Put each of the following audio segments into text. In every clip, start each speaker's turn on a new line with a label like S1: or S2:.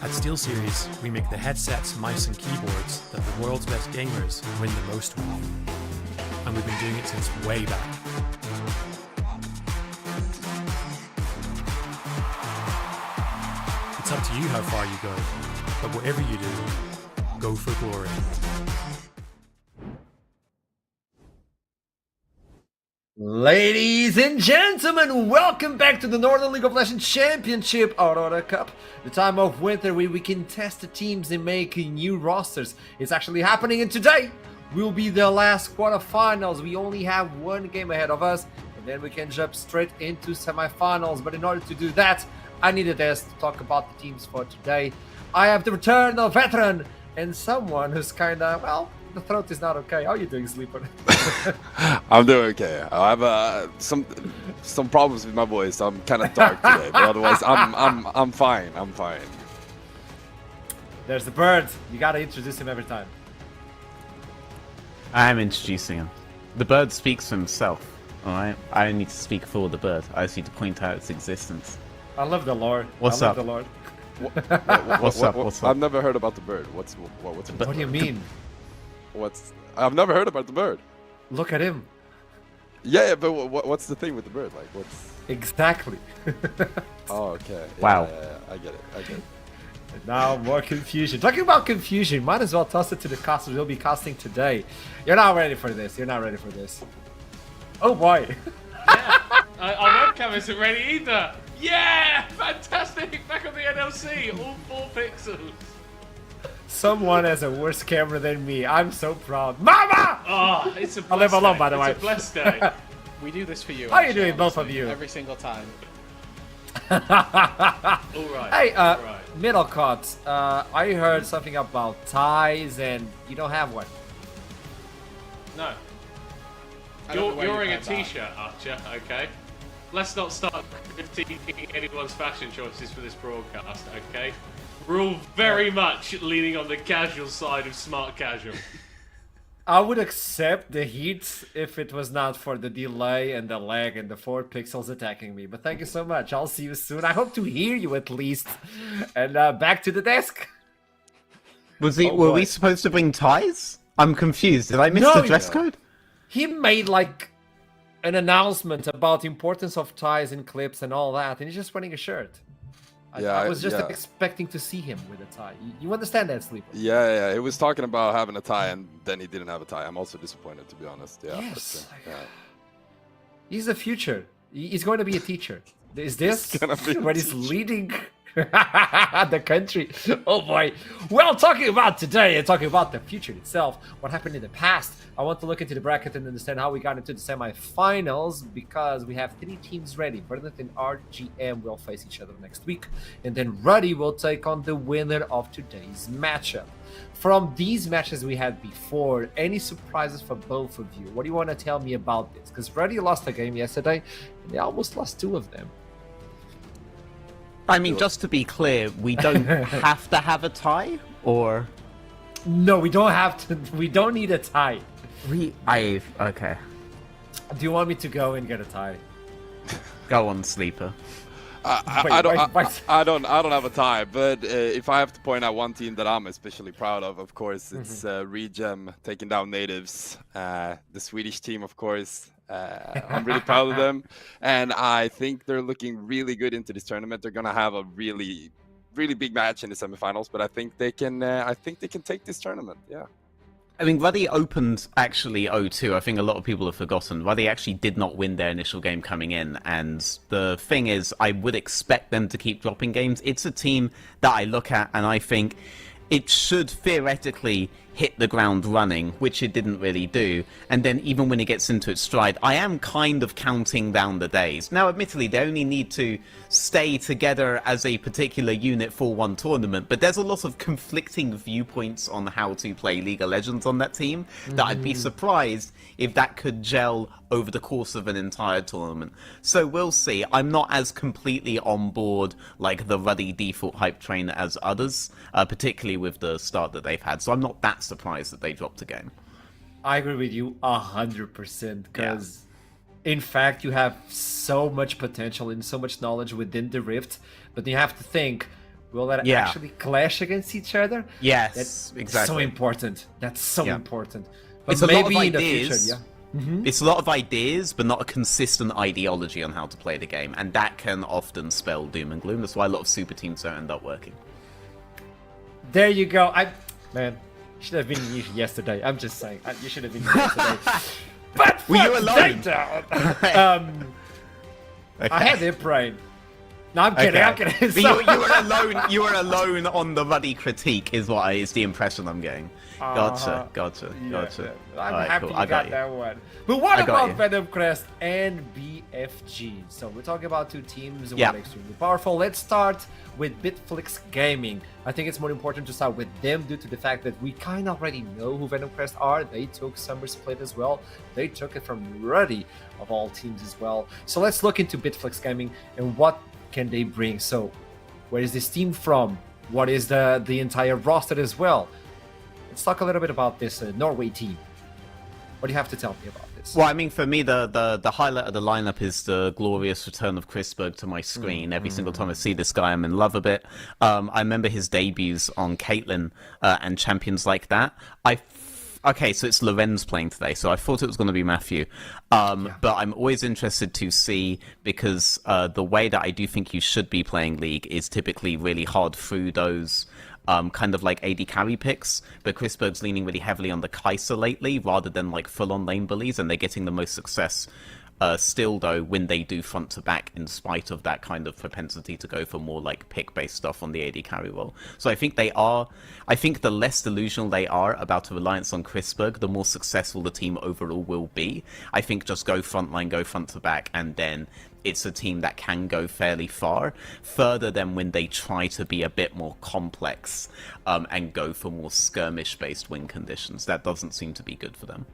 S1: At SteelSeries, we make the headsets, mice, and keyboards that the world's best gamers win the most with. And we've been doing it since way back. It's up to you how far you go, but whatever you do, go for glory.
S2: Ladies and gentlemen, welcome back to the Northern League of Legends Championship Aurora Cup, the time of winter where we can test the teams and make new rosters. It's actually happening, and today will be the last quarterfinals. We only have one game ahead of us, and then we can jump straight into semifinals. But in order to do that, I needed us to talk about the teams for today. I have the return of veteran and someone who's kind of, well, the throat is not okay. How are you doing, Sleeper?
S3: I'm doing okay. I have some problems with my voice. I'm kind of dark today, but otherwise I'm fine. I'm fine.
S2: There's the bird. You gotta introduce him every time.
S4: I'm introducing him. The bird speaks for himself. All right. I don't need to speak for the bird. I just need to point out its existence.
S2: I love the Lord.
S4: What's
S2: I
S4: up?
S2: love the Lord.
S4: What's up? What's up?
S3: I've never heard about the bird. What's
S2: What do you mean?
S3: I've never heard about the bird.
S2: Look at him.
S3: Yeah, but what's the thing with the bird? Like, what's?
S2: Exactly.
S3: Oh, okay.
S4: Wow.
S3: Yeah, I get it.
S2: Now more confusion. Talking about confusion, might as well toss it to the casters we'll be casting today. You're not ready for this. You're not ready for this. Oh boy.
S5: Yeah, our webcam isn't ready either. Yeah, fantastic! Back on the NLC, all 4 pixels.
S2: Someone has a worse camera than me. I'm so proud. Mama!
S5: Oh, it's a blessed
S2: I'll live alone,
S5: day.
S2: by the way.
S5: It's a blessed day.
S6: We do this for you.
S2: How are you
S6: actually,
S2: doing, both of
S6: honestly,
S2: you?
S6: Every single time.
S5: All right.
S2: Hey,
S5: all right.
S2: Middlecott, I heard something about ties and you don't have one.
S5: No.
S6: I don't know
S5: You're
S6: where
S5: wearing a
S6: you've heard that.
S5: t-shirt, Archer, okay? Let's not start critiquing anyone's fashion choices for this broadcast, okay? We're all very much leaning on the casual side of smart casual.
S2: I would accept the heat if it was not for the delay and the lag and the 4 pixels attacking me. But thank you so much. I'll see you soon. I hope to hear you at least. And back to the desk.
S4: Were
S2: boy.
S4: we supposed to bring ties? I'm confused. Did I miss
S2: No,
S4: the dress code?
S2: He made like an announcement about the importance of ties and clips and all that, and he's just wearing a shirt. I was just expecting to see him with a tie. You understand that, Sleeper?
S3: Yeah. He was talking about having a tie, and then he didn't have a tie. I'm also disappointed, to be honest. Yeah.
S2: Yes.
S3: Yeah.
S2: He's the future. He's going to be a teacher. Is this
S3: He's gonna be a
S2: what he's
S3: teacher.
S2: leading the country? Oh boy. Well, talking about today and talking about the future itself, what happened in the past, I want to look into the bracket and understand how we got into the semifinals, because we have 3 teams ready. Bernard and RGM will face each other next week, and then Ruddy will take on the winner of today's matchup. From these matches we had before, any surprises for both of you? What do you want to tell me about this? Because Ruddy lost a game yesterday, and they almost lost 2 of them.
S4: I mean, just to be clear, we don't have to have a tie, or
S2: No, we don't have to. We don't need a tie.
S4: okay.
S2: Do you want me to go and get a tie?
S4: Go on, Sleeper.
S3: I don't have a tie, but if I have to point out one team that I'm especially proud of course, it's Regem taking down Natives, the Swedish team, of course. I'm really proud of them, and I think they're looking really good into this tournament. They're gonna have a really big match in the semifinals, but I think they can. I think they can take this tournament. Yeah.
S4: I mean, Ruddy opened actually 0-2. I think a lot of people have forgotten. Ruddy actually did not win their initial game coming in. And the thing is, I would expect them to keep dropping games. It's a team that I look at and I think it should theoretically hit the ground running, which it didn't really do. And then even when it gets into its stride, I am kind of counting down the days. Now, admittedly, they only need to stay together as a particular unit for one tournament, but there's a lot of conflicting viewpoints on how to play League of Legends on that team that I'd be surprised if that could gel over the course of an entire tournament. So we'll see. I'm not as completely on board like the Ruddy default hype train as others, particularly with the start that they've had. So I'm not that surprised that they dropped a game.
S2: I agree with you 100%, because in fact you have so much potential and so much knowledge within the Rift, but you have to think Will that
S4: Yeah.
S2: actually clash against each other?
S4: Yes,
S2: That's
S4: exactly.
S2: so important. That's so
S4: Yeah.
S2: important. But
S4: It's a lot of
S2: maybe in the
S4: ideas.
S2: future, yeah.
S4: It's a lot of ideas, but not a consistent ideology on how to play the game, and that can often spell doom and gloom. That's why a lot of super teams don't end up working.
S2: There you go. Man, you should have been here yesterday. I'm just saying. You should have been here yesterday. But
S4: Were you
S2: fuck
S4: alone?
S2: that. I had it brain. No, I'm kidding. I'm kidding.
S4: But
S2: So-
S4: you were alone. You were alone on the ruddy critique, is the impression I'm getting. Gotcha.
S2: Yeah. I'm
S4: Alright,
S2: happy
S4: cool.
S2: you
S4: I
S2: got
S4: you.
S2: that one. But what
S4: I got
S2: about
S4: you.
S2: Venom Crest and BFG? So we're talking about two teams who
S4: Yeah.
S2: are extremely powerful. Let's start with Bitflex Gaming. I think it's more important to start with them due to the fact that we kind of already know who Venom Crest are. They took Summer Split as well. They took it from Ruddy of all teams as well. So let's look into Bitflex Gaming and what can they bring. So where is this team from? What is the entire roster as well? Let's talk a little bit about this Norway team. What do you have to tell me about this?
S4: Well, I mean, for me, the highlight of the lineup is the glorious return of Chrisberg to my screen. Every single time I see this guy, I'm in love a bit. I remember his debuts on Caitlyn and champions like that. Okay, so it's Lorenz playing today, so I thought it was going to be Matthew. But I'm always interested to see, because the way that I do think you should be playing League is typically really hard through those kind of like AD carry picks, but Chrisberg's leaning really heavily on the Kai'Sa lately, rather than like full-on lane bullies, and they're getting the most success still, though, when they do front to back, in spite of that kind of propensity to go for more like pick-based stuff on the AD carry role. So I think the less delusional they are about a reliance on Chrisberg, the more successful the team overall will be. I think just go frontline, go front to back, and then it's a team that can go fairly further than when they try to be a bit more complex and go for more skirmish-based win conditions. That doesn't seem to be good for them.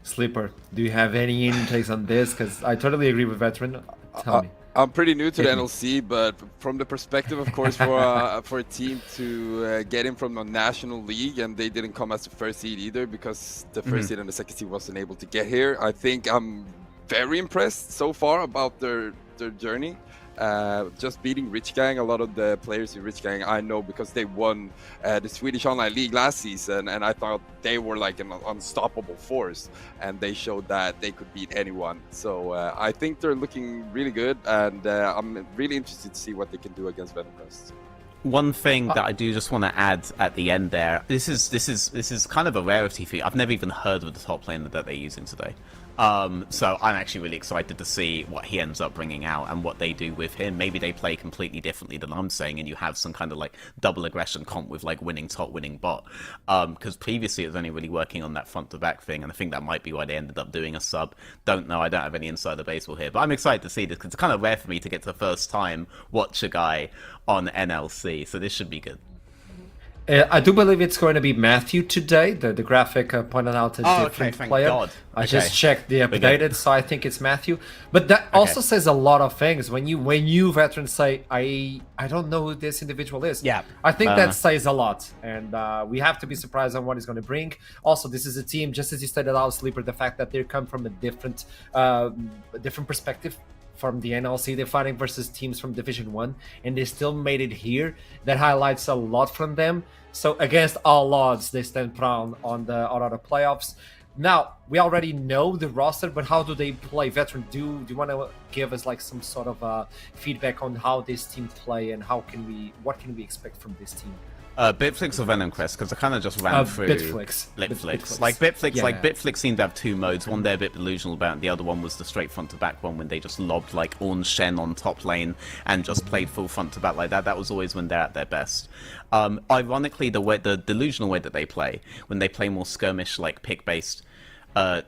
S2: Sleeper, do you have any intakes on this? Because I totally agree with Veteran. Tell me.
S3: I'm pretty new to the
S2: Hit me.
S3: NLC, but from the perspective, of course, for a team to get in from the National League, and they didn't come as the first seed either, because the first seed and the second seed wasn't able to get here. I think I'm very impressed so far about their journey. Just beating Rich Gang. A lot of the players in Rich Gang I know because they won the Swedish Online League last season, and I thought they were like an unstoppable force, and they showed that they could beat anyone. So I think they're looking really good, and I'm really interested to see what they can do against Venom Crest.
S4: One thing that I do just want to add at the end there, this is kind of a rarity for you. I've never even heard of the top laner that they're using today. So I'm actually really excited to see what he ends up bringing out and what they do with him. Maybe they play completely differently than I'm saying, and you have some kind of like double aggression comp with like winning top, winning bot. Because previously it was only really working on that front to back thing, and I think that might be why they ended up doing a sub. Don't know, I don't have any insider baseball here, but I'm excited to see this because it's kind of rare for me to get to the first time watch a guy on NLC, so this should be good.
S2: I do believe it's going to be Matthew today. The graphic pointed out a different
S4: thank
S2: player.
S4: God.
S2: I
S4: Okay.
S2: just checked the
S4: good.
S2: updated, so I think it's Matthew. But that also says a lot of things. When you veterans say, I don't know who this individual is.
S4: Yeah.
S2: I think that says a lot, and we have to be surprised on what he's going to bring. Also, this is a team, just as you stated out, Sleeper, the fact that they come from a different perspective. From the NLC, they're fighting versus teams from Division 1, and they still made it here. That highlights a lot from them. So against all odds, they stand proud on the playoffs. Now, we already know the roster, but how do they play? Veteran, do you want to give us like some sort of feedback on how this team play and what can we expect from this team?
S4: Bitflex or Venom Crest? Because I kind of just ran through
S2: Bitflex.
S4: Bitflex. Like Bitflex,
S2: Yeah.
S4: Bitflex seemed to have two modes. One they're a bit delusional about, and the other one was the straight front to back one when they just lobbed like Ornn Shen on top lane and just played full front to back like that. That was always when they're at their best. Ironically, the delusional way that they play, when they play more skirmish like pick based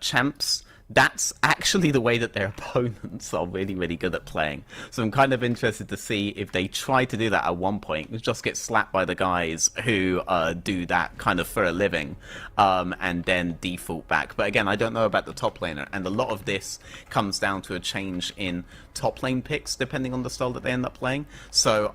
S4: champs, that's actually the way that their opponents are really, really good at playing. So I'm kind of interested to see if they try to do that at one point, just get slapped by the guys who do that kind of for a living, and then default back. But again, I don't know about the top laner, and a lot of this comes down to a change in top lane picks depending on the style that they end up playing. So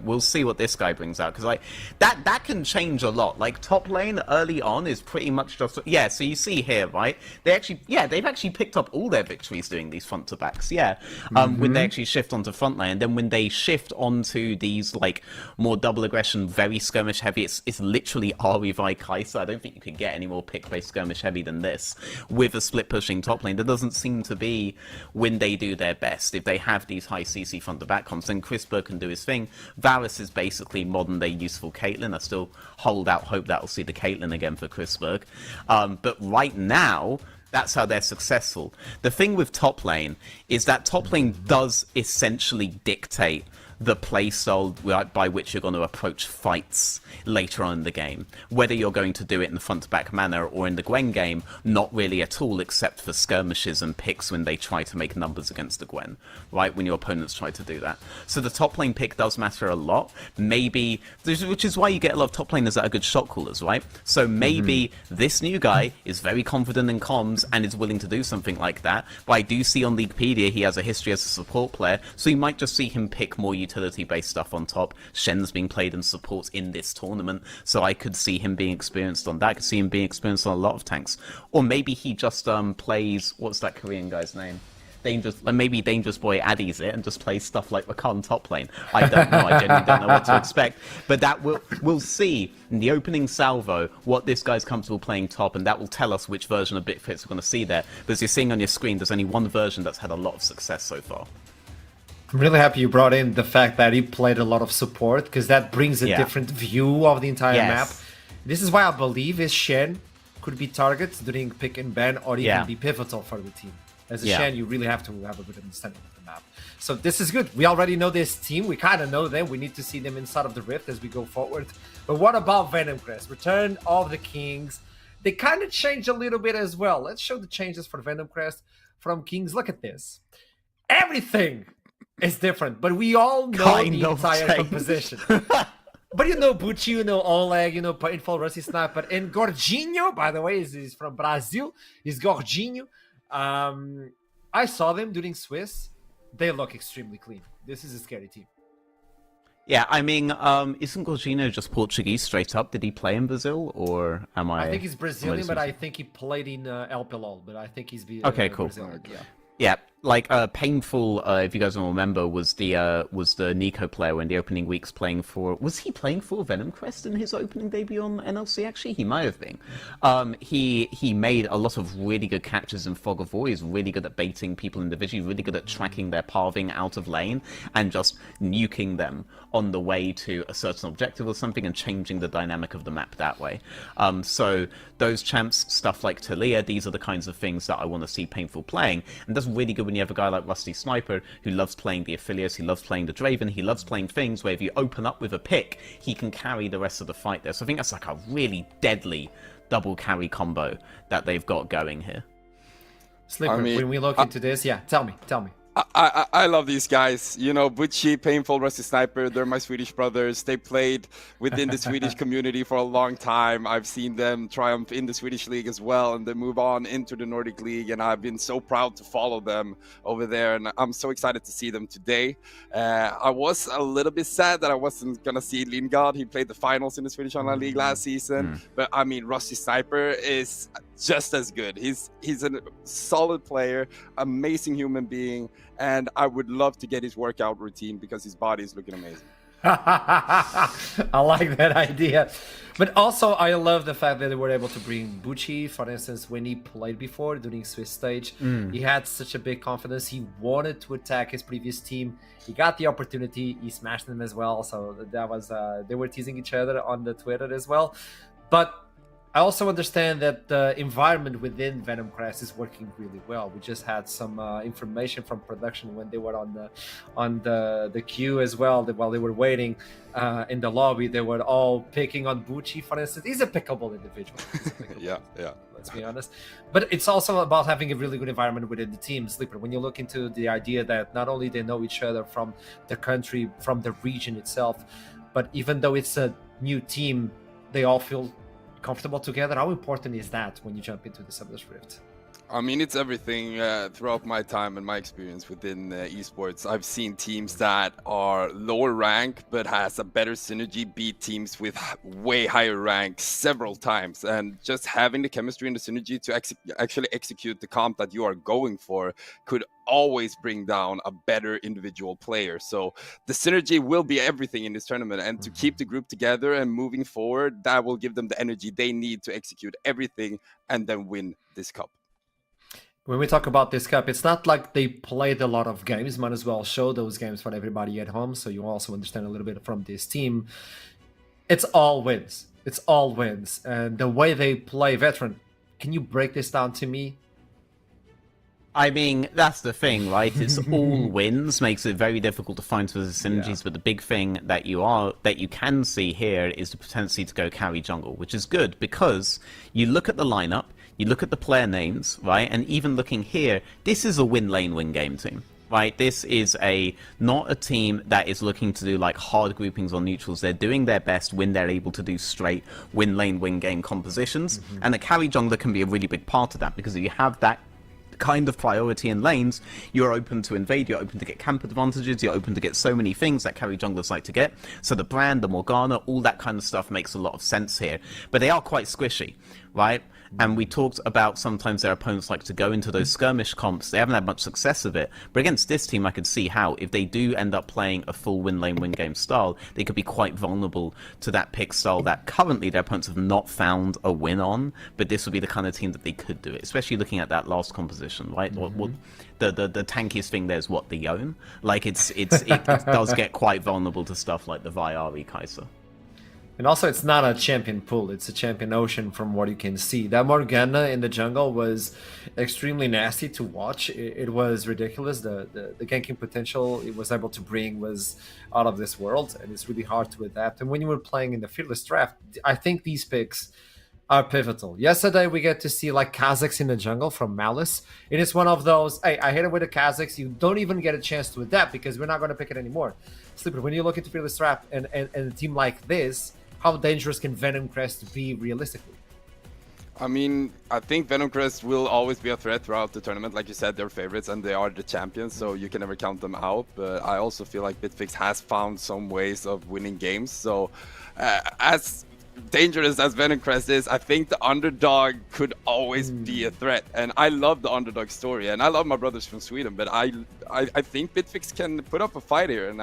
S4: we'll see what this guy brings out, because that can change a lot. Like top lane early on is pretty much just so you see here, right? They actually Yeah, they've actually picked up all their victories doing these front to backs. Yeah, when they actually shift onto front lane, and then when they shift onto these like more double aggression, very skirmish heavy, it's literally Ari Kai'Sa. I don't think you could get any more pick based skirmish heavy than this with a split pushing top lane. There doesn't seem to be when they do their best. If they have these high CC front to back comps, then Crispr can do his thing. Varus is basically modern day useful Caitlyn. I still hold out hope that we'll see the Caitlyn again for Crispr. But right now, that's how they're successful. The thing with top lane is that top lane does essentially dictate the playstyle by which you're going to approach fights later on in the game. Whether you're going to do it in the front-to-back manner or in the Gwen game, not really at all, except for skirmishes and picks when they try to make numbers against the Gwen, right? When your opponents try to do that. So the top lane pick does matter a lot. Maybe, which is why you get a lot of top laners that are good shot callers, right? So maybe this new guy is very confident in comms and is willing to do something like that. But I do see on Leaguepedia he has a history as a support player, so you might just see him pick more utility-based stuff on top. Shen's being played in support in this tournament, so I could see him being experienced on that. I could see him being experienced on a lot of tanks. Or maybe he just plays, what's that Korean guy's name? Maybe Dangerous Boy addies it and just plays stuff like Rakan top lane. I don't know. I genuinely don't know what to expect. But that we'll see in the opening salvo what this guy's comfortable playing top, and that will tell us which version of Bitflex we're going to see there. But as you're seeing on your screen, there's only one version that's had a lot of success so far.
S2: I'm really happy you brought in the fact that he played a lot of support, because that brings a different view of the entire map. This is why I believe his Shen could be targets during pick and ban, or even be pivotal for the team. As a Shen, you really have to have a good understanding of the map. So this is good. We already know this team. We kind of know them. We need to see them inside of the Rift as we go forward. But what about Venom Crest? Return of the Kings. They kind of changed a little bit as well. Let's show the changes for Venom Crest from Kings. Look at this. Everything is different, but we all know the entire composition. But you know Bucci, you know Oleg, you know Painful, Rusty Sniper, and Gordinho, by the way, is from Brazil. He's Gordinho. I saw them during Swiss. They look extremely clean. This is a scary team.
S4: Yeah, I mean, isn't Gordinho just Portuguese straight up? Did he play in Brazil, or am I...
S2: I think he's Brazilian, but I think he played in LPLOL, but I think he's
S4: okay, cool.
S2: Brazilian, yeah.
S4: Yeah, like Painful, if you guys don't remember, was the Nico player in the opening weeks playing for... Was he playing for Venom Crest in his opening debut on NLC, actually? He might have been. He made a lot of really good catches in Fog of War. He's really good at baiting people individually, really good at tracking their pathing out of lane and just nuking them on the way to a certain objective or something and changing the dynamic of the map that way. So those champs, stuff like Talia, these are the kinds of things that I want to see Painful playing. And that's really good when you have a guy like Rusty Sniper who loves playing the Aphelios, he loves playing the Draven, he loves playing things where if you open up with a pick, he can carry the rest of the fight there. So I think that's like a really deadly double carry combo that they've got going here.
S2: Slipper, when we look into this, tell me.
S3: I love these guys. You know, Butchie, Painful, Rusty Sniper, they're my Swedish brothers. They played within the Swedish community for a long time. I've seen them triumph in the Swedish league as well, and then move on into the Nordic League, and I've been so proud to follow them over there, and I'm so excited to see them today. I was a little bit sad that I wasn't going to see Lingard. He played the finals in the Swedish Online League last season, but I mean, Rusty Sniper is just as good. He's a solid player, amazing human being, and I would love to get his workout routine because his body is looking amazing.
S2: I like that idea. But also, I love the fact that they were able to bring Bucci, for instance, when he played before during Swiss stage. He had such a big confidence. He wanted to attack his previous team. He got the opportunity. He smashed them as well. So that was they were teasing each other on the Twitter as well. But I also understand that the environment within Venom Crest is working really well. We just had some information from production when they were on the queue as well. While they were waiting in the lobby, they were all picking on Bucci, for instance. He's a pickable individual.
S3: Yeah.
S2: Let's be honest. But it's also about having a really good environment within the team. Sleeper, when you look into the idea that not only they know each other from the country, from the region itself, but even though it's a new team, they all feel comfortable together. How important is that when you jump into the Summer's Rift?
S3: I mean, it's everything. Throughout my time and my experience within esports, I've seen teams that are lower rank but has a better synergy beat teams with way higher rank several times. And just having the chemistry and the synergy to actually execute the comp that you are going for could always bring down a better individual player. So the synergy will be everything in this tournament, and to keep the group together and moving forward, that will give them the energy they need to execute everything and then win this cup.
S2: When we talk about this cup, it's not like they played a lot of games. Might as well show those games for everybody at home, so you also understand a little bit from this team. It's all wins. It's all wins. And the way they play, Veteran, can you break this down to me?
S4: I mean, that's the thing, right? It's all wins, makes it very difficult to find the synergies, but the big thing that you can see here is the potential to go carry jungle, which is good because you look at the lineup, you look at the player names, right? And even looking here, this is a win lane win game team, right? This is not a team that is looking to do like hard groupings on neutrals. They're doing their best when they're able to do straight win lane win game compositions. And a carry jungler can be a really big part of that, because if you have that kind of priority in lanes, you're open to invade, you're open to get camp advantages, you're open to get so many things that carry junglers like to get. So the brand, the Morgana, all that kind of stuff makes a lot of sense here. But they are quite squishy, right? And we talked about sometimes their opponents like to go into those skirmish comps. They haven't had much success of it. But against this team, I could see how, if they do end up playing a full win lane win game style, they could be quite vulnerable to that pick style that currently their opponents have not found a win on. But this would be the kind of team that they could do it, especially looking at that last composition, right? What the tankiest thing there is what the Yone. Like it does get quite vulnerable to stuff like the Viari Kaiser.
S2: And also, it's not a champion pool, it's a champion ocean from what you can see. That Morgana in the jungle was extremely nasty to watch. It was ridiculous. The ganking potential it was able to bring was out of this world, and it's really hard to adapt. And when you were playing in the Fearless Draft, I think these picks are pivotal. Yesterday, we get to see like Kazakhs in the jungle from Malice. It is one of those, hey, I hit it with the Kazakhs, you don't even get a chance to adapt because we're not going to pick it anymore. Sleeper, when you look into Fearless Draft and a team like this, how dangerous can Venom Crest be realistically?
S3: I mean, I think Venom Crest will always be a threat throughout the tournament. Like you said, they're favorites and they are the champions, so you can never count them out. But I also feel like Bitflex has found some ways of winning games. So as dangerous as Venom Crest is, I think the underdog could always be a threat. And I love the underdog story, and I love my brothers from Sweden, but I think Bitflex can put up a fight here, and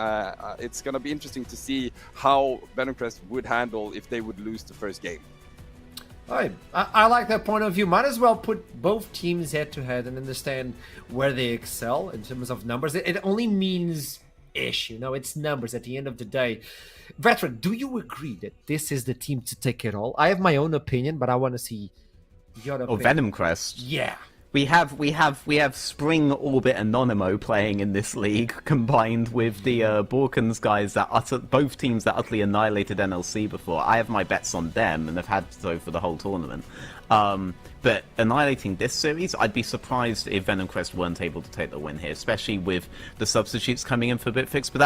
S3: it's going to be interesting to see how Venom Crest would handle if they would lose the first game.
S2: I like that point of view. Might as well put both teams head to head and understand where they excel in terms of numbers. It only means ish, it's numbers at the end of the day. Veteran, do you agree that this is the team to take it all? I have my own opinion, but I want to see your opinion.
S4: Venom Crest.
S2: Yeah.
S4: We have Spring, Orbit, and Nonimo playing in this league, combined with the Borkins guys both teams that utterly annihilated NLC before. I have my bets on them, and they've had so for the whole tournament. But annihilating this series, I'd be surprised if Venom Crest weren't able to take the win here, especially with the substitutes coming in for Bitflex. But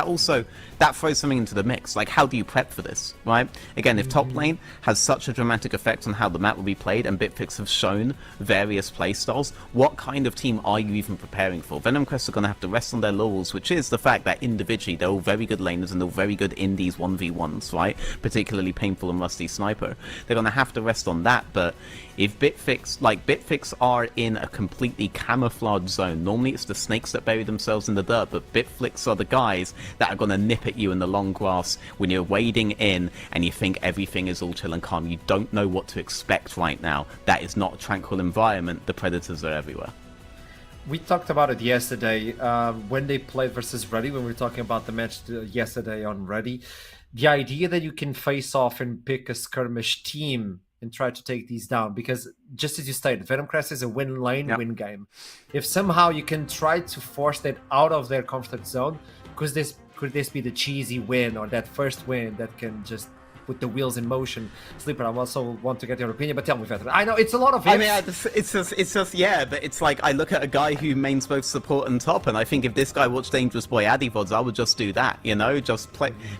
S4: that throws something into the mix. Like, how do you prep for this, right? Again, if top lane has such a dramatic effect on how the map will be played, and Bitflex have shown various playstyles, what kind of team are you even preparing for? Venom Crest are going to have to rest on their laurels, which is the fact that individually they're all very good laners and they're all very good in these 1v1s, right? Particularly Painful and Rusty Sniper. They're going to have to rest on that, but if Bitflex are in a completely camouflaged zone, normally it's the snakes that bury themselves in the dirt, but Bitflex are the guys that are going to nip at you in the long grass when you're wading in and you think everything is all chill and calm. You don't know what to expect right now. That is not a tranquil environment. The predators are everywhere.
S2: We talked about it yesterday when they played versus Ready, when we were talking about the match yesterday on Ready. The idea that you can face off and pick a skirmish team and try to take these down, because just as you stated, Venom Crest is a win lane win game. If somehow you can try to force that out of their comfort zone, could this be the cheesy win or that first win that can just with the wheels in motion. Sleeper, I also want to get your opinion, but tell me, Veteran. I know it's a lot of.
S4: I mean, it's just yeah, but it's like I look at a guy who mains both support and top, and I think if this guy watched Dangerous Boy Addy VODs, I would just do that, you know, just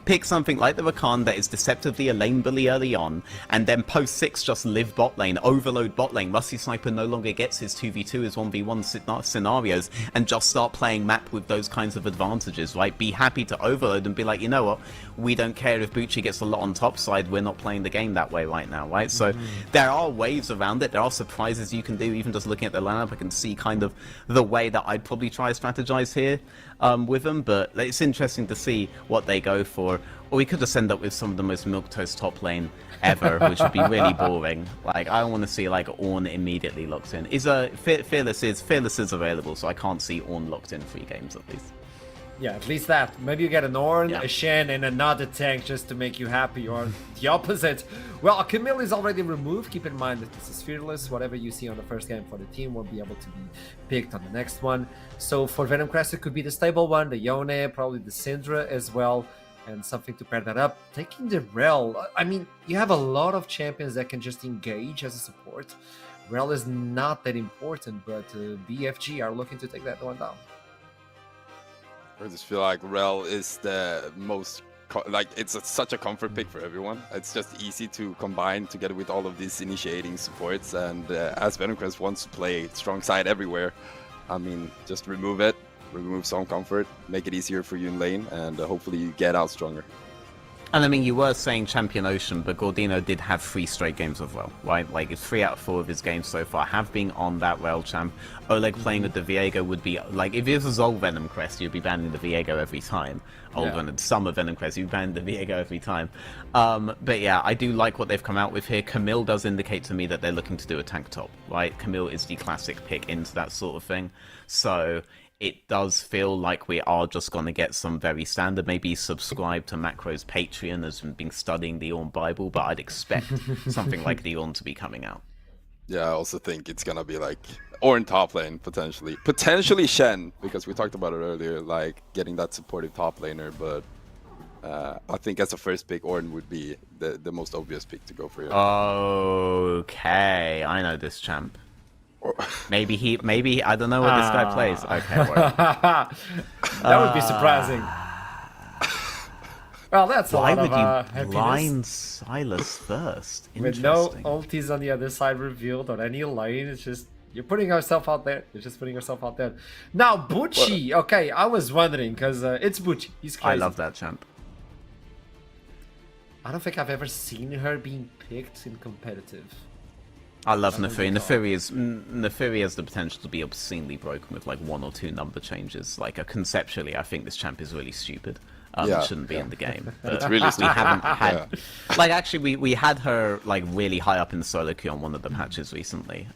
S4: pick something like the Rakan that is deceptively a lane bully early on, and then post 6 just live bot lane, overload bot lane. Rusty Sniper no longer gets his 2v2, his 1v1 scenarios, and just start playing map with those kinds of advantages, right? Be happy to overload and be like, you know what, we don't care if Bucci gets a lot on top side, we're not playing the game that way right now, right? So there are ways around it, there are surprises you can do, even just looking at the lineup. I can see kind of the way that I'd probably try to strategize here with them, but it's interesting to see what they go for. Or we could just end up with some of the most milquetoast top lane ever, which would be really boring. Like, I don't want to see like Ornn immediately locked in. Fearless is available, so I can't see Ornn locked in 3 games at least.
S2: Yeah, at least that. Maybe you get an Ornn,
S4: Yeah.
S2: a Shen, and another tank just to make you happy, or the opposite. Well, Camille is already removed. Keep in mind that this is Fearless. Whatever you see on the first game for the team won't be able to be picked on the next one. So for Venom Crest, it could be the stable one, the Yone, probably the Syndra as well, and something to pair that up. Taking the Rel, I mean, you have a lot of champions that can just engage as a support. Rel is not that important, but BFG are looking to take that one down.
S3: I just feel like Rel is the most such a comfort pick for everyone. It's just easy to combine together with all of these initiating supports, and as Venom Crest wants to play strong side everywhere, I mean, just remove some comfort, make it easier for you in lane, and hopefully you get out stronger.
S4: And I mean, you were saying Champion Ocean, but Gordino did have 3 straight games of Rel, right? Like, it's 3 out of 4 of his games so far have been on that Rel champ. Oleg playing with the Viego would be, like, if it was old Venom Crest, you'd be banning the Viego every time. Summer Venom Crest, you'd ban the Viego every time. But yeah, I do like what they've come out with here. Camille does indicate to me that they're looking to do a tank top, right? Camille is the classic pick into that sort of thing. So it does feel like we are just going to get some very standard, maybe subscribe to Macro's Patreon as been studying the Ornn Bible, but I'd expect something like the Ornn to be coming out.
S3: Yeah, I also think it's gonna be like Ornn top lane, potentially Shen, because we talked about it earlier, like getting that supportive top laner, but I think as a first pick, Ornn would be the most obvious pick to go for here.
S4: Okay, I know this champ. Maybe I don't know what this guy plays. Okay, well.
S2: That would be surprising. Well, that's
S4: Why
S2: a lot
S4: would
S2: of
S4: you
S2: happiness.
S4: blind Silas first?
S2: With no ultis on the other side revealed on any lane, it's just you're putting yourself out there. You're just putting yourself out there. Now Bucci, okay, I was wondering because it's Bucci. He's crazy.
S4: I love that champ.
S2: I don't think I've ever seen her being picked in competitive.
S4: I love Neferi. Neferi has the potential to be obscenely broken with like 1 or 2 number changes. Like conceptually, I think this champ is really stupid. It shouldn't be in the game. But
S3: It's really
S4: we haven't had like actually we had her like really high up in the solo queue on one of the patches recently.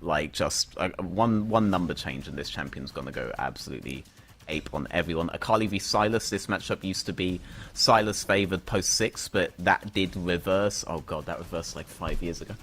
S4: Like just one number change and this champion's gonna go absolutely ape on everyone. Akali v Silas, this matchup used to be Silas favored post 6, but that did reverse. Oh god, that reversed like 5 years ago.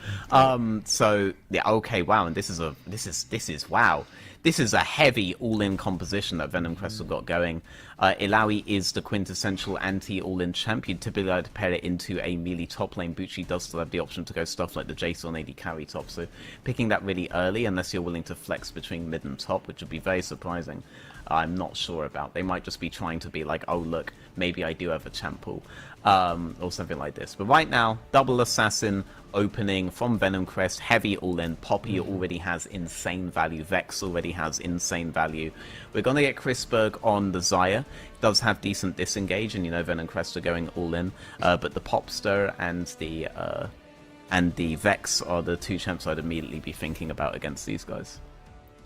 S4: So yeah, okay, wow, and this is wow. This is a heavy all-in composition that Venom Crest have got going. Ilaoi is the quintessential anti-all-in champion. Typically, I'd pair it into a melee top lane. Bucci does still have the option to go stuff like the Jason AD carry top, so picking that really early, unless you're willing to flex between mid and top, which would be very surprising, I'm not sure about. They might just be trying to be like, oh look, maybe I do have a champ pool, or something like this. But right now, double assassin opening from Venom Crest, heavy all-in. Poppy already has insane value. Vex already has insane value. We're going to get Chrisberg on the Xayah. Does have decent disengage, and you know Venom Crest are going all-in. But the Popster and the Vex are the 2 champs I'd immediately be thinking about against these guys.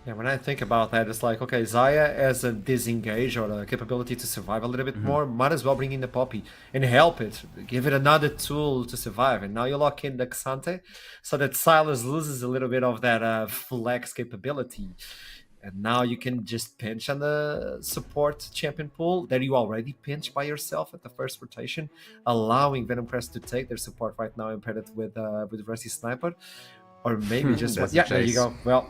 S2: Yeah, when I think about that, it's like, okay, Xayah as a disengage or a capability to survive a little bit more, might as well bring in the Poppy and help it. Give it another tool to survive. And now you lock in the Xante so that Silas loses a little bit of that flex capability. And now you can just pinch on the support champion pool that you already pinched by yourself at the first rotation, allowing Venom Crest to take their support right now and pair it with Rusty Sniper. Or maybe just... yeah, there you go. Well...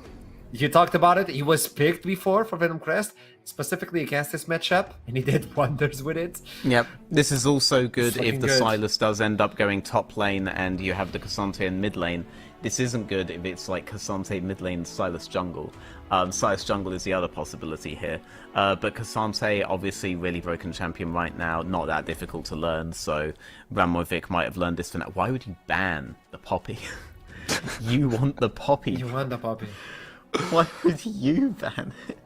S2: You talked about it. He was picked before for Venom Crest, specifically against this matchup, and he did wonders with it.
S4: Yep. This is also good if the
S2: good.
S4: Sylas does end up going top lane and you have the Cassante in mid lane. This isn't good if it's like Cassante mid lane, Sylas jungle. Sylas jungle is the other possibility here. But Cassante, obviously really broken champion right now, not that difficult to learn, so Ramovic might have learned this for now. Why would you ban the Poppy? You want the Poppy.
S2: You want the Poppy.
S4: Why would you ban it?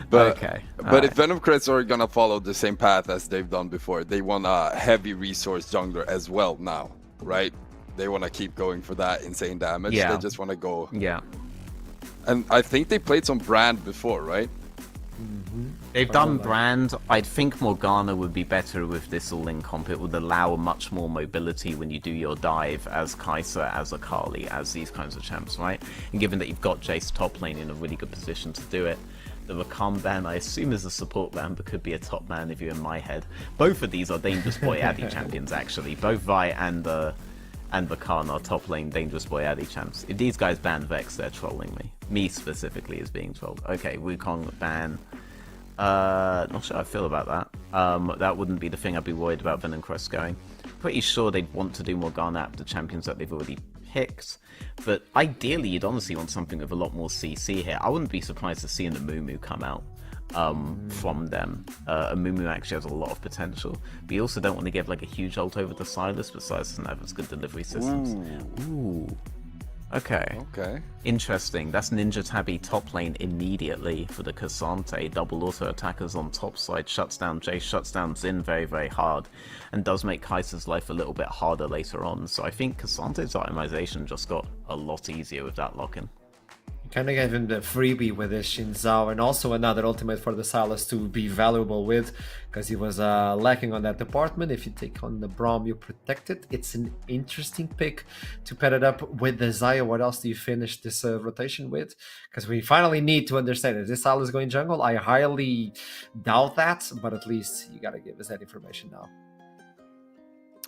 S3: But,
S4: okay.
S3: But if Venom Crest are gonna follow the same path as they've done before, they want a heavy resource jungler as well now, right? They want to keep going for that insane damage.
S4: Yeah.
S3: They just want to go.
S4: Yeah.
S3: And I think they played some Brand before, right?
S4: They've done Brand. I'd think Morgana would be better with this all-in comp. It would allow much more mobility when you do your dive as Kai'Sa, as Akali, as these kinds of champs, right? And given that you've got Jace top lane in a really good position to do it, the Rakan ban, I assume, is a support ban, but could be a top ban if you're in my head. Both of these are Dangerous Boy Addy champions, actually. Both Vi and Rakan are top lane Dangerous Boy Addy champs. If these guys ban Vex, they're trolling me. Me specifically is being trolled. Okay, Wukong ban. Not sure how I feel about that. That wouldn't be the thing I'd be worried about Venom Crest going. Pretty sure they'd want to do Morgana at the champions that they've already picked. But ideally, you'd honestly want something with a lot more CC here. I wouldn't be surprised to see an Amumu come out from them. Amumu actually has a lot of potential. But you also don't want to give like a huge ult over to Sylas, but Sylas doesn't have as good delivery systems. Ooh. Okay. Interesting. That's Ninja Tabby top lane immediately for the Cassante. Double auto attackers on top side. Shuts down Jace, shuts down Xin very, very hard. And does make Kai'Sa's life a little bit harder later on. So I think Cassante's itemization just got a lot easier with that lock-in.
S2: Kind of gave him the freebie with his Xin Zhao, and also another ultimate for the Sylas to be valuable with, because he was lacking on that department. If you take on the Braum, you protect it. It's an interesting pick to pair it up with the Xayah. What else do you finish this rotation with? Because we finally need to understand, is this Sylas going jungle? I highly doubt that, but at least you gotta give us that information now.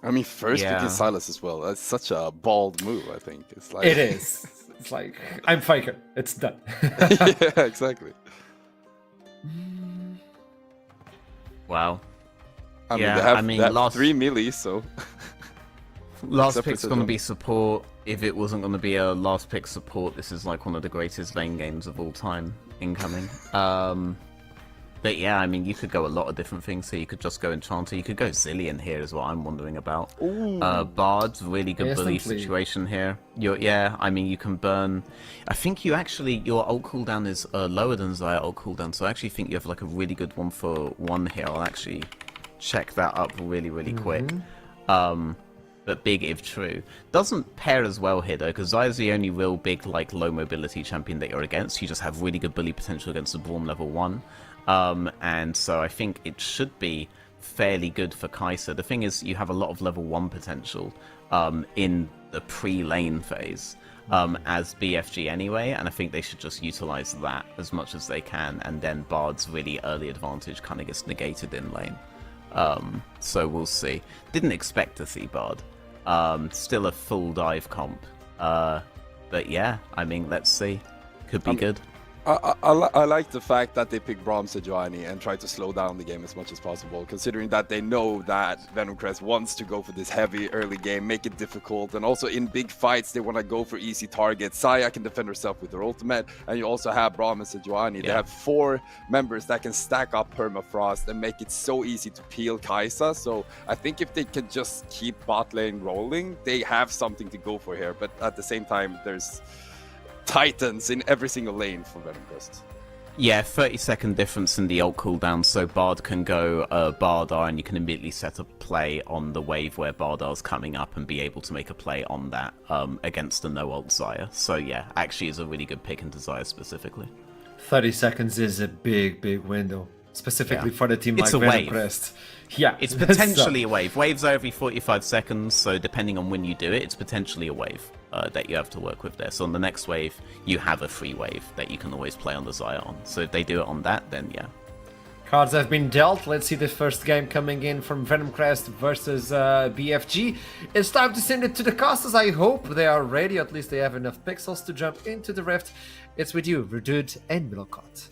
S3: I mean, first picking Sylas as well. That's such a bald move, I think. It's like...
S2: It is. It's like, I'm Faker. It's done.
S3: Yeah, exactly.
S4: Wow.
S3: I mean, they have
S4: last
S3: 3 melee, so...
S4: Last pick's going to be support. If it wasn't going to be a last pick support, this is like one of the greatest lane games of all time incoming. But yeah, I mean, you could go a lot of different things here. You could just go Enchanter. You could go Zillion here is what I'm wondering about. Bard's really good bully situation here. I mean, you can burn... I think you actually... Your ult cooldown is lower than Xayah ult cooldown, so I actually think you have like a really good 1-for-1 here. I'll actually check that up really, really quick. But big if true. Doesn't pair as well here though, because Xayah's the only real big like low mobility champion that you're against. You just have really good bully potential against the Braum level 1. And so I think it should be fairly good for Kai'Sa. The thing is, you have a lot of level 1 potential in the pre-lane phase as BFG anyway, and I think they should just utilize that as much as they can, and then Bard's really early advantage kind of gets negated in lane. So we'll see. Didn't expect to see Bard. Still a full dive comp. But yeah, I mean, let's see. Could be good.
S3: I like the fact that they picked Braum Sejuani and try to slow down the game as much as possible, considering that they know that Venom Crest wants to go for this heavy early game, make it difficult, and also in big fights they want to go for easy targets. Xayah can defend herself with her ultimate, and you also have Braum and Sejuani. They have 4 members that can stack up Permafrost and make it so easy to peel Kai'Sa, so I think if they can just keep bot lane rolling, they have something to go for here, but at the same time there's Titans in every single lane for Venom Crest.
S4: Yeah, 30-second difference in the ult cooldown, so Bard can go Bardar, and you can immediately set up play on the wave where Bardar's coming up and be able to make a play on that against the no-ult Xayah. So yeah, actually is a really good pick into Xayah specifically.
S2: 30 seconds is a big window, specifically for the team
S4: It's
S2: like
S4: a
S2: Venom
S4: wave.
S2: Crest. Yeah,
S4: It's potentially a wave. Waves are every 45 seconds, so depending on when you do it, it's potentially a wave that you have to work with there. So on the next wave, you have a free wave that you can always play on the Xayah on. So if they do it on that, then yeah.
S2: Cards have been dealt. Let's see the first game coming in from Venom Crest versus BFG. It's time to send it to the casters. I hope they are ready. At least they have enough pixels to jump into the rift. It's with you, Redude and Middlecott.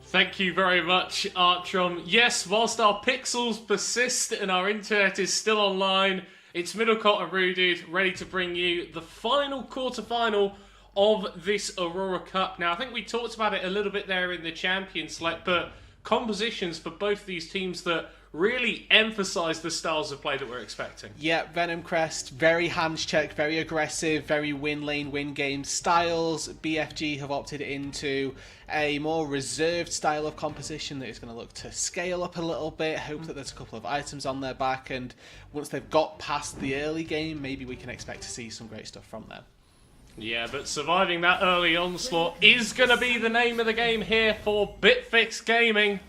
S5: Thank you very much, Artrom. Yes, whilst our pixels persist and our internet is still online, it's Middlecott and Redude ready to bring you the final quarterfinal of this Aurora Cup. Now, I think we talked about it a little bit there in the champion select, but compositions for both these teams that really emphasize the styles of play that we're expecting.
S6: Yeah, Venom Crest, very hands check, very aggressive, very win lane, win game styles. BFG have opted into a more reserved style of composition that is going to look to scale up a little bit, hope that there's a couple of items on their back, and once they've got past the early game, maybe we can expect to see some great stuff from them.
S5: Yeah, but surviving that early onslaught is going to be the name of the game here for Bitflex Gaming.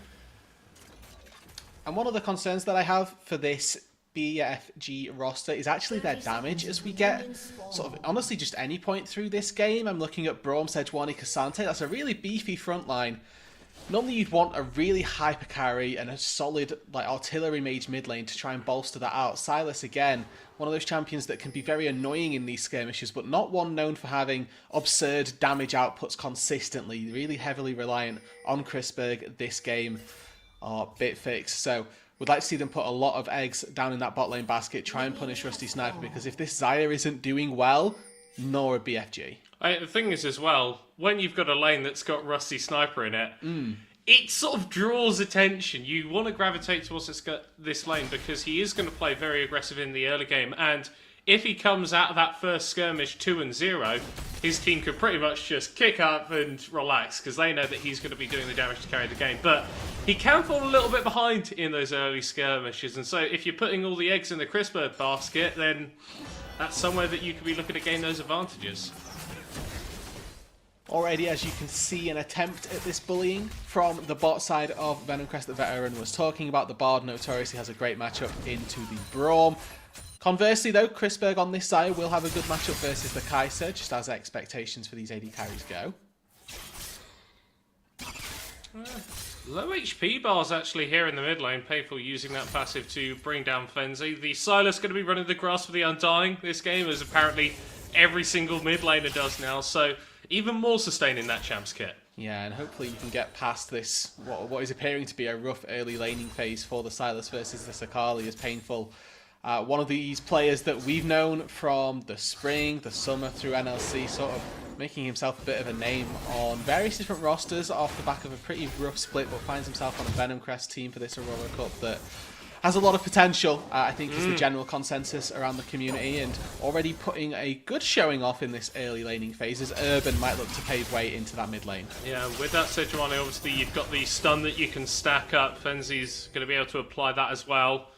S6: And one of the concerns that I have for this BFG roster is actually their damage, as we get sort of honestly just any point through this game. I'm looking at Braum, Sejuani, Cassante. That's a really beefy front line. Normally you'd want a really hyper carry and a solid like artillery mage mid lane to try and bolster that out. Silas, again, one of those champions that can be very annoying in these skirmishes, but not one known for having absurd damage outputs consistently. Really heavily reliant on Chrisberg this game, or Bitflex. So we'd like to see them put a lot of eggs down in that bot lane basket, try and punish Rusty Sniper, because if this Xayah isn't doing well, nor a BFG.
S5: The thing is as well, when you've got a lane that's got Rusty Sniper in it, it sort of draws attention. You want to gravitate towards this lane because he is going to play very aggressive in the early game, and if he comes out of that first skirmish 2-0, his team could pretty much just kick up and relax because they know that he's going to be doing the damage to carry the game. But he can fall a little bit behind in those early skirmishes, and so if you're putting all the eggs in the Chrisberg basket, then that's somewhere that you could be looking to gain those advantages.
S6: Already, as you can see, an attempt at this bullying from the bot side of Venom Crest that Veteran was talking about. The Bard notoriously has a great matchup into the Braum. Conversely, though, Chrisberg on this side will have a good matchup versus the Kaiser, just as expectations for these AD carries go.
S5: Low HP bars actually here in the mid lane. Painful using that passive to bring down Frenzy. The Silas going to be running the grass for the Undying this game, as apparently every single mid laner does now. So even more sustaining that champs kit.
S6: Yeah, and hopefully you can get past this, what is appearing to be a rough early laning phase for the Silas versus the Sakali, as Painful. One of these players that we've known from the spring, the summer through NLC, sort of making himself a bit of a name on various different rosters off the back of a pretty rough split, but finds himself on a Venom Crest team for this Aurora Cup that has a lot of potential, I think is the general consensus around the community, and already putting a good showing off in this early laning phase as Urban might look to pave way into that mid lane.
S5: Yeah, with that Sejuani, obviously you've got the stun that you can stack up. Frenzy's going to be able to apply that as well.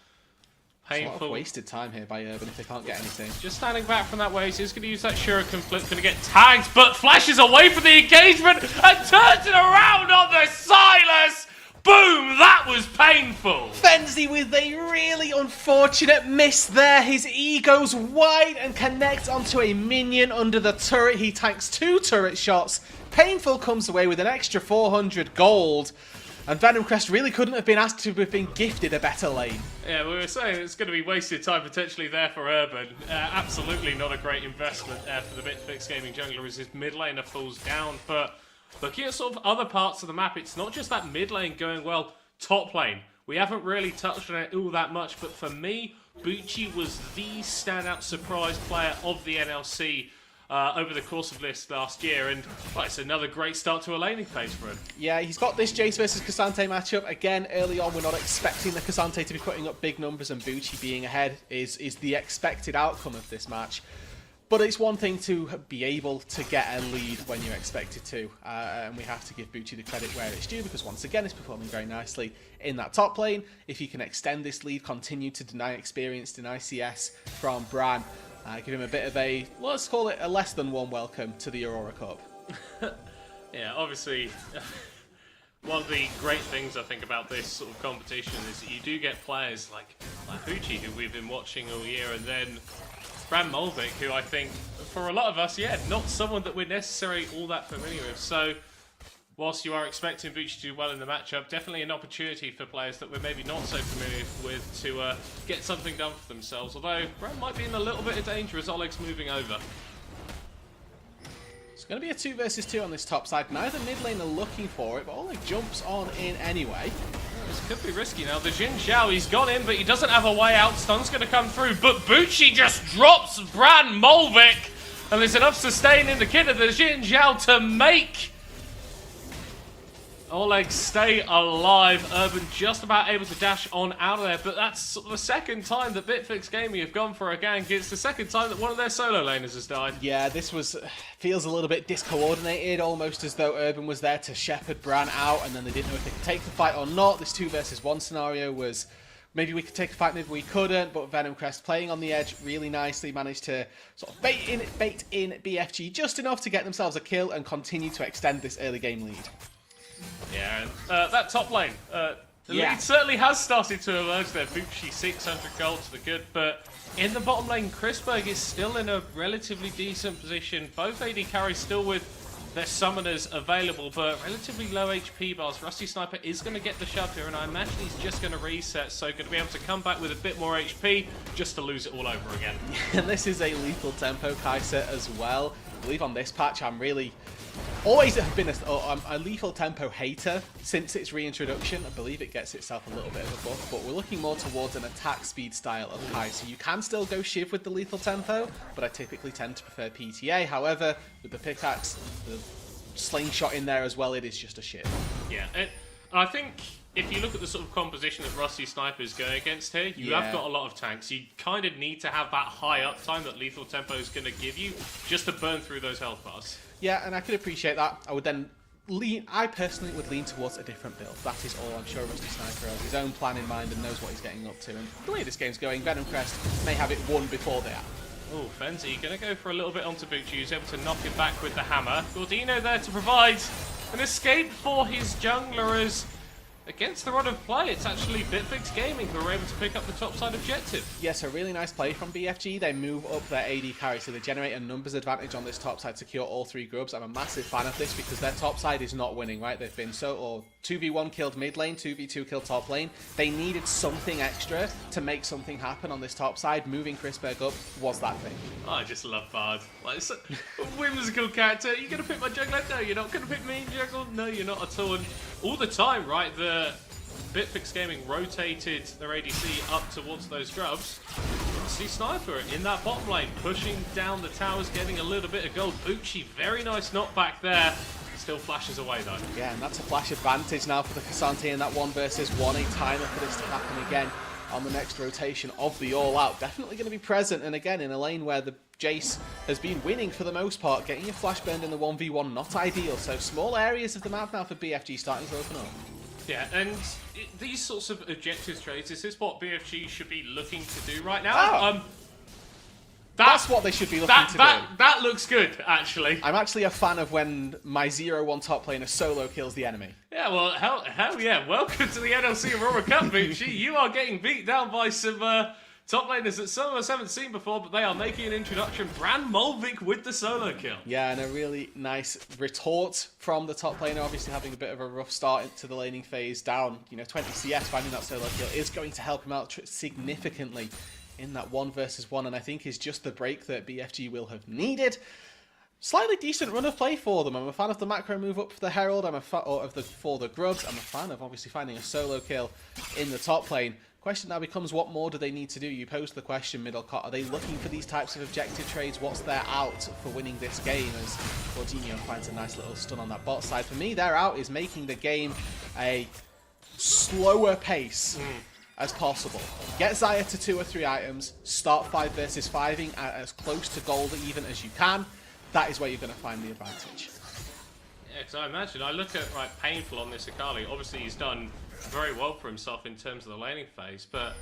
S5: Painful.
S6: A lot of wasted time here by Urban if they can't get anything.
S5: Just standing back from that way, he's going to use that Shuriken flip, going to get tagged, but flashes away from the engagement and turns it around on the Silas! Boom! That was painful!
S6: Frenzy with a really unfortunate miss there. His E goes wide and connects onto a minion under the turret. He tanks 2 turret shots. Painful comes away with an extra 400 gold. And Venom Crest really couldn't have been asked to have been gifted a better lane.
S5: Yeah, we were saying it's going to be wasted time potentially there for Urban. Absolutely not a great investment there for the Bitflex Gaming jungler as his mid laner falls down. But looking at sort of other parts of the map, it's not just that mid lane going well. Top lane, we haven't really touched on it all that much, but for me, Bucci was the standout surprise player of the NLC over the course of this last year, and well, it's another great start to a laning phase for him.
S6: Yeah, he's got this Jace versus Cassante matchup. Again, early on, we're not expecting the Cassante to be putting up big numbers, and Bucci being ahead is the expected outcome of this match. But it's one thing to be able to get a lead when you're expected to, and we have to give Bucci the credit where it's due, because once again, he's performing very nicely in that top lane. If he can extend this lead, continue to deny experience, deny CS from Bran, give him a bit of a, let's call it a less than warm welcome to the Aurora Cup.
S5: Yeah, obviously, one of the great things I think about this sort of competition is that you do get players like Bucci, who we've been watching all year, and then Bran Molvik, who I think, for a lot of us, yeah, not someone that we're necessarily all that familiar with. So whilst you are expecting Bucci to do well in the matchup, definitely an opportunity for players that we're maybe not so familiar with to get something done for themselves. Although Brand might be in a little bit of danger as Oleg's moving over.
S6: It's going to be a 2 versus 2 on this top side. Neither mid lane are looking for it, but Oleg jumps on in anyway.
S5: This could be risky now. The Jin Zhao, he's gone in, but he doesn't have a way out. Stun's going to come through, but Bucci just drops Bran Molvik, and there's enough sustain in the kit of the Jin Zhao to make Oleg stay alive. Urban just about able to dash on out of there, but that's sort of the second time that Bitflex Gaming have gone for a gank. It's the second time that one of their solo laners has died.
S6: Yeah, this feels a little bit discoordinated, almost as though Urban was there to shepherd Bran out, and then they didn't know if they could take the fight or not. This 2 versus 1 scenario was maybe we could take the fight, maybe we couldn't, but Venom Crest playing on the edge really nicely, managed to sort of bait in BFG just enough to get themselves a kill and continue to extend this early game lead.
S5: Yeah, and that top lane, the lead certainly has started to emerge there. Bucci 600 gold to the good, but in the bottom lane, Chrisberg is still in a relatively decent position. Both AD carries still with their summoners available, but relatively low HP bars. Rusty Sniper is going to get the shove here, and I imagine he's just going to reset, so going to be able to come back with a bit more HP just to lose it all over again.
S6: And this is a lethal tempo Kai'Sa as well. I believe on this patch I'm really always have been a lethal tempo hater since its reintroduction. I believe it gets itself a little bit of a buff, but we're looking more towards an attack speed style of Kai'Sa. You can still go Shiv with the lethal tempo, but I typically tend to prefer PTA. However, with the pickaxe, the slingshot in there as well, it is just a Shiv.
S5: Yeah, and I think if you look at the sort of composition that Rusty Sniper is going against here, you have got a lot of tanks. You kind of need to have that high uptime that lethal tempo is going to give you just to burn through those health bars.
S6: Yeah, and I could appreciate that. I would then I personally would lean towards a different build. That is all. I'm sure Rusty Sniper has his own plan in mind and knows what he's getting up to. And the way this game's going, Venom Crest may have it won before they are.
S5: Oh, Fenzi going to go for a little bit onto Bucci, who's able to knock him back with the hammer. Gordino there to provide an escape for his jungler as against the run of play, it's actually Bitflex Gaming who are able to pick up the topside objective.
S6: Yes, a really nice play from BFG. They move up their AD carry, so they generate a numbers advantage on this topside, secure all 3 grubs. I'm a massive fan of this because their topside is not winning, right? They've been 2v1 killed mid lane, 2v2 killed top lane. They needed something extra to make something happen on this topside. Moving Chrisberg up was that thing.
S5: Oh, I just love Bard. Like, it's a whimsical character. You're going to pick my jungler? No, you're not going to pick me in jungle? No, you're not at all. And all the time, right, the Bitflex Gaming rotated their ADC up towards those grubs. See Sniper in that bottom lane, pushing down the towers, getting a little bit of gold. Bucci, very nice knockback there. Still flashes away though. Yeah, and that's a flash advantage now for the Cassante in that 1 versus 1. A timer for this to happen again on the next rotation of the All Out. Definitely going to be present, and again in a lane where the Jace has been winning for the most part. Getting your flash burned in the 1v1, not ideal. So small areas of the map now for BFG starting to open up. Yeah, and these sorts of objective trades, is this what BFG should be looking to do right now?
S6: That's what they should be looking to do.
S5: That looks good, actually.
S6: I'm actually a fan of when my 0-1 top laner solo kills the enemy.
S5: Yeah, well, hell yeah. Welcome to the NLC Aurora Cup, Bucci. You are getting beat down by some top laners that some of us haven't seen before, but they are making an introduction. Bran Molvik with the solo kill.
S6: Yeah, and a really nice retort from the top laner, obviously having a bit of a rough start into the laning phase, down 20 CS. Finding that solo kill is going to help him out significantly in that 1 versus 1, and I think is just the break that BFG will have needed. Slightly decent run of play for them. I'm a fan of the macro move up for the Herald. For the grubs. I'm a fan of obviously finding a solo kill in the top lane. Question now becomes, what more do they need to do? You posed the question, Middlecott. Are they looking for these types of objective trades? What's their out for winning this game? As Gordino finds a nice little stun on that bot side. For me, their out is making the game a slower pace as possible. Get Xayah to 2 or 3 items, start 5 versus 5ing at as close to gold even as you can. That is where you're going to find the advantage.
S5: Yeah, because I imagine, I look at Painful on this Akali. Obviously, he's done very well for himself in terms of the laning phase, but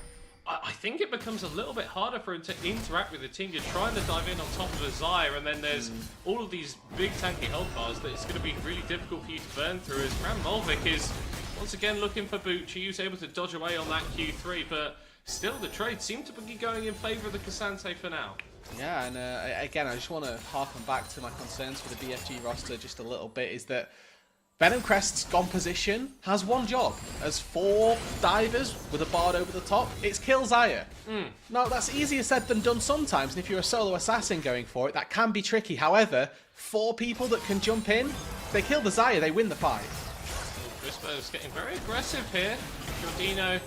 S5: I think it becomes a little bit harder for him to interact with the team. You're trying to dive in on top of a Xayah, and then there's all of these big tanky health bars that it's going to be really difficult for you to burn through, as Bran Molvik is once again looking for Bucci. He was able to dodge away on that Q3, but still the trade seemed to be going in favour of the Cassante for now.
S6: Yeah, and again, I just want to harken back to my concerns for the BFG roster just a little bit, is that Venom Crest's gone position has one job. As 4 divers with a bard over the top, it's kill Xayah. Now, that's easier said than done sometimes, and if you're a solo assassin going for it, that can be tricky. However, 4 people that can jump in, if they kill the Xayah, they win the fight.
S5: Crispberg's getting very aggressive here. Giordino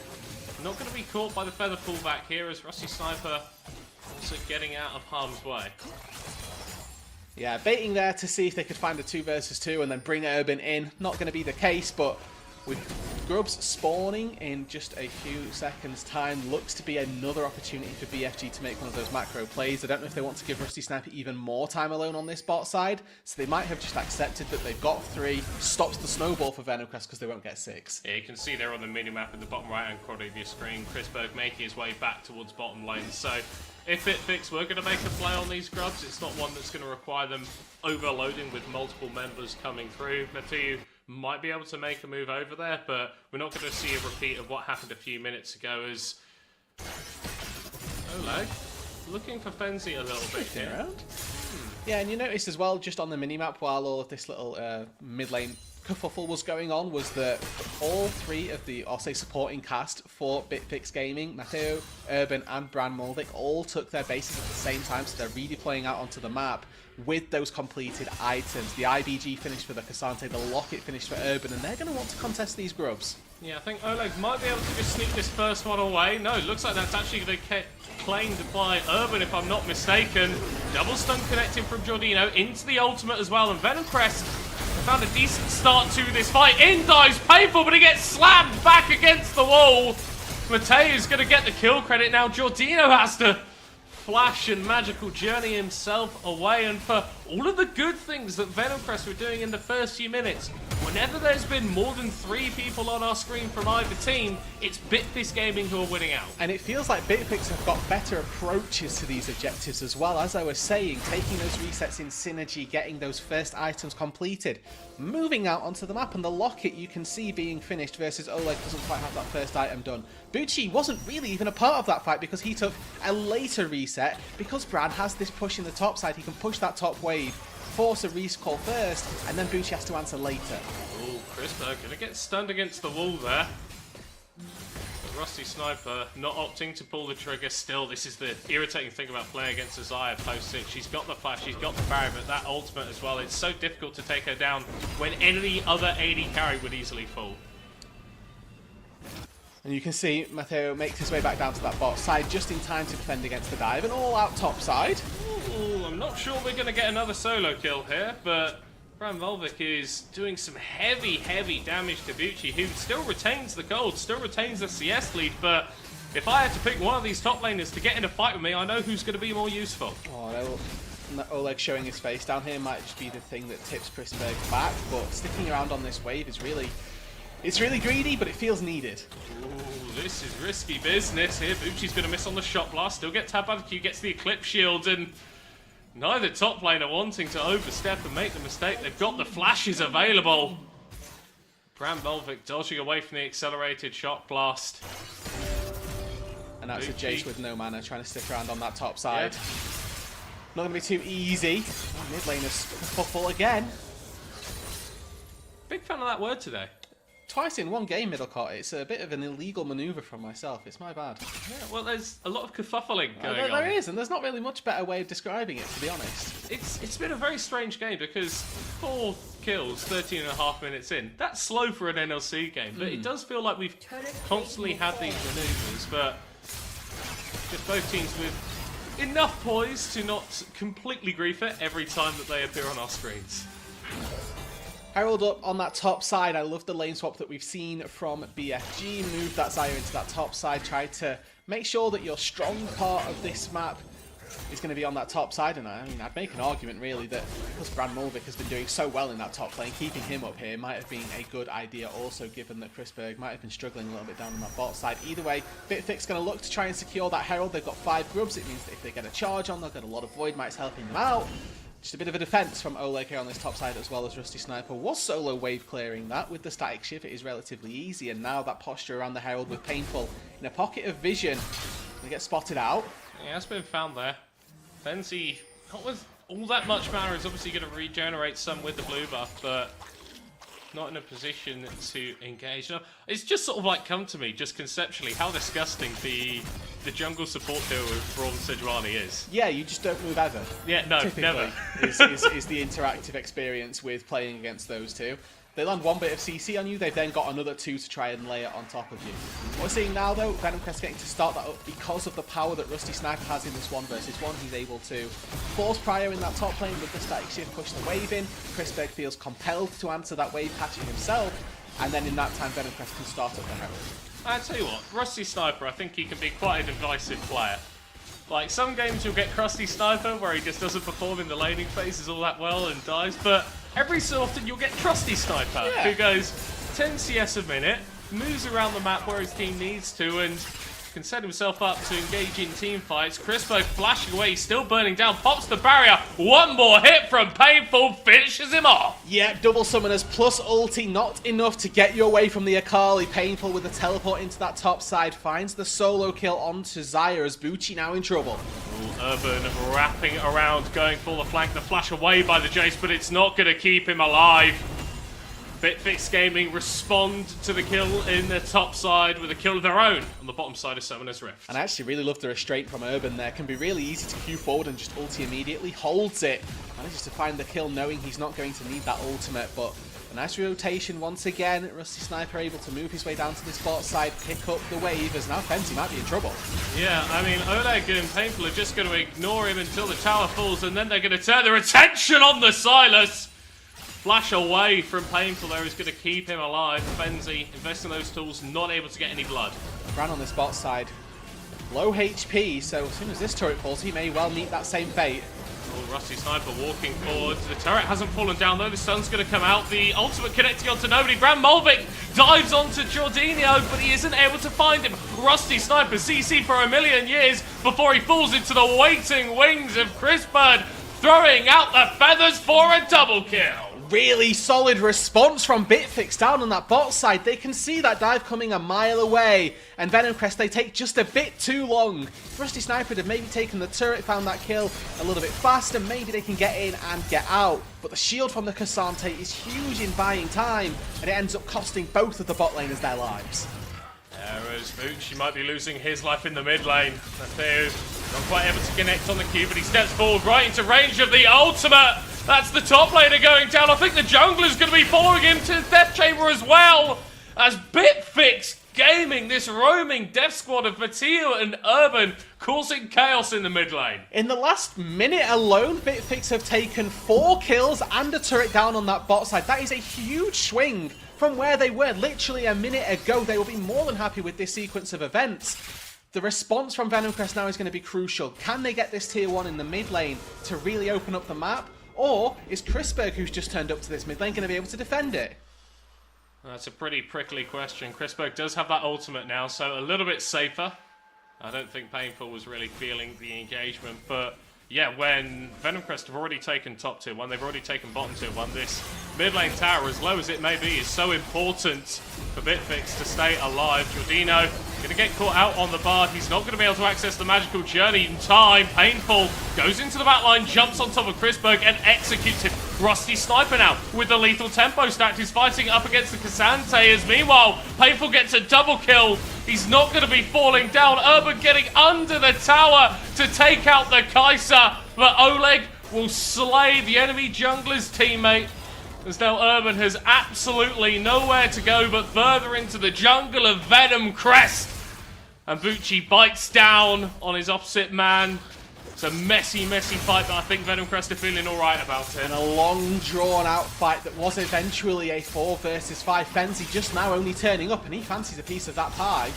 S5: not going to be caught by the feather pullback here as Rusty Sniper also getting out of harm's way.
S6: Yeah, baiting there to see if they could find a 2 versus 2 and then bring Urban in. Not going to be the case, but with Grubs spawning in just a few seconds' time, looks to be another opportunity for BFG to make one of those macro plays. I don't know if they want to give Rusty Sniper even more time alone on this bot side, so they might have just accepted that they've got 3, stops the snowball for Venom Crest because they won't get 6.
S5: Yeah, you can see there on the minimap in the bottom right-hand corner of your screen, Crispberg making his way back towards bottom lane. So if Bitflex were going to make a play on these Grubs, it's not one that's going to require them overloading with multiple members coming through. Matu might be able to make a move over there, but we're not going to see a repeat of what happened a few minutes ago as Oleg looking for Fenzi a little bit here.
S6: Yeah, and you noticed as well, just on the minimap, while all of this little mid lane kerfuffle was going on, was that all 3 of the, I'll say, supporting cast for Bitflex Gaming, Matteo, Urban, and Bran Mulvik, all took their bases at the same time, so they're redeploying out onto the map with those completed items. The IBG finished for the Cassante, the Locket finished for Urban, and they're going to want to contest these Grubs.
S5: Yeah, I think Oleg might be able to just sneak this first one away. No, it looks like that's actually going to get claimed by Urban, if I'm not mistaken. Double stun connecting from Giordino into the ultimate as well, and Venom Crest found a decent start to this fight. In dives, painful, but he gets slammed back against the wall. Mateu's going to get the kill credit now. Giordino has to flash and magical journey himself away, and for all of the good things that Venom Crest were doing in the first few minutes, whenever there's been more than 3 people on our screen from either team, it's Bitflex Gaming who are winning out.
S6: And it feels like Bitflex have got better approaches to these objectives as well. As I was saying, taking those resets in synergy, getting those first items completed, moving out onto the map, and the Locket you can see being finished versus Oleg doesn't quite have that first item done. Bucci wasn't really even a part of that fight because he took a later reset. Because Brad has this push in the top side, he can push that top wave, force a recall first, and then Bucci has to answer later.
S5: Oh, Crispberg gonna get stunned against the wall there. But Rusty Sniper not opting to pull the trigger still. This is the irritating thing about playing against Xayah post 6. She's got the flash, she's got the barrier, but that ultimate as well. It's so difficult to take her down when any other AD carry would easily fall.
S6: And you can see Matteo makes his way back down to that bot side just in time to defend against the dive, and all out top side.
S5: Ooh, I'm not sure we're going to get another solo kill here, but Bran Mulvik is doing some heavy damage to Bucci, who still retains the gold, still retains the CS lead, but if I had to pick one of these top laners to get in a fight with me, I know who's going to be more useful.
S6: Oh, Oleg showing his face down here might just be the thing that tips Crispberg back, but sticking around on this wave is really... It's really greedy, but it feels needed.
S5: Ooh, this is risky business here. Bucci's going to miss on the shot blast. Still gets tapped by the Q, gets the Eclipse Shield, and neither top lane are wanting to overstep and make the mistake. They've got the flashes available. Bran Mulvik dodging away from the accelerated shot blast.
S6: And that's a Jace with no mana trying to stick around on that top side.
S5: Yeah.
S6: Not going to be too easy. Mid laner's full again.
S5: Big fan of that word today.
S6: Twice in one game, Middlecott. It's a bit of an illegal maneuver from myself. It's my bad.
S5: Yeah, well, there's a lot of kerfuffling going on.
S6: There is, and there's not really much better way of describing it, to be honest.
S5: It's been a very strange game because 4 kills, 13.5 minutes in. That's slow for an NLC game, but it does feel like we've constantly had these maneuvers, but just both teams with enough poise to not completely grief it every time that they appear on our screens.
S6: Herald up on that top side. I love the lane swap that we've seen from BFG. Move that Xayah into that top side. Try to make sure that your strong part of this map is going to be on that top side. And I mean, I'd make an argument really that because Bran Mulvik has been doing so well in that top lane, keeping him up here might have been a good idea also, given that Crispberg might have been struggling a little bit down on that bot side. Either way, Bitflex going to look to try and secure that Herald. They've got 5 grubs. It means that if they get a charge on, they'll get a lot of Void Mites helping them out. Just a bit of a defense from Oleg here on this top side, as well as Rusty Sniper was solo wave clearing that. With the static shift, it is relatively easy, and now that posture around the Herald with Painful in a pocket of vision. They get spotted out.
S5: Yeah, it's been found there. Fenzi, not with all that much mana, is obviously going to regenerate some with the blue buff, but not in a position to engage. No, it's just sort of like come to me, just conceptually, how disgusting the jungle support duo with Braum Sejuani is.
S6: Yeah, you just don't move ever.
S5: Yeah, no,
S6: Typically,
S5: never.
S6: is the interactive experience with playing against those two. They land one bit of CC on you, they've then got another 2 to try and lay it on top of you. What we're seeing now though, Venom Crest getting to start that up because of the power that Rusty Sniper has in this 1 versus 1. He's able to force Pryor in that top lane with the static shift, push the wave in. Chrisberg feels compelled to answer that wave patching himself, and then in that time Venom Crest can start up the Herald.
S5: I tell you what, Rusty Sniper, I think he can be quite a divisive player. Like, some games you'll get Crusty Sniper where he just doesn't perform in the laning phases all that well and dies, but every so often you'll get Trusty Sniper who goes 10 CS a minute, moves around the map where his team needs to, and can set himself up to engage in team fights. Chrisberg flashing away, he's still burning down, pops the barrier, one more hit from Painful, finishes him off.
S6: Yeah, double summoners plus ulti, not enough to get you away from the Akali. Painful with the teleport into that top side, finds the solo kill onto Xayah as Bucci now in trouble.
S5: Urban wrapping around, going for the flank, the flash away by the Jace, but it's not going to keep him alive. Bitflex Gaming respond to the kill in the top side with a kill of their own on the bottom side of Summoner's Rift.
S6: And I actually really love the restraint from Urban there. Can be really easy to queue forward and just ulti immediately. Holds it. Manages to find the kill knowing he's not going to need that ultimate, but a nice rotation once again. Rusty Sniper able to move his way down to this bot side, pick up the wave, as now Fenty might be in trouble.
S5: Yeah, I mean, Oleg and Painful are just going to ignore him until the tower falls, and then they're going to turn their attention on the Silas. Flash away from Painful there is going to keep him alive. Fenzi investing those tools, not able to get any blood.
S6: Bran on this bot side, low HP, so as soon as this turret falls, he may well meet that same fate.
S5: Oh, Rusty Sniper walking forward. The turret hasn't fallen down though. The sun's going to come out. The ultimate connecting onto nobody. Bram Molvik dives onto Jorginho, but he isn't able to find him. Rusty Sniper CC for a million years before he falls into the waiting wings of Chris Bird, throwing out the feathers for a double kill.
S6: Really solid response from Bitflex down on that bot side. They can see that dive coming a mile away. And Venom Crest, they take just a bit too long. Rusty Sniper had maybe taken the turret, found that kill a little bit faster. Maybe they can get in and get out. But the shield from the Cassante is huge in buying time. And it ends up costing both of the bot laners their lives.
S5: Whereas Bucci might be losing his life in the mid lane. Mathieu not quite able to connect on the Q, but he steps forward right into range of the ultimate. That's the top laner going down. I think the jungler's going to be following him to his death chamber as well. As Bitflex Gaming, this roaming death squad of Mathieu and Urban, causing chaos in the mid lane.
S6: In the last minute alone, Bitflex have taken 4 kills and a turret down on that bot side. That is a huge swing from where they were literally a minute ago. They will be more than happy with this sequence of events. The response from Venom Crest now is going to be crucial. Can they get this tier 1 in the mid lane to really open up the map? Or is Chrisberg, who's just turned up to this mid lane, going to be able to defend it?
S5: That's a pretty prickly question. Chrisberg does have that ultimate now, so a little bit safer. I don't think Painful was really feeling the engagement, but yeah, when Venom Crest have already taken top tier 1, they've already taken bottom tier 1, this mid lane tower, as low as it may be, is so important for Bitflex to stay alive. Jorginho going to get caught out on the Bard. He's not going to be able to access the magical journey in time. Painful goes into the back line, jumps on top of Chrisberg and executes him. Rusty Sniper now with the lethal tempo stacked. He's fighting up against the Cassante, as meanwhile Painful gets a double kill. He's not going to be falling down. Urban getting under the tower to take out the Kai'Sa, but Oleg will slay the enemy jungler's teammate, as now Urban has absolutely nowhere to go but further into the jungle of Venom Crest. And Bucci bites down on his opposite man. It's a messy, messy fight, but I think Venom Crest are feeling alright about it.
S6: And a long, drawn-out fight that was eventually a 4 versus 5. Fenzi just now only turning up, and he fancies a piece of that pie.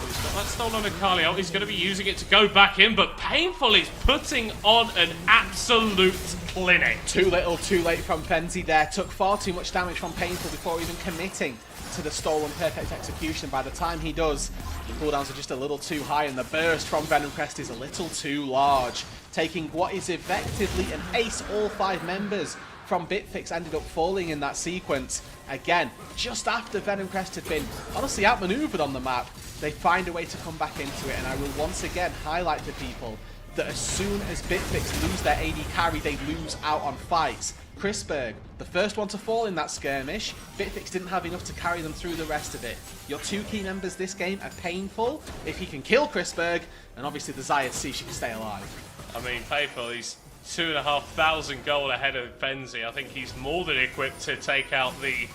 S5: He's got that stolen Akali out. He's going to be using it to go back in, but Painful is putting on an absolute clinic.
S6: Too little, too late from Fenzi there. Took far too much damage from Painful before even committing to the stolen perfect execution. By the time he does, the cooldowns are just a little too high, and the burst from Venom Crest is a little too large. Taking what is effectively an ace, all 5 members from Bitflex ended up falling in that sequence. Again, just after Venom Crest had been honestly outmaneuvered on the map, they find a way to come back into it, and I will once again highlight to people that as soon as Bitflex lose their AD carry, they lose out on fights. Chrisberg, the first one to fall in that skirmish, Bitflex didn't have enough to carry them through the rest of it. Your two key members this game are Painful. If he can kill Chrisberg, and obviously the Zaya see she can stay alive.
S5: I mean, Painful, he's 2,500 gold ahead of Fenzi. I think he's more than equipped to take out the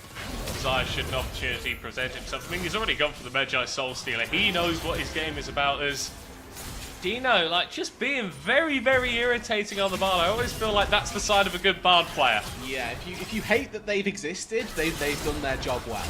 S5: Zaya should an opportunity present himself. I mean, he's already gone for the Magi Soul Stealer. He knows what his game is about as Dino, like, just being very, very irritating on the Bard. I always feel like that's the side of a good Bard player.
S6: Yeah, if you hate that they've existed, they've done their job well.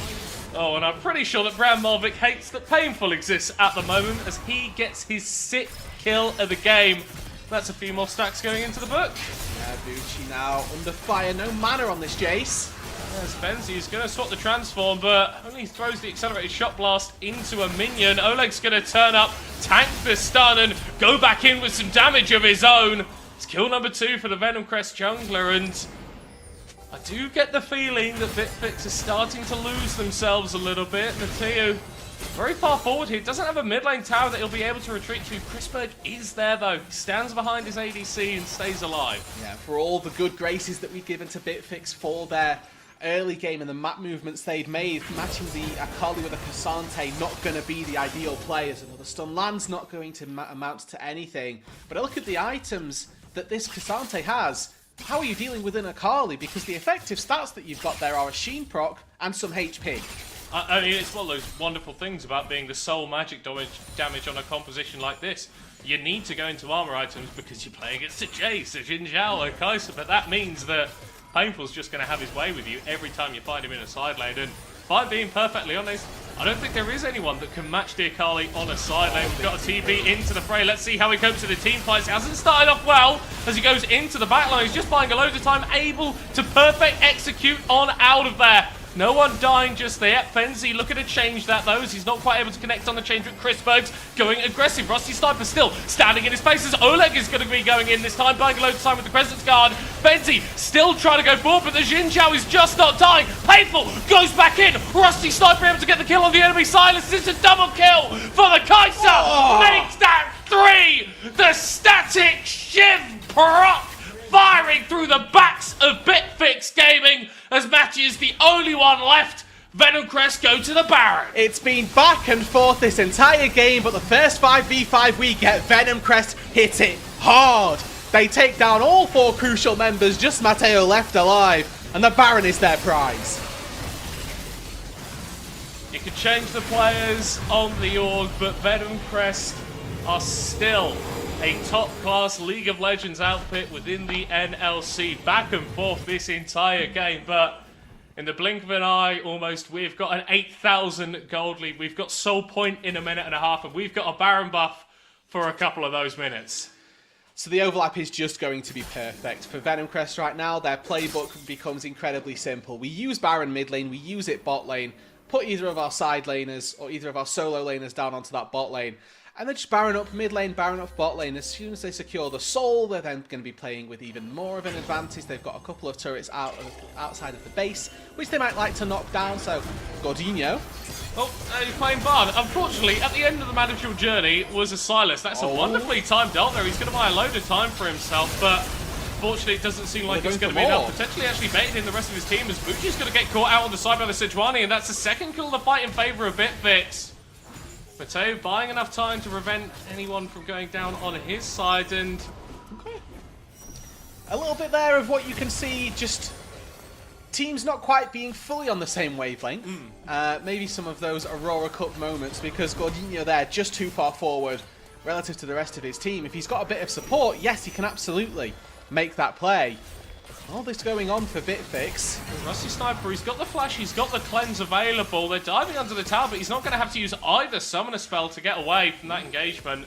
S5: Oh, and I'm pretty sure that Bram Mulvik hates that Painful exists at the moment as he gets his 6th kill of the game. That's a few more stacks going into the book.
S6: Yeah, Bucci now under fire. No mana on this Jace.
S5: Yes, Fenzi's going to swap the transform, but only throws the accelerated shot blast into a minion. Oleg's going to turn up, tank the stun, and go back in with some damage of his own. It's kill number 2 for the Venom Crest jungler, and I do get the feeling that Bitflex is starting to lose themselves a little bit. Mateo very far forward here. Doesn't have a mid lane tower that he'll be able to retreat to. Chrisberg is there though. He stands behind his ADC and stays alive.
S6: Yeah, for all the good graces that we've given to Bitflex for their early game and the map movements they'd made, matching the Akali with a Cassante not going to be the ideal play, as another stun land's not going to amount to anything. But I look at the items that this Cassante has. How are you dealing with an Akali? Because the effective stats that you've got there are a Sheen proc and some HP.
S5: I mean, it's one of those wonderful things about being the sole magic damage on a composition like this. You need to go into armor items because you're playing against a Jace, a Jin Zhao, a Kai'Sa, but that means that Painful's just going to have his way with you every time you find him in a side lane. And if I'm being perfectly honest, I don't think there is anyone that can match the Akali on a side lane. We've got a TP into the fray. Let's see how he copes with the team fights. It hasn't started off well as he goes into the back line. He's just buying a load of time, able to perfect execute on out of there. No one dying just there. Fenzi looking to change that though, as he's not quite able to connect on the change with Chrisberg's going aggressive. Rusty Sniper still standing in his face as Oleg is going to be going in this time, buying a load of time with the Crescent's Guard. Fenzi still trying to go forward, but the Jin Zhao is just not dying. Painful goes back in. Rusty Sniper able to get the kill on the enemy silence. It's a double kill for the Kai'Sa. Makes that 3. The static Shiv proc firing through the backs of Bitflex Gaming as Matty is the only one left. Venom Crest go to the Baron.
S6: It's been back and forth this entire game, but the first 5v5 we get, Venom Crest hit it hard. They take down all 4 crucial members, just Matteo left alive, and the Baron is their prize.
S5: You can change the players on the org, but Venom Crest are still a top-class League of Legends outfit within the NLC. Back and forth this entire game, but in the blink of an eye, almost, we've got an 8,000 gold lead. We've got Soul Point in a minute and a half, and we've got a Baron buff for a couple of those minutes.
S6: So the overlap is just going to be perfect. For Venom Crest right now, their playbook becomes incredibly simple. We use Baron mid lane, we use it bot lane, put either of our side laners or either of our solo laners down onto that bot lane, and then just Baron up mid lane, Baron up bot lane. As soon as they secure the soul, they're then going to be playing with even more of an advantage. They've got a couple of turrets outside of the base, which they might like to knock down. So, Gordinho.
S5: Oh, he's playing Bard. Unfortunately, at the end of the Managerial Journey was a Silas. That's a wonderfully timed ult there. He's going to buy a load of time for himself, but unfortunately, it doesn't seem like it's going to be enough. Potentially actually baiting in the rest of his team as Bucci's going to get caught out on the side by the Sejuani, and that's the second kill of the fight in favour of Bitflex. Mateo buying enough time to prevent anyone from going down on his side, and
S6: a little bit there of what you can see, just teams not quite being fully on the same wavelength. Maybe some of those Aurora Cup moments, because Gordinho there just too far forward relative to the rest of his team. If he's got a bit of support, yes, he can absolutely make that play. All this going on for Bitflex.
S5: Rusty Sniper, he's got the flash, he's got the cleanse available. They're diving under the tower, but he's not going to have to use either summoner spell to get away from that engagement.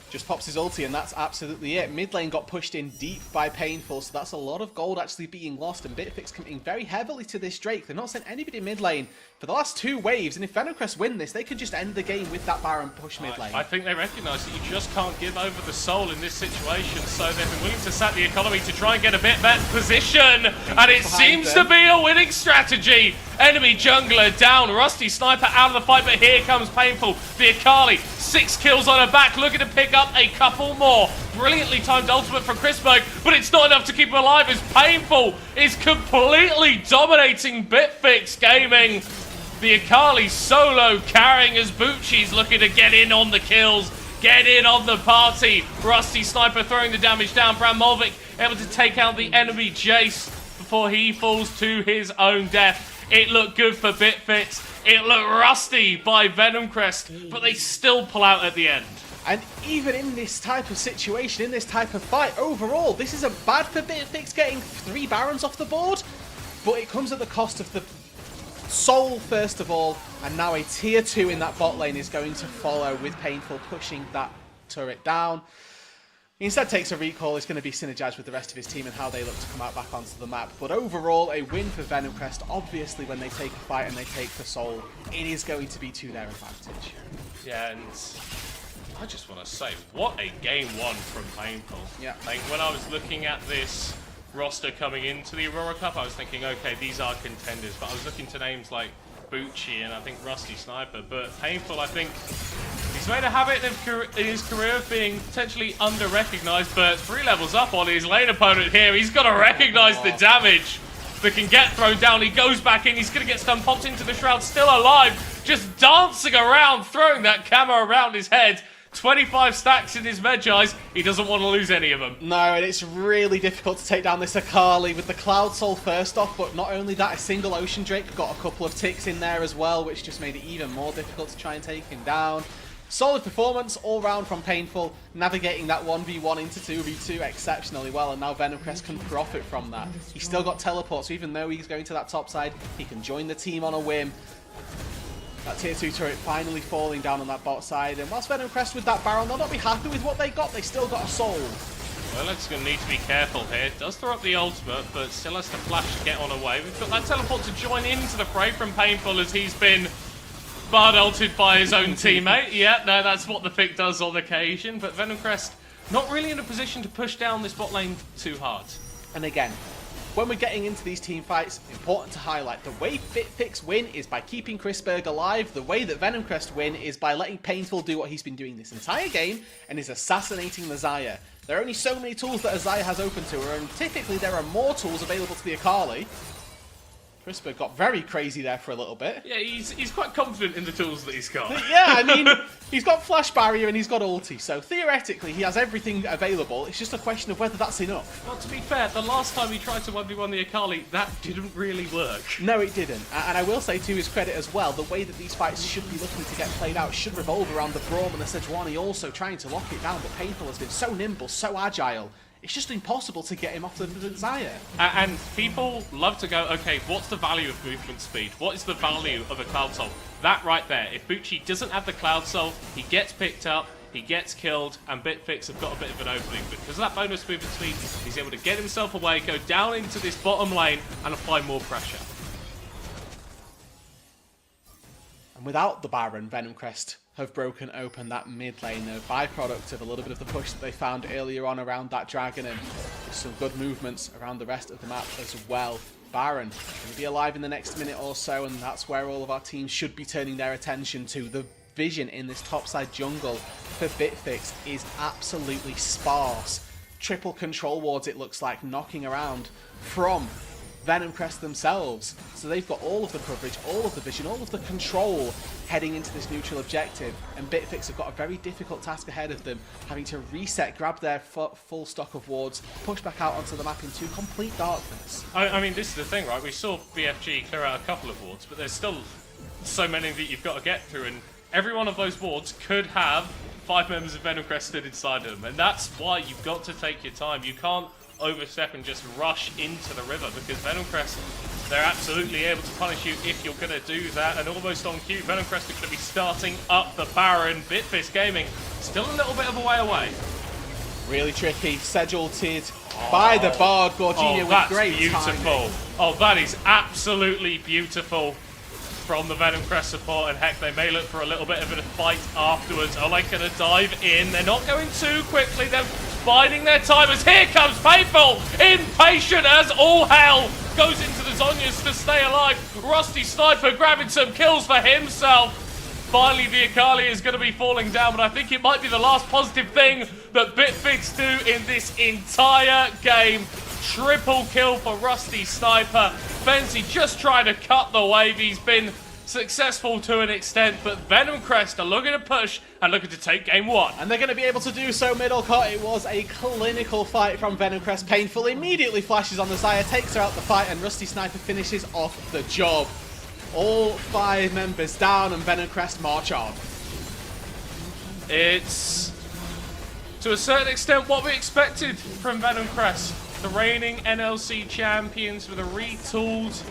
S6: Just pops his ulti, and that's absolutely it. Mid lane got pushed in deep by Painful, so that's a lot of gold actually being lost, and Bitflex committing very heavily to this Drake. They've not sent anybody mid lane for the last 2 waves, and if Venom Crest win this, they could just end the game with that Baron push mid lane.
S5: I think they recognise that you just can't give over the soul in this situation, so they've been willing to sack the economy to try and get a bit better position, and it seems to be a winning strategy. Enemy jungler down. Rusty Sniper out of the fight, but here comes Painful. The Akali, 6 kills on her back, looking to pick up a couple more. Brilliantly timed ultimate from Chrisberg, but it's not enough to keep him alive as Painful is completely dominating Bitflex Gaming. The Akali solo carrying as Bucci's looking to get in on the kills, get in on the party. Rusty Sniper throwing the damage down. Bram Molvik able to take out the enemy Jace before he falls to his own death. It looked good for Bitflex. It looked rusty by Venom Crest, but they still pull out at the end.
S6: And even in this type of situation, in this type of fight, overall, this isn't bad for Bitflex getting 3 Barons off the board, but it comes at the cost of the Soul first of all, and now a tier 2 in that bot lane is going to follow with Painful pushing that turret down. He instead takes a recall. It's going to be synergized with the rest of his team and how they look to come out back onto the map. But overall, a win for Venom Crest. Obviously, when they take a fight and they take the Soul, it is going to be to their advantage.
S5: Yeah, and I just want to say, what a game 1 from Painful.
S6: Yeah.
S5: Like, when I was looking at this roster coming into the Aurora Cup, I was thinking, okay, these are contenders, but I was looking to names like Bucci and I think Rusty Sniper, but Painful, I think he's made a habit in his career of being potentially under-recognized, but 3 levels up on his lane opponent here. He's got to recognize the damage that can get thrown down. He goes back in, he's going to get stun, popped into the shroud, still alive, just dancing around, throwing that camera around his head. 25 stacks in his Medjais. He doesn't want to lose any of them.
S6: No, and it's really difficult to take down this Akali with the Cloud Soul first off, but not only that, a single Ocean Drake got a couple of ticks in there as well, which just made it even more difficult to try and take him down. Solid performance all round from Painful, navigating that 1v1 into 2v2 exceptionally well, and now Venom Crest can profit from that. He's still got teleport, so even though he's going to that top side, he can join the team on a whim. That tier 2 turret finally falling down on that bot side, and whilst Venom Crest with that barrel, they'll not be happy with what they got, they still got a soul.
S5: Well, it's going to need to be careful here. Does throw up the ultimate, but still has to flash to get on away. We've got that teleport to join into the fray from Painful as he's been bard ulted by his own teammate. Yeah, no, that's what the pick does on occasion, but Venom Crest not really in a position to push down this bot lane too hard.
S6: And again, when we're getting into these team fights, important to highlight, the way Bitflex win is by keeping Chrisberg alive, the way that Venom Crest win is by letting Painful do what he's been doing this entire game, and is assassinating the Xayah. There are only so many tools that a Xayah has open to her, and typically there are more tools available to the Akali. Chrisberg got very crazy there for a little bit.
S5: Yeah, he's quite confident in the tools that he's got.
S6: Yeah, I mean, he's got Flash Barrier and he's got Ulti, so theoretically he has everything available. It's just a question of whether that's enough.
S5: Well, to be fair, the last time he tried to 1v1 the Akali, that didn't really work.
S6: No, it didn't. And I will say to his credit as well, the way that these fights should be looking to get played out should revolve around the Braum and the Sejuani also trying to lock it down, but Painful has been so nimble, so agile. It's just impossible to get him off the Xayah.
S5: And people love to go, okay, what's the value of movement speed? What is the value of a Cloud Soul? That right there. If Bucci doesn't have the Cloud Soul, he gets picked up, he gets killed, and Bitflex have got a bit of an opening. Because of that bonus movement speed, he's able to get himself away, go down into this bottom lane, and apply more pressure.
S6: And without the Baron, Venom Crest have broken open that mid lane, a byproduct of a little bit of the push that they found earlier on around that dragon, and some good movements around the rest of the map as well. Baron going to be alive in the next minute or so, and that's where all of our teams should be turning their attention to. The vision in this topside jungle for Bitflex is absolutely sparse. Triple control wards, it looks like, knocking around from Venom Crest themselves. So they've got all of the coverage, all of the vision, all of the control heading into this neutral objective, and Bitflex have got a very difficult task ahead of them, having to reset, grab their full stock of wards, push back out onto the map into complete darkness.
S5: I mean, this is the thing, right? We saw BFG clear out a couple of wards, but there's still so many that you've got to get through, and every one of those wards could have 5 members of Venom Crest stood inside them, and that's why you've got to take your time. You can't overstep and just rush into the river, because Venom Crest, they're absolutely able to punish you if you're going to do that, and almost on cue, Venom Crest are going to be starting up the Baron. Bitflex Gaming still a little bit of a way away.
S6: Really tricky. Sedge ulted by the Bard. Gorginia with great
S5: beautiful
S6: timing.
S5: Oh, that is absolutely beautiful from the Venom Crest support, and heck, they may look for a little bit of a fight afterwards. Oleg gonna dive in. They're not going too quickly. They're biding their time as here comes Painful, impatient as all hell. goes into the Zonyas to stay alive. Rusty Sniper grabbing some kills for himself. Finally, the Akali is going to be falling down, but I think it might be the last positive thing that Bitflex do in this entire game. Triple kill for Rusty Sniper. Benzi just trying to cut the wave. He's been successful to an extent, but Venom Crest are looking to push and looking to take game 1.
S6: And they're going to be able to do so middle cut. It was a clinical fight from Venom Crest. Painful immediately flashes on the Xayah, takes her out the fight, and Rusty Sniper finishes off the job. All 5 members down and Venom Crest march on.
S5: It's, to a certain extent, what we expected from Venom Crest. The reigning NLC champions with a retooled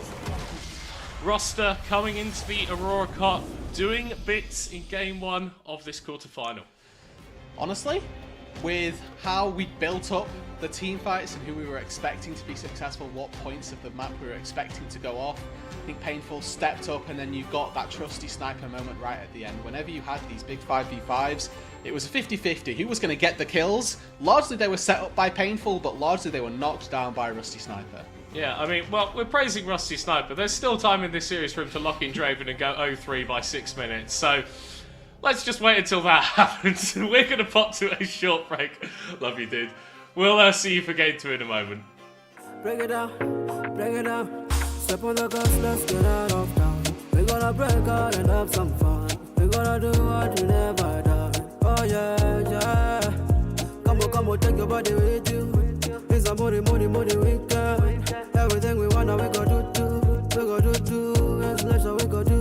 S5: roster coming into the Aurora Cup, doing bits in game 1 of this quarterfinal.
S6: Honestly, with how we built up the team fights and who we were expecting to be successful, what points of the map we were expecting to go off, I think Painful stepped up, and then you got that trusty sniper moment right at the end. Whenever you had these big 5v5s, it was a 50-50. Who was going to get the kills? Largely they were set up by Painful, but largely they were knocked down by Rusty Sniper.
S5: Yeah, I mean, well, we're praising Rusty Sniper. There's still time in this series for him to lock in Draven and go 0-3 by 6 minutes. So let's just wait until that happens. We're going to pop to a short break. Love you, dude. We'll see you for game 2 in a moment.
S7: Break it down, break it down. Step on the gas, let's get out of town. We're gonna break out and have some fun. We're gonna do what you never done. Oh yeah, yeah. Come on, take your body with you. It's a money weekend. Everything we wanna, we go do. We go do. It's leisure, we go do.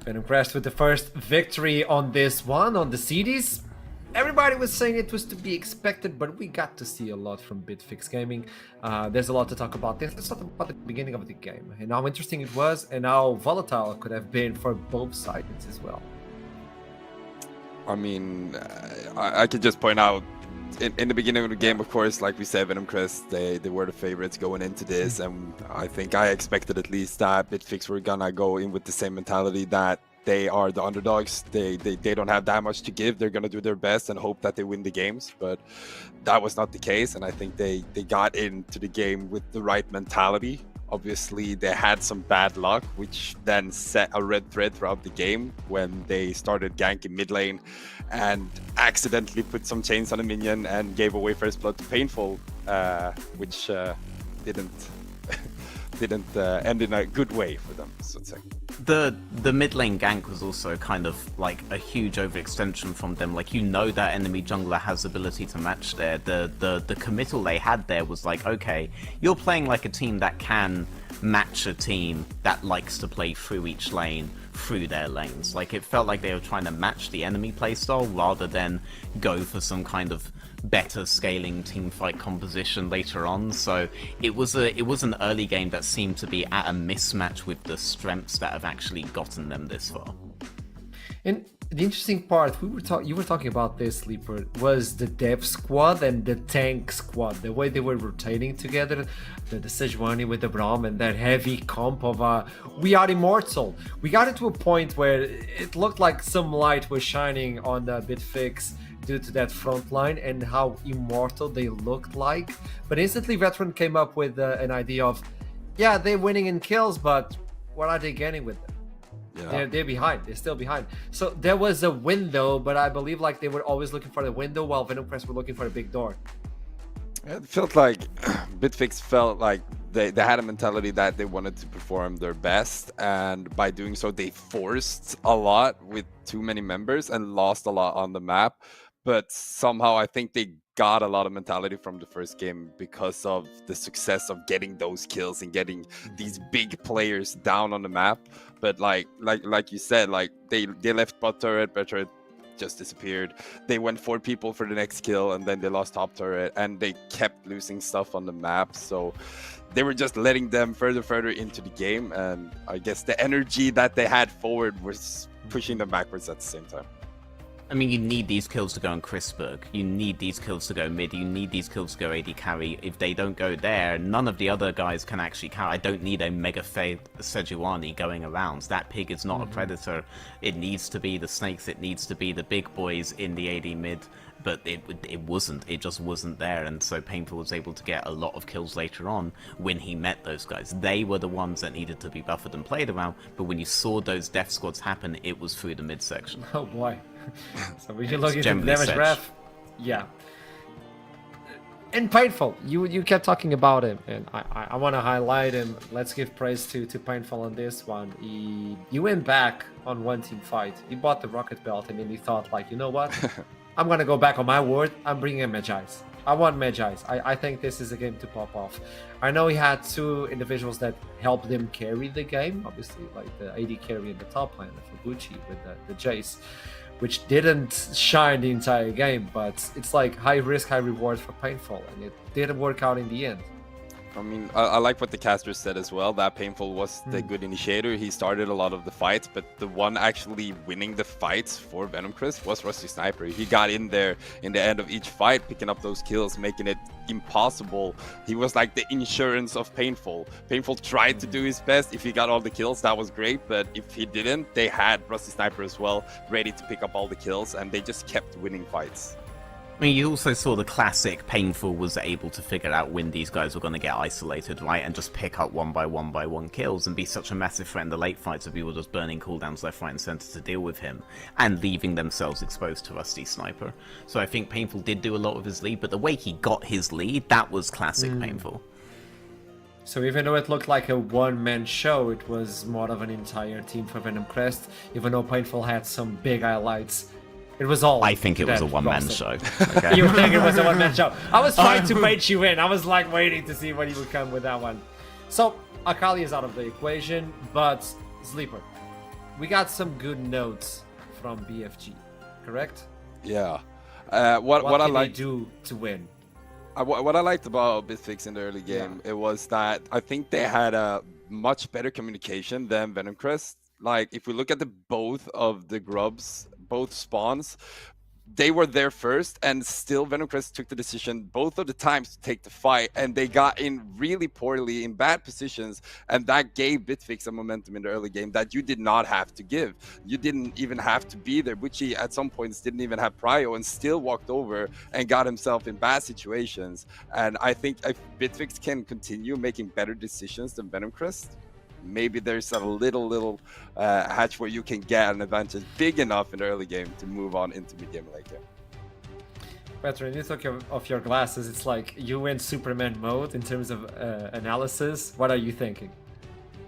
S2: Venom Crest with the first victory on this one, on the CDs. Everybody was saying it was to be expected, but we got to see a lot from Bitflex Gaming. There's a lot to talk about this. Let's talk about the beginning of the game and how interesting it was and how volatile it could have been for both sides as well.
S3: I mean, I could just point out, in the beginning of the game, of course, like we said, Venom Crest, they were the favorites going into this, and I think I expected at least that Bitflex were gonna go in with the same mentality that they are the underdogs. They don't have that much to give. They're gonna do their best and hope that they win the games, but that was not the case, and I think they got into the game with the right mentality. Obviously, they had some bad luck, which then set a red thread throughout the game when they started ganking mid lane and accidentally put some chains on a minion and gave away first blood to Painful, which didn't end in a good way for them, so to say.
S4: The mid lane gank was also kind of like a huge overextension from them. Like, you know that enemy jungler has the ability to match there. The committal they had there was like, okay, you're playing like a team that can match a team that likes to play through each lane, through their lanes. Like, it felt like they were trying to match the enemy playstyle rather than go for some kind of better scaling teamfight composition later on. So it was an early game that seemed to be at a mismatch with the strengths that have actually gotten them this far.
S2: And the interesting part, you were talking about this, Sleeper, was the dev squad and the tank squad, the way they were rotating together, the Sejuani with the Braum and that heavy comp of we are immortal. We got into a point where it looked like some light was shining on the Bitflex due to that front line and how immortal they looked like. But instantly Veteran came up with an idea of, yeah, they're winning in kills, but what are they getting with them? Yeah. They're behind. They're still behind. So there was a window, but I believe like they were always looking for the window while Venom Crest were looking for a big door.
S3: It felt like Bitflex felt like they had a mentality that they wanted to perform their best, and by doing so they forced a lot with too many members and lost a lot on the map. But somehow I think they got a lot of mentality from the first game because of the success of getting those kills and getting these big players down on the map. But like you said, like they left bot turret just disappeared. They went 4 people for the next kill, and then they lost top turret, and they kept losing stuff on the map. So they were just letting them further into the game, and I guess the energy that they had forward was pushing them backwards at the same time.
S4: I mean, you need these kills to go on Chrisberg. You need these kills to go mid. You need these kills to go AD carry. If they don't go there, none of the other guys can actually carry. I don't need a mega Sejuani going around. That pig is not a predator. It needs to be the snakes. It needs to be the big boys in the AD mid. But it wasn't. It just wasn't there. And so Painful was able to get a lot of kills later on when he met those guys. They were the ones that needed to be buffered and played around. But when you saw those death squads happen, it was through the mid section.
S2: Oh boy. So we should look into the damage graph. Yeah. And Painful, you kept talking about him, and I want to highlight him. Let's give praise to Painful on this one. He went back on one team fight. He bought the rocket belt, and then he thought, like, you know what? I'm gonna go back on my word. I'm bringing in Magi's. I want Magi's. I think this is a game to pop off. I know he had 2 individuals that helped him carry the game, obviously, like the AD carry in the top lane, the Fubuchi with the Jace, which didn't shine the entire game, but it's like high risk, high reward for Painful, and it didn't work out in the end.
S3: I mean, I like what the caster said as well, that Painful was the good initiator. He started a lot of the fights, but the one actually winning the fights for Venom Crest was Rusty Sniper. He got in there in the end of each fight, picking up those kills, making it impossible. He was like the insurance of Painful. Painful tried to do his best. If he got all the kills, that was great, but if he didn't, they had Rusty Sniper as well, ready to pick up all the kills, and they just kept winning fights.
S4: I mean, you also saw the classic Painful was able to figure out when these guys were going to get isolated, right? And just pick up one by one kills and be such a massive threat in the late fights of people just burning cooldowns left, right, and center to deal with him and leaving themselves exposed to Rusty Sniper. So I think Painful did do a lot of his lead, but the way he got his lead, that was classic Painful.
S2: So even though it looked like a one-man show, it was more of an entire team for Venom Crest, even though Painful had some big highlights. It was all.
S4: I think it was a one-man show. Okay.
S2: You think it was a one-man show? I was trying to bait you in. I was like waiting to see when he would come with that one. So Akali is out of the equation, but Sleeper, we got some good notes from BFG, correct?
S3: Yeah.
S2: What
S3: I
S2: can
S3: like
S2: they do to win?
S3: what I liked about Bitflex in the early game, it was that I think they had a much better communication than Venom Crest. Like if we look at the both of the grubs, both spawns, they were there first, and still Venom Crest took the decision both of the times to take the fight, and they got in really poorly in bad positions, and that gave Bitflex a momentum in the early game that you did not have to give. You didn't even have to be there. Bucci at some points didn't even have prio and still walked over and got himself in bad situations. And I think if Bitflex can continue making better decisions than Venom Crest, maybe there's a little hatch where you can get an advantage big enough in the early game to move on into mid-game and late game.
S2: Petr, when you took off your glasses, it's like you went Superman mode in terms of analysis. What are you thinking?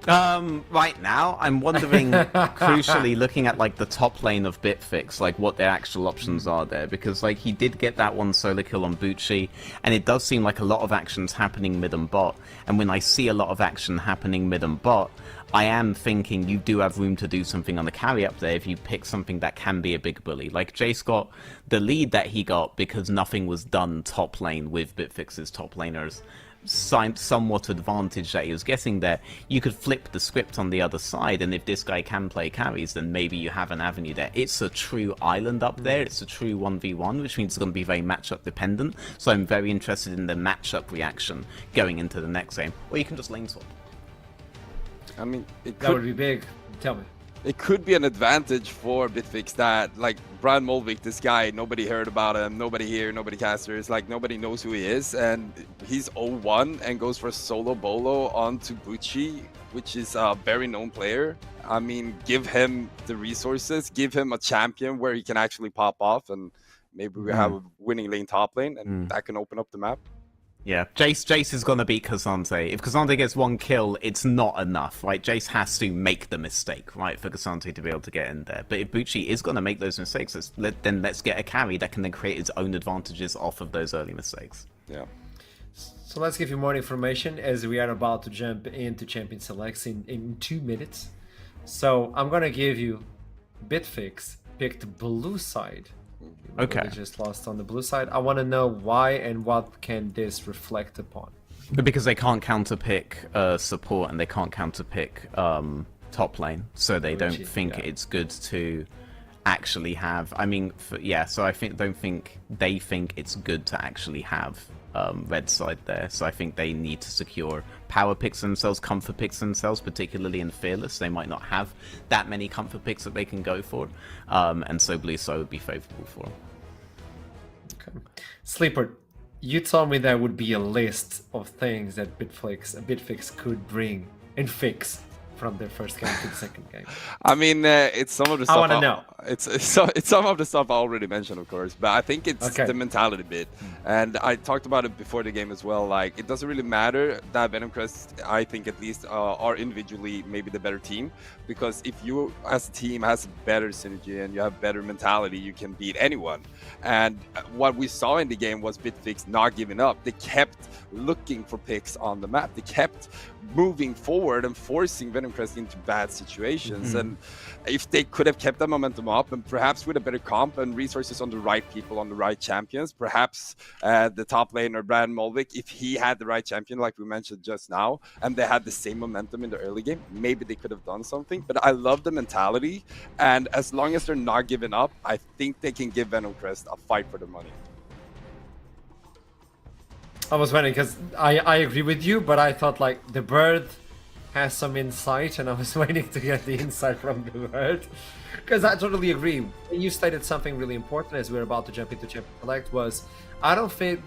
S4: Right now, I'm wondering, crucially, looking at like the top lane of Bitflex, like what their actual options are there, because like he did get that one solo kill on Bucci, and it does seem like a lot of actions happening mid and bot. And when I see a lot of action happening mid and bot, I am thinking you do have room to do something on the carry up there if you pick something that can be a big bully. Like Jace got the lead that he got because nothing was done top lane with Bitflex's top laners. Somewhat advantage that he was getting there. You could flip the script on the other side, and if this guy can play carries, then maybe you have an avenue there. It's a true island up there. It's a true 1v1, which means it's going to be very matchup dependent. So I'm very interested in the matchup reaction going into the next game. Or you can just lane swap.
S3: I mean,
S2: That would be big. Tell me.
S3: It could be an advantage for Bitflex that, like, Brad Molvik, this guy, nobody heard about him, nobody here, nobody casters, like, nobody knows who he is, and he's 0-1 and goes for a solo bolo onto Bucci, which is a very known player. I mean, give him the resources, give him a champion where he can actually pop off, and maybe we have a winning lane top lane, and that can open up the map.
S4: Yeah, Jace is gonna beat Cassandre. If Cassandre gets one kill, it's not enough, right? Jace has to make the mistake, right, for Cassandre to be able to get in there. But if Bucci is gonna make those mistakes, then let's get a carry that can then create its own advantages off of those early mistakes.
S3: Yeah.
S2: So let's give you more information as we are about to jump into champion selects in 2 minutes. So I'm gonna give you Bitflex picked blue side.
S4: Okay.
S2: They just lost on the blue side. I want to know why and what can this reflect upon.
S4: Because they can't counterpick support and they can't counterpick top lane, so they don't think it's good to actually have. I mean, so I don't think they think it's good to actually have red side there. So I think they need to secure power picks themselves, comfort picks themselves, particularly in Fearless. They might not have that many comfort picks that they can go for, and so blue side would be favorable for them.
S2: Okay. Sleeper, you told me there would be a list of things that Bitflex could bring and fix from their first game to the second game.
S3: I mean, it's some of the stuff.
S2: I want to know.
S3: It's some of the stuff I already mentioned, of course, but I think it's the mentality bit, and I talked about it before the game as well. Like, it doesn't really matter that Venom Crest, I think at least, are individually maybe the better team, because if you as a team has better synergy and you have better mentality, you can beat anyone. And what we saw in the game was Bitflex not giving up. They kept looking for picks on the map. They kept moving forward and forcing Venom Crest into bad situations. And if they could have kept that momentum up, and perhaps with a better comp and resources on the right people, on the right champions, perhaps the top laner Brad Molvik, if he had the right champion like we mentioned just now, and they had the same momentum in the early game, maybe they could have done something. But I love the mentality, and as long as they're not giving up, I think they can give Venom Crest a fight for the money.
S2: I was wondering because I agree with you, but I thought like the bird has some insight, and I was waiting to get the insight from the bird. Because I totally agree. You stated something really important as we were about to jump into Champion Select was, I don't think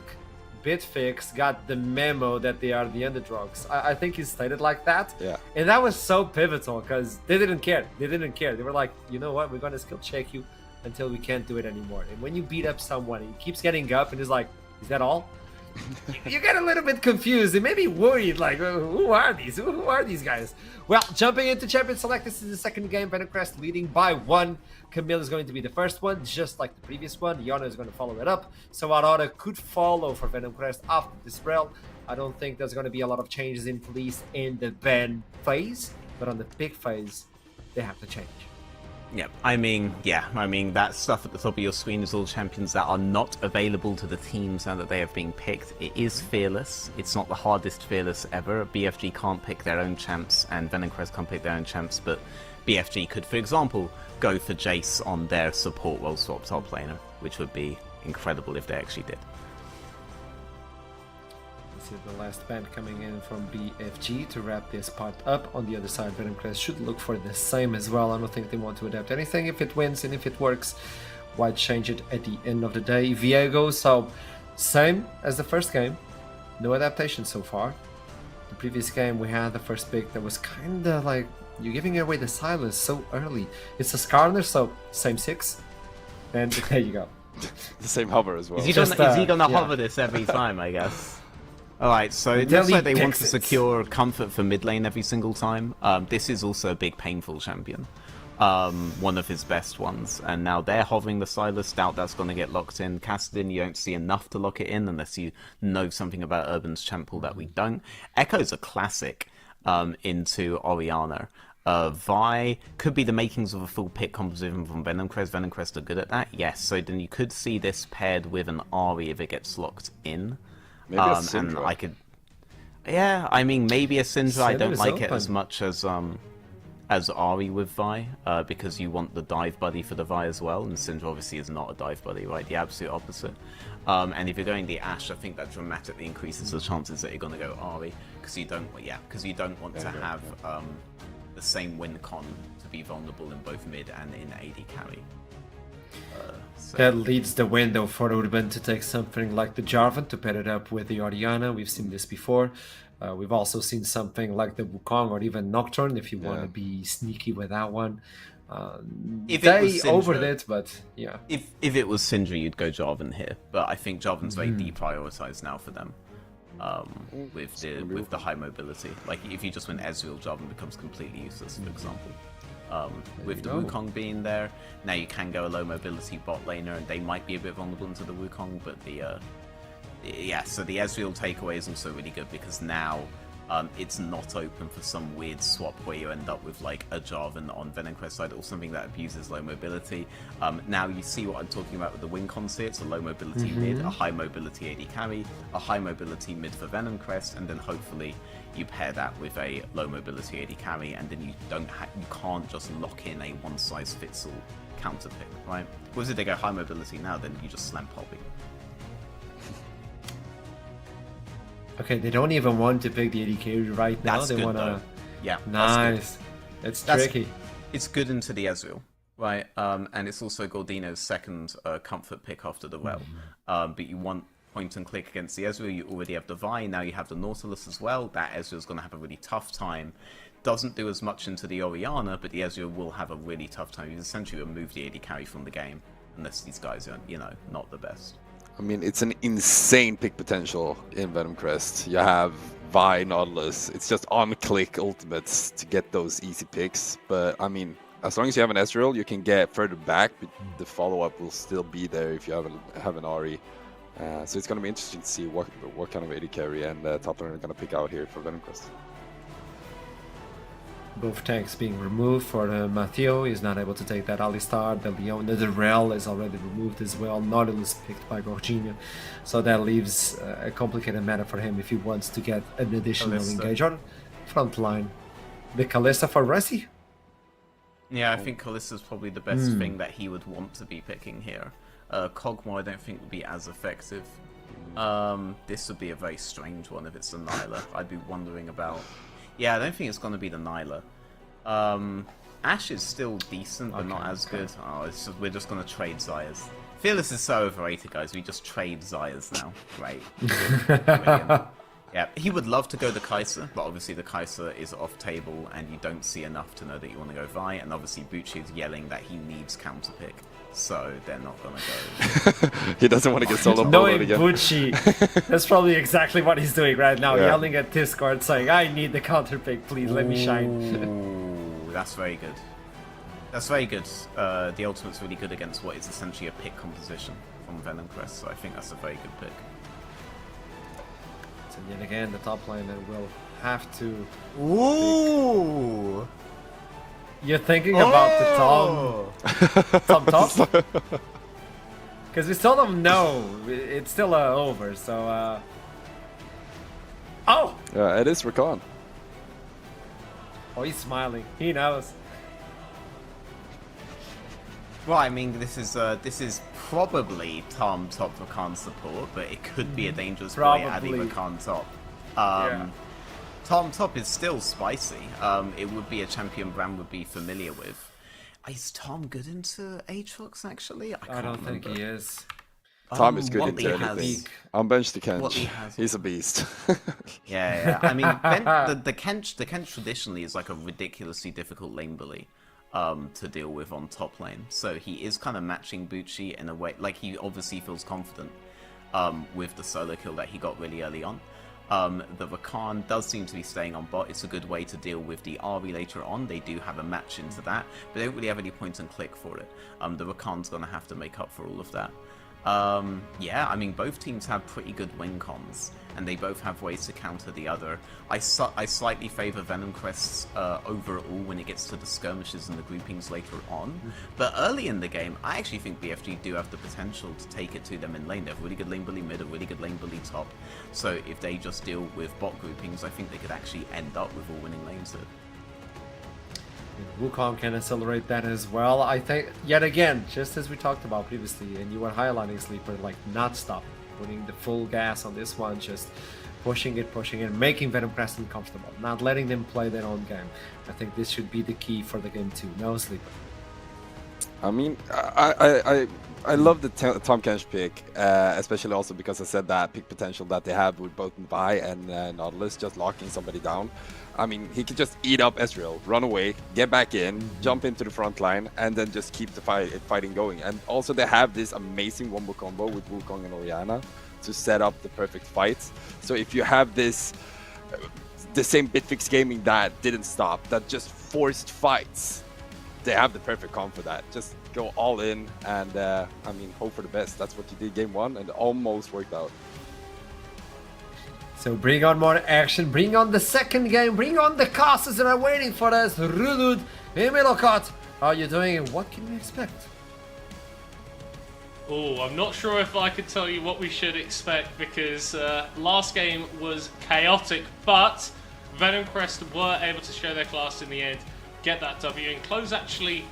S2: Bitflex got the memo that they are the underdogs. I think he stated like that.
S3: Yeah.
S2: And that was so pivotal because they didn't care. They didn't care. They were like, you know what? We're going to skill check you until we can't do it anymore. And when you beat up someone, he keeps getting up and is like, is that all? You get a little bit confused and maybe worried, like, who are these? Who are these guys? Well, jumping into Champion Select, this is the second game. Venom Crest leading by 1. Camille is going to be the first one, just like the previous one. Yana is going to follow it up. So Aurora could follow for Venom Crest after this spell. I don't think there's going to be a lot of changes in police in the ban phase, but on the big phase, they have to change.
S4: Yeah, I mean, that stuff at the top of your screen is all champions that are not available to the teams now that they have been picked. It is Fearless. It's not the hardest Fearless ever. BFG can't pick their own champs, and Venom Crest can't pick their own champs, but BFG could, for example, go for Jace on their support role swap top laner, which would be incredible if they actually did.
S2: This is the last band coming in from BFG to wrap this part up. On the other side, Venom Crest should look for the same as well. I don't think they want to adapt anything. If it wins and if it works, why change it at the end of the day? Viego, so same as the first game. No adaptation so far. The previous game we had the first pick that was kinda like you're giving away the silence so early. It's a Skarner, so same 6. And there you go.
S3: The same hover as well.
S4: Is he gonna hover this every time, I guess? Alright, so it looks like they want to secure comfort for mid lane every single time. This is also a big painful champion. One of his best ones. And now they're hovering the Silas. Doubt that's going to get locked in. Kassadin, you don't see enough to lock it in unless you know something about Urban's champ pool that we don't. Echo's a classic into Orianna. Vi could be the makings of a full pick composition from Venom Crest. Venom Crest are good at that, yes. So then you could see this paired with an Ahri if it gets locked in.
S3: Maybe a Syndra.
S4: And I could, yeah, I mean maybe a Syndra. I don't like it as much as Ahri with Vi, because you want the dive buddy for the Vi as well, and Syndra obviously is not a dive buddy, right? The absolute opposite. And if you're going the Ashe, I think that dramatically increases the chances that you're going to go Ahri, because you don't want to have the same win con to be vulnerable in both mid and in AD carry. So.
S2: That leads the window for Urban to take something like the Jarvan to pair it up with the Orianna. We've seen this before. We've also seen something like the Wukong or even Nocturne if you want to be sneaky with that one.
S4: If
S2: they overed it, but yeah.
S4: If it was Syndra, you'd go Jarvan here, but I think Jarvan's very deprioritized now for them. With the high mobility, like if you just win Ezreal, Jarvan becomes completely useless. For example, with the Wukong being there, now you can go a low mobility bot laner, and they might be a bit vulnerable into the Wukong. But so the Ezreal takeaway is also really good because now it's not open for some weird swap where you end up with like a Jarvan on Venom Crest side or something that abuses low mobility. Now you see what I'm talking about with the win con here. It's a low mobility mid, a high mobility AD carry, a high mobility mid for Venom Crest, and then hopefully you pair that with a low mobility AD carry, and then you can't just lock in a one size fits all counter pick, right? Whereas if they go high mobility now, then you just slam Poppy.
S2: Okay, they don't even want to pick the AD carry right now.
S4: That's
S2: they
S4: good,
S2: want to.
S4: though. Yeah,
S2: nice. It's tricky.
S4: It's good into the Ezreal, right? And it's also Gordino's second comfort pick after the well. But you want point and click against the Ezreal. You already have the Vi. Now you have the Nautilus as well. That Ezreal's going to have a really tough time. Doesn't do as much into the Orianna, but the Ezreal will have a really tough time. You essentially remove the AD carry from the game, unless these guys are, not the best.
S3: I mean, it's an insane pick potential in Venom Crest. You have Vi, Nautilus. It's just on-click ultimates to get those easy picks. But, I mean, as long as you have an Ezreal, you can get further back, but the follow-up will still be there if you have an Ahri. So it's going to be interesting to see what kind of AD carry and top laner are going to pick out here for Venom Crest.
S2: Both tanks being removed for Matteo. He's not able to take that Alistar. The Leona, the Rel is already removed as well. Nautilus picked by Gorginio. So that leaves a complicated matter for him if he wants to get an additional engage on front line. The Kalista for Resi?
S4: Yeah, I think Kalista's probably the best thing that he would want to be picking here. Kog'Maw I don't think would be as effective. This would be a very strange one if it's the Nyla. I'd be wondering about... Yeah, I don't think it's going to be the Nyla. Ashe is still decent, but not as good. Oh, we're just going to trade Xayahs. Fearless is so overrated, guys. We just trade Xayahs now. Great. Brilliant. Yeah, he would love to go the Kai'Sa, but obviously the Kai'Sa is off table, and you don't see enough to know that you want to go Vi, and obviously Bucci is yelling that he needs counterpick, so they're not going to go...
S3: He doesn't want to get solo
S2: Knowing
S3: again.
S2: Bucci, that's probably exactly what he's doing right now, yelling at Discord, saying, I need the counterpick, please, let me shine.
S4: Ooh, that's very good. That's very good. The ultimate's really good against what is essentially a pick composition from Venom Crest, so I think that's a very good pick.
S2: And yet again, the top laner will have to...
S4: Ooh!
S2: You're thinking about the top? Because we still don't know. It's still over, so... Oh!
S3: Yeah, it is Rakan.
S2: Oh, he's smiling. He knows.
S4: Well, I mean, this is probably Tom top Rakan support, but it could be a dangerous play adding Rakan top. Tom top is still spicy. It would be a champion Bram would be familiar with. Is Tom good into Aatrox, actually? I
S2: don't think he is.
S3: Tom is good into anything. On bench to Kench. He's a beast.
S4: Yeah. I mean, the Kench traditionally is like a ridiculously difficult lane bully to deal with on top lane. So he is kind of matching Bucci in a way. Like, he obviously feels confident with the solo kill that he got really early on. The Rakan does seem to be staying on bot. It's a good way to deal with the Ahri later on. They do have a match into that, but they don't really have any point and click for it. The Rakan's going to have to make up for all of that. Yeah, I mean, both teams have pretty good win cons, and they both have ways to counter the other. I slightly favour Venom Crests overall when it gets to the skirmishes and the groupings later on, but early in the game, I actually think BFG do have the potential to take it to them in lane. They have a really good lane bully mid, a really good lane bully top, so if they just deal with bot groupings, I think they could actually end up with all winning lanes here.
S2: Wukong can accelerate that as well. I think, yet again, just as we talked about previously, and you were highlighting Sleeper, like, not stop, putting the full gas on this one, just pushing it, making Venom Crest uncomfortable, not letting them play their own game. I think this should be the key for the game too. No Sleeper.
S3: I mean, I love the Tom Kench pick, especially also because I said that pick potential that they have with both Vi and Nautilus just locking somebody down. I mean, he can just eat up Ezreal, run away, get back in, jump into the front line, and then just keep the fighting going. And also they have this amazing wombo combo with Wukong and Orianna to set up the perfect fights. So if you have this, the same Bitflex gaming that didn't stop, that just forced fights, they have the perfect comp for that. Just go all in and, I mean, hope for the best. That's what you did game one, and it almost worked out.
S2: So bring on more action, bring on the second game, bring on the casters that are waiting for us. Rudud, Emilokot, how are you doing and what can we expect?
S5: Oh, I'm not sure if I could tell you what we should expect because last game was chaotic, but Venom Crest were able to show their class in the end, get that W, and close actually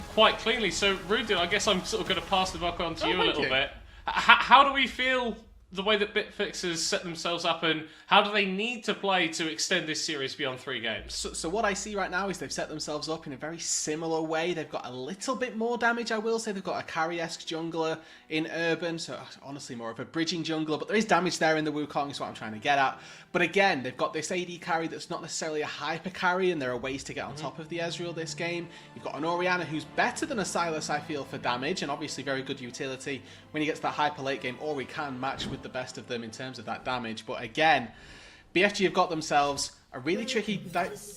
S5: quite cleanly. So, Rudud, I guess I'm sort of going to pass the buck on to you a little bit. How do we feel the way that Bitflex has set themselves up, and how do they need to play to extend this series beyond 3 games?
S6: So what I see right now is they've set themselves up in a very similar way. They've got a little bit more damage, I will say. They've got a carry-esque jungler in Urban, so honestly more of a bridging jungler, but there is damage there in the Wukong is what I'm trying to get at. But again, they've got this AD carry that's not necessarily a hyper carry, and there are ways to get on top of the Ezreal this game. You've got an Orianna who's better than a Sylas, I feel, for damage, and obviously very good utility. When he gets to that hyper late game, Ori can match with the best of them in terms of that damage. But again, BFG have got themselves a really tricky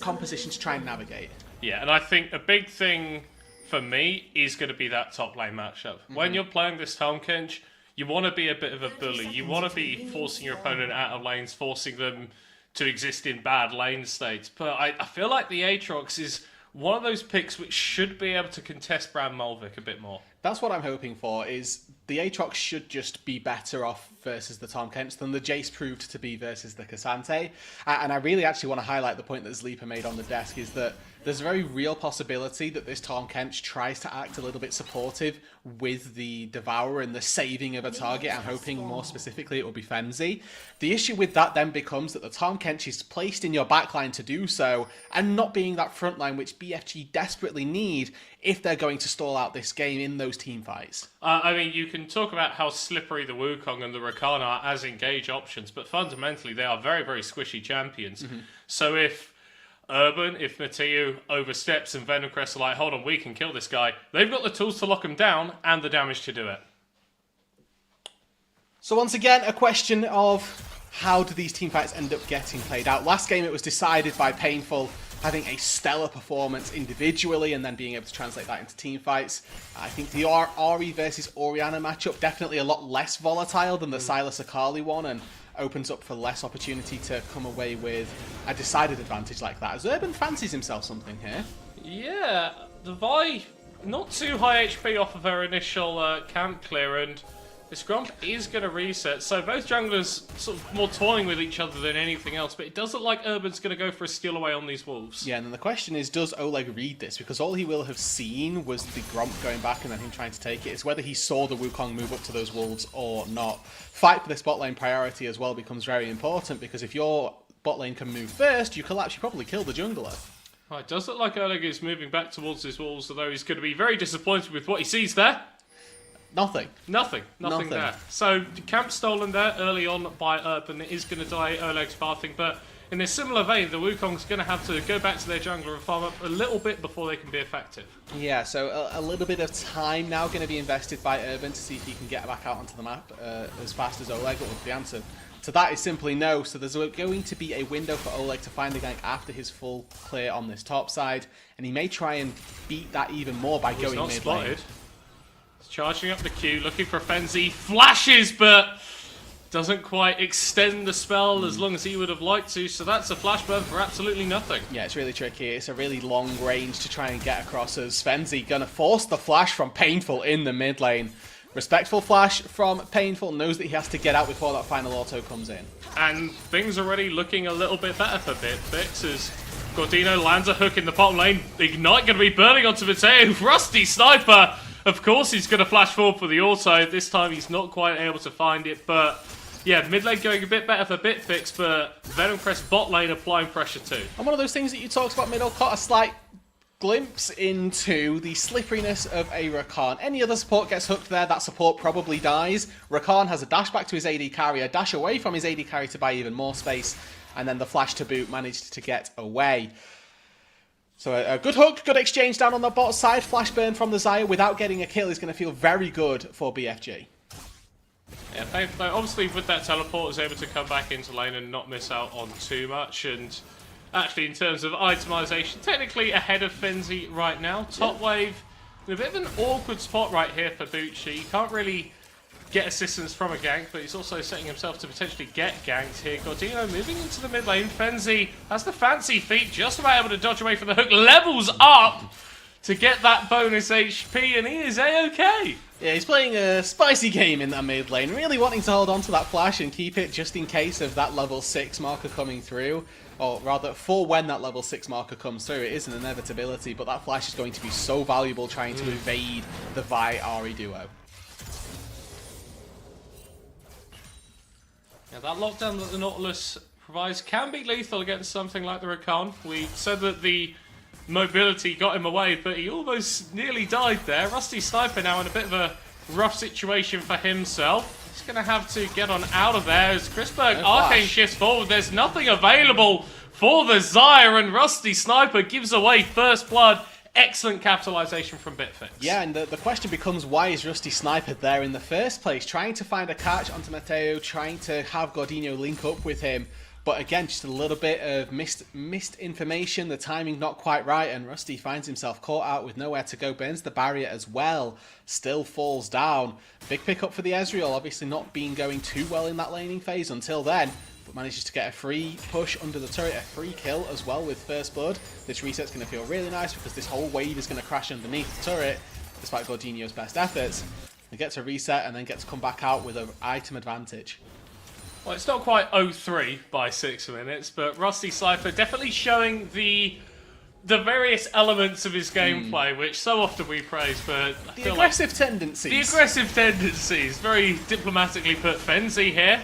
S6: composition to try and navigate.
S5: Yeah, and I think a big thing for me is going to be that top lane matchup. When you're playing this Tom Kench, you want to be a bit of a bully. You want to be forcing your opponent out of lanes, forcing them to exist in bad lane states. But I feel like the Aatrox is one of those picks which should be able to contest Bram Mulvik a bit more.
S6: That's what I'm hoping for, is the Aatrox should just be better off versus the Tom Kench than the Jace proved to be versus the Cassante. And I really actually want to highlight the point that Sleeper made on the desk, is that there's a very real possibility that this Tom Kench tries to act a little bit supportive with the Devourer and the saving of a target. I'm hoping more specifically it will be Fenzi. The issue with that then becomes that the Tom Kench is placed in your backline to do so, and not being that front line which BFG desperately need if they're going to stall out this game in those team fights.
S5: I mean, you can talk about how slippery the Wukong and the Rakan are as engage options, but fundamentally they are very, very squishy champions. So if Urban, if Mateo oversteps and Venom Crest are like, hold on, we can kill this guy, they've got the tools to lock him down and the damage to do it.
S6: So once again, a question of how do these team fights end up getting played out? Last game it was decided by Painful having a stellar performance individually and then being able to translate that into team fights. I think the Ahri versus Orianna matchup definitely a lot less volatile than the Sylas Akali one, and opens up for less opportunity to come away with a decided advantage like that. As Urban fancies himself something here.
S5: Yeah, the Vi, not too high HP off of her initial camp clear, and this Grump is going to reset. So both junglers sort of more toying with each other than anything else, but it does look like Urban's going to go for a steal away on these wolves.
S6: Yeah, and then the question is, does Oleg read this? Because all he will have seen was the Grump going back and then him trying to take it. It's whether he saw the Wukong move up to those wolves or not. Fight for this bot lane priority as well becomes very important, because if your bot lane can move first, you collapse, you probably kill the jungler.
S5: Right, it does look like Oleg is moving back towards his wolves, although he's going to be very disappointed with what he sees there.
S6: Nothing.
S5: Nothing there. So, camp stolen there early on by Urban. It is going to die Oleg's pathing, but in a similar vein, the Wukong's going to have to go back to their jungler and farm up a little bit before they can be effective.
S6: Yeah, so a little bit of time now going to be invested by Urban to see if he can get back out onto the map as fast as Oleg. But the answer to that is simply no. So there's going to be a window for Oleg to find the gank after his full clear on this top side, and he may try and beat that even more by going mid lane.
S5: Spotted. Charging up the queue, looking for Frenzy, flashes, but doesn't quite extend the spell as long as he would have liked to, so that's a flash burn for absolutely nothing.
S6: Yeah, it's really tricky. It's a really long range to try and get across as Frenzy gonna force the flash from Painful in the mid lane. Respectful flash from Painful, knows that he has to get out before that final auto comes in.
S5: And things already looking a little bit better for Bitflex as Gordino lands a hook in the bottom lane. Ignite going to be burning onto Mateo. Rusty Sniper! Of course he's going to flash forward for the auto. This time he's not quite able to find it, but yeah, mid lane going a bit better for Bitflex, but Venom Crest bot lane applying pressure too.
S6: And one of those things that you talked about middle, caught a slight glimpse into the slipperiness of a Rakan. Any other support gets hooked there, that support probably dies. Rakan has a dash back to his AD carry, a dash away from his AD carry to buy even more space, and then the flash to boot managed to get away. So a good hook, good exchange down on the bot side. Flash burn from the Xayah without getting a kill is going to feel very good for BFG.
S5: Yeah, obviously with that teleport is able to come back into lane and not miss out on too much. And actually in terms of itemization, technically ahead of Frenzy right now. Top wave, in a bit of an awkward spot right here for Bucci. You can't really get assistance from a gank, but he's also setting himself to potentially get ganked here. Gordino moving into the mid lane. Frenzy has the fancy feet, just about able to dodge away from the hook. Levels up to get that bonus HP, and he is A-okay.
S6: Yeah, he's playing a spicy game in that mid lane, really wanting to hold on to that flash and keep it just in case of that level 6 marker coming through. Or rather, for when that level 6 marker comes through, it is an inevitability, but that flash is going to be so valuable trying to evade the Vi-Ahri duo.
S5: Now that lockdown that the Nautilus provides can be lethal against something like the Rakan. We said that the mobility got him away, but he almost nearly died there. Rusty Sniper now in a bit of a rough situation for himself. He's going to have to get on out of there as Chrisberg Arcane shifts forward. There's nothing available for the Xayah, and Rusty Sniper gives away first blood. Excellent capitalization from Bitflex.
S6: Yeah, and the question becomes, why is Rusty Sniper there in the first place? Trying to find a catch onto Mateo, trying to have Gordino link up with him. But again, just a little bit of missed information, the timing not quite right, and Rusty finds himself caught out with nowhere to go, burns the barrier as well, still falls down. Big pickup for the Ezreal, obviously not been going too well in that laning phase until then, but manages to get a free push under the turret, a free kill as well with first blood. This reset's going to feel really nice because this whole wave is going to crash underneath the turret, despite Gordino's best efforts. He gets a reset and then gets to come back out with an item advantage.
S5: Well, it's not quite 0-3 by 6 minutes, but Rusty Sniper definitely showing the various elements of his gameplay, which so often we praise, but I feel
S6: aggressive tendencies.
S5: The aggressive tendencies, very diplomatically put. Frenzy here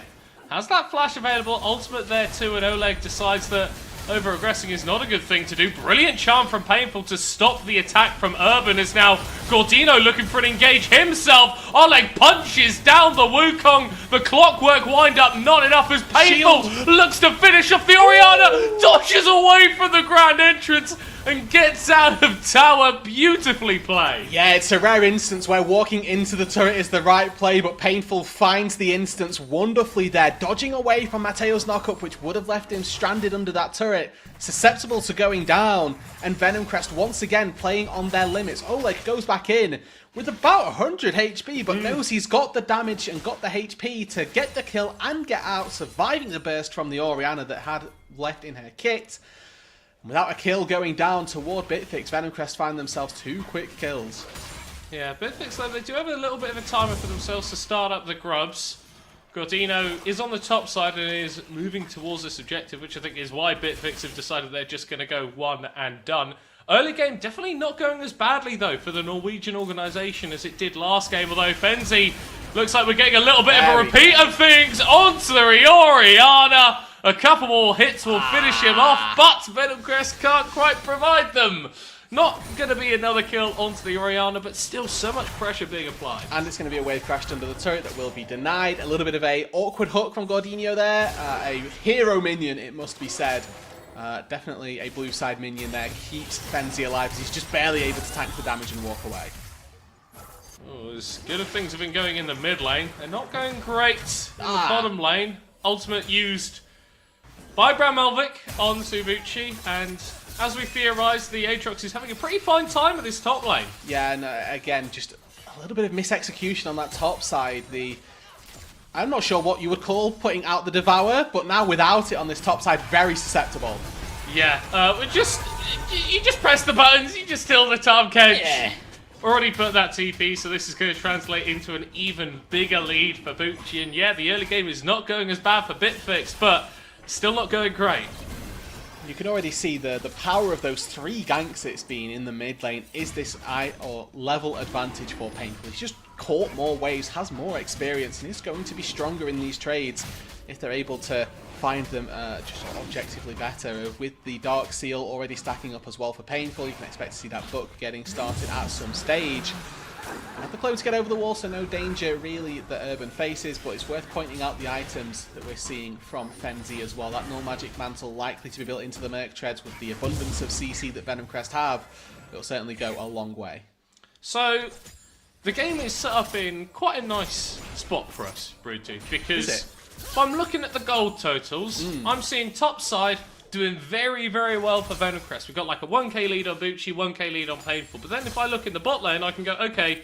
S5: has that flash available, ultimate there too, and Oleg decides that over-aggressing is not a good thing to do. Brilliant charm from Painful to stop the attack from Urban, as now Gordino looking for an engage himself. Oleg punches down the Wukong. The clockwork wind-up not enough as Painful looks to finish off the Orianna, dodges away from the grand entrance and gets out of tower. Beautifully played.
S6: Yeah, it's a rare instance where walking into the turret is the right play, but Painful finds the instance wonderfully there, dodging away from Mateo's knockup, which would have left him stranded under that turret, susceptible to going down, and Venom Crest once again playing on their limits. Oleg goes back in with about 100 HP, but knows he's got the damage and got the HP to get the kill and get out, surviving the burst from the Orianna that had left in her kit. Without a kill going down toward Bitflex, Venom Crest find themselves 2 quick kills.
S5: Yeah, Bitflex, though, they do have a little bit of a timer for themselves to start up the grubs. Gordino is on the top side and is moving towards this objective, which I think is why Bitflex have decided they're just going to go one and done. Early game definitely not going as badly, though, for the Norwegian organisation as it did last game, although Fenzi looks like we're getting a little bit of a repeat of things onto the Oriana. A couple more hits will finish him off, but Venom Crest can't quite provide them. Not going to be another kill onto the Oriana, but still so much pressure being applied.
S6: And it's going to be a wave crashed under the turret that will be denied. A little bit of a awkward hook from Gordino there. A hero minion, it must be said. Definitely a blue side minion there. Keeps Fenzi alive as he's just barely able to tank the damage and walk away.
S5: Oh, as good as things have been going in the mid lane, they're not going great in the bottom lane. Ultimate used by Bramelvik on Subuchi, and as we theorised, the Aatrox is having a pretty fine time at this top lane.
S6: Yeah, and again, just a little bit of misexecution on that top side. I'm not sure what you would call putting out the Devour, but now without it on this top side, very susceptible.
S5: Yeah, you just press the buttons, you just kill the top couch.
S6: Yeah.
S5: Already put that TP, so this is going to translate into an even bigger lead for Bucci. And yeah, the early game is not going as bad for Bitflex, but still not going great.
S6: You can already see the power of those 3 ganks it's been in the mid lane is this level advantage for Painful. He's just caught more waves, has more experience, and is going to be stronger in these trades if they're able to find them just objectively better. With the Dark Seal already stacking up as well for Painful, you can expect to see that book getting started at some stage. And the clone to get over the wall, so no danger really that Urban faces, but it's worth pointing out the items that we're seeing from Fenzi as well. That Null Magic Mantle likely to be built into the Merc Treads with the abundance of CC that Venom Crest have. It'll certainly go a long way.
S5: So, the game is set up in quite a nice spot for us, Broodtooth, because if I'm looking at the gold totals, I'm seeing top side doing very, very well for Venom Crest. We've got like a 1k lead on Bucci, 1k lead on Painful. But then if I look in the bot lane, I can go, okay,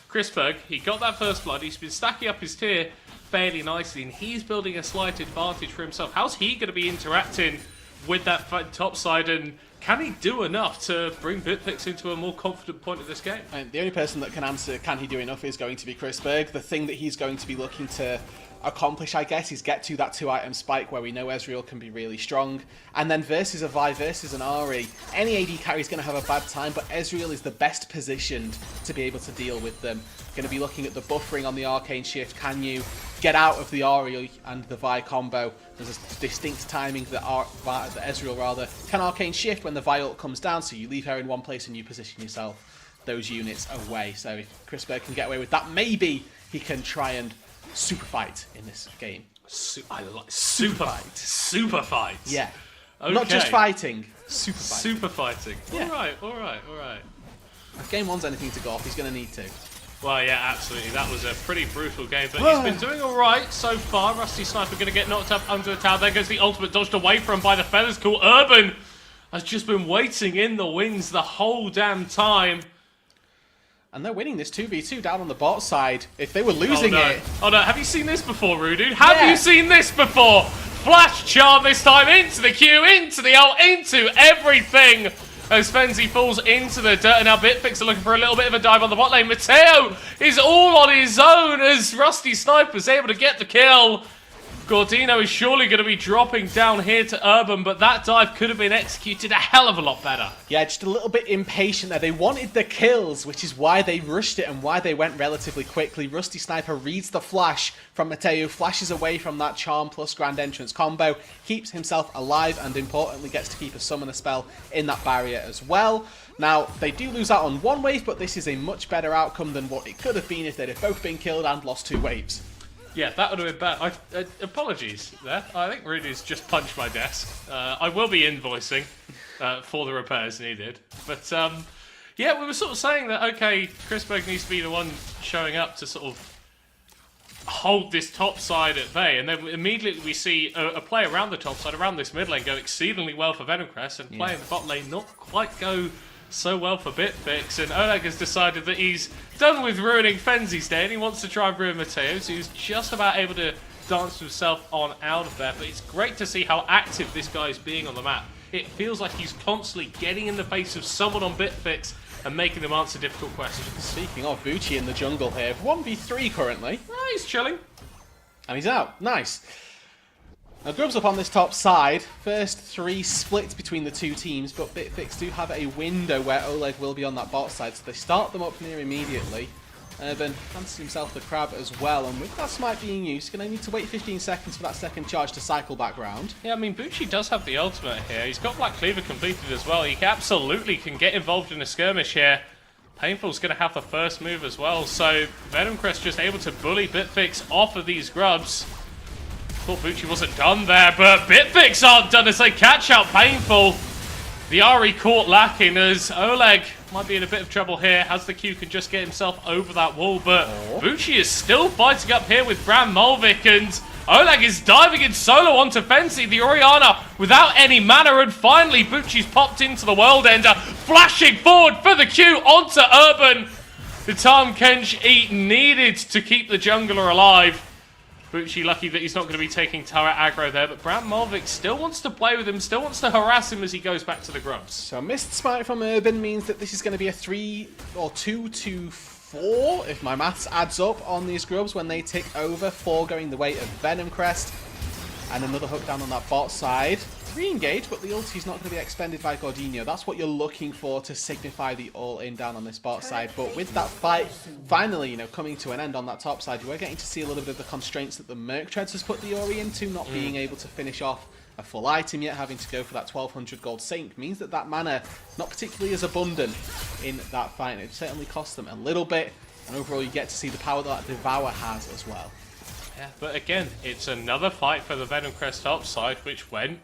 S5: Chrisberg, he got that first blood. He's been stacking up his tier fairly nicely, and he's building a slight advantage for himself. How's he going to be interacting with that top side, and can he do enough to bring Bitflex into a more confident point of this game?
S6: And the only person that can answer, can he do enough, is going to be Chrisberg. The thing that he's going to be looking to accomplish, I guess, is get to that 2-item spike where we know Ezreal can be really strong. And then versus a Vi, versus an Ahri, any AD carry is going to have a bad time, but Ezreal is the best positioned to be able to deal with them. Going to be looking at the buffering on the Arcane Shift. Can you get out of the Ahri and the Vi combo? There's a distinct timing that Ezreal can Arcane Shift when the Vi ult comes down, so you leave her in one place and you position yourself those units away. So if Chrisberg can get away with that, maybe he can try and super fight in this game.
S5: I like super fight. Super fight.
S6: Yeah.
S5: Okay.
S6: Not just fighting, super fighting.
S5: Super fighting.
S6: Yeah.
S5: All right.
S6: If game one's anything to go off, he's going to need to.
S5: Well, yeah, absolutely. That was a pretty brutal game, but he's been doing all right so far. Rusty Sniper going to get knocked up under the tower. There goes the ultimate, dodged away from by the feathers. Cool. Urban has just been waiting in the wings the whole damn time.
S6: And they're winning this 2v2 down on the bot side. If they were losing it...
S5: Oh no, have you seen this before, Rudu? Have you seen this before? Flash charm this time into the Q, into the ult, into everything. As Fenzi falls into the dirt, and now Bitflex are looking for a little bit of a dive on the bot lane. Mateo is all on his own as Rusty Sniper's able to get the kill. Gordino is surely going to be dropping down here to Urban, but that dive could have been executed a hell of a lot better.
S6: Yeah, just a little bit impatient there. They wanted the kills, which is why they rushed it and why they went relatively quickly. Rusty Sniper reads the flash from Mateo, flashes away from that Charm plus Grand Entrance combo, keeps himself alive, and importantly gets to keep a Summoner spell in that barrier as well. Now, they do lose out on one wave, but this is a much better outcome than what it could have been if they'd have both been killed and lost 2 waves.
S5: Yeah, that would have been bad. Apologies there. I think Rudy's just punched my desk. I will be invoicing for the repairs needed. But, yeah, we were sort of saying that, okay, Chrisberg needs to be the one showing up to sort of hold this top side at bay. And then immediately we see a play around the top side, around this mid lane, go exceedingly well for Venom Crest, and play in the bot lane not quite go so well for Bitflex, and Oleg has decided that he's done with ruining Fenzi's day and he wants to try and ruin Mateo's, who's just about able to dance himself on out of there. But it's great to see how active this guy is being on the map. it feels like he's constantly getting in the face of someone on Bitflex and making them answer difficult questions.
S6: Speaking of Bucci in the jungle here, 1v3 currently.
S5: Oh, he's chilling.
S6: And he's out. Nice. Now, Grub's up on this top side. First 3 split between the two teams, but Bitflex do have a window where Oleg will be on that bot side, so they start them up near immediately. Urban fancies himself the crab as well, and with that smite being used, he's going to need to wait 15 seconds for that second charge to cycle back round.
S5: Yeah, I mean, Bucci does have the ultimate here. He's got Black Cleaver completed as well. He absolutely can get involved in a skirmish here. Painful's going to have the first move as well, so Venom Crest just able to bully Bitflex off of these grubs. Thought Bucci wasn't done there, but Bitflex aren't done as they catch out Painful. The RE caught lacking as Oleg might be in a bit of trouble here, as the Q can just get himself over that wall, but Bucci is still fighting up here with Bram Molvik, and Oleg is diving in solo onto Fency, the Orianna without any mana, and finally Bucci's popped into the World Ender, flashing forward for the Q onto Urban. The Tahm Kench E needed to keep the jungler alive. Bucci lucky that he's not going to be taking turret aggro there, but Bram Molvik still wants to play with him, still wants to harass him as he goes back to the grubs.
S6: So a missed smite from Urban means that this is going to be a 3 or 2 to 4, if my maths adds up, on these grubs when they tick over. 4 going the way of Venom Crest. And another hook down on that bot side. Re-engage, but the ulti's not going to be expended by Gordinho. That's what you're looking for to signify the all-in down on this bot side. But with that fight finally, you know, coming to an end on that top side, you are getting to see a little bit of the constraints that the Merc Treads has put the Ori into, not being able to finish off a full item yet, having to go for that 1200 gold sink, means that that mana not particularly as abundant in that fight. It certainly costs them a little bit, and overall you get to see the power that Devour has as well.
S5: Yeah, but again, it's another fight for the Venom Crest top side, which went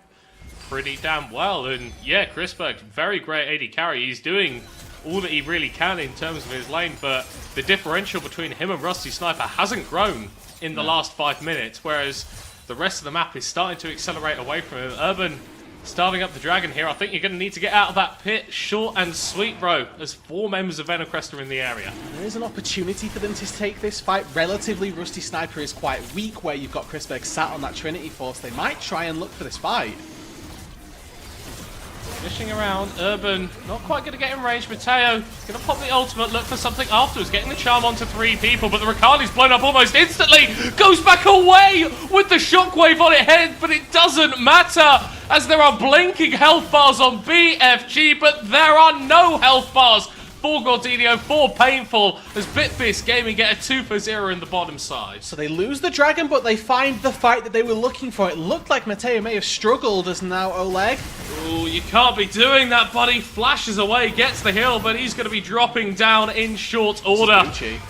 S5: pretty damn well. And yeah, Chrisberg, very great AD carry. He's doing all that he really can in terms of his lane, but the differential between him and Rusty Sniper hasn't grown in the last 5 minutes, whereas the rest of the map is starting to accelerate away from him. Urban starting up the dragon here. I think you're going to need to get out of that pit short and sweet, bro, as 4 members of Venom Crest are in the area.
S6: There is an opportunity for them to take this fight. Relatively, Rusty Sniper is quite weak where you've got Chrisberg sat on that Trinity Force. They might try and look for this fight.
S5: Fishing around, Urban not quite going to get in range. Mateo going to pop the ultimate, look for something afterwards, getting the charm onto 3 people, but the Riccardi's blown up almost instantly, goes back away with the shockwave on its head, but it doesn't matter as there are blinking health bars on BFG, but there are no health bars for Gordinho, for Painful, as Bitflex Gaming get a 2 for 0 in the bottom side.
S6: So they lose the dragon, but they find the fight that they were looking for. It looked like Mateo may have struggled as now Oleg.
S5: Ooh, you can't be doing that, buddy. Flashes away, gets the hill, but he's going to be dropping down in short order.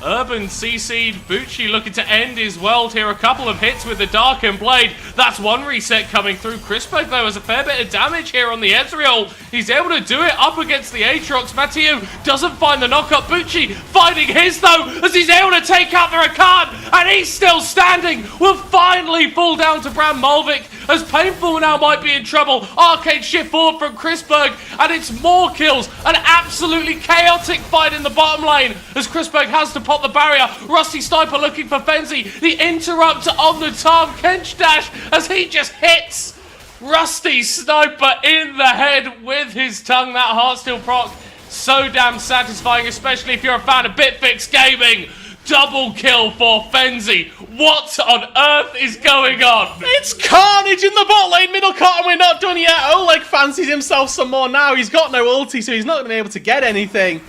S5: Urban CC'd. Bucci looking to end his world here. A couple of hits with the Darkened Blade. That's one reset coming through. Chrisberg, though, has a fair bit of damage here on the Ezreal. He's able to do it up against the Aatrox. Mateo doesn't find the knockup. Bucci finding his, though, as he's able to take out the Ricard, and he's still standing. Will finally fall down to Bram Molvik, as Painful now might be in trouble. Arcade shift forward from Chrisberg, and it's more kills. An absolutely chaotic fight in the bottom lane, as Chrisberg has to pop the barrier. Rusty Sniper looking for Fenzi. The interrupt on the Tahm Kench dash, as he just hits Rusty Sniper in the head with his tongue. That Heartsteel proc, so damn satisfying, especially if you're a fan of Bitflex Gaming. Double kill for Fenzi. What on earth is going on?
S6: It's carnage in the bot lane, middle court, and we're not done yet. Oleg fancies himself some more now. He's got no ulti, so he's not going to be able to get anything.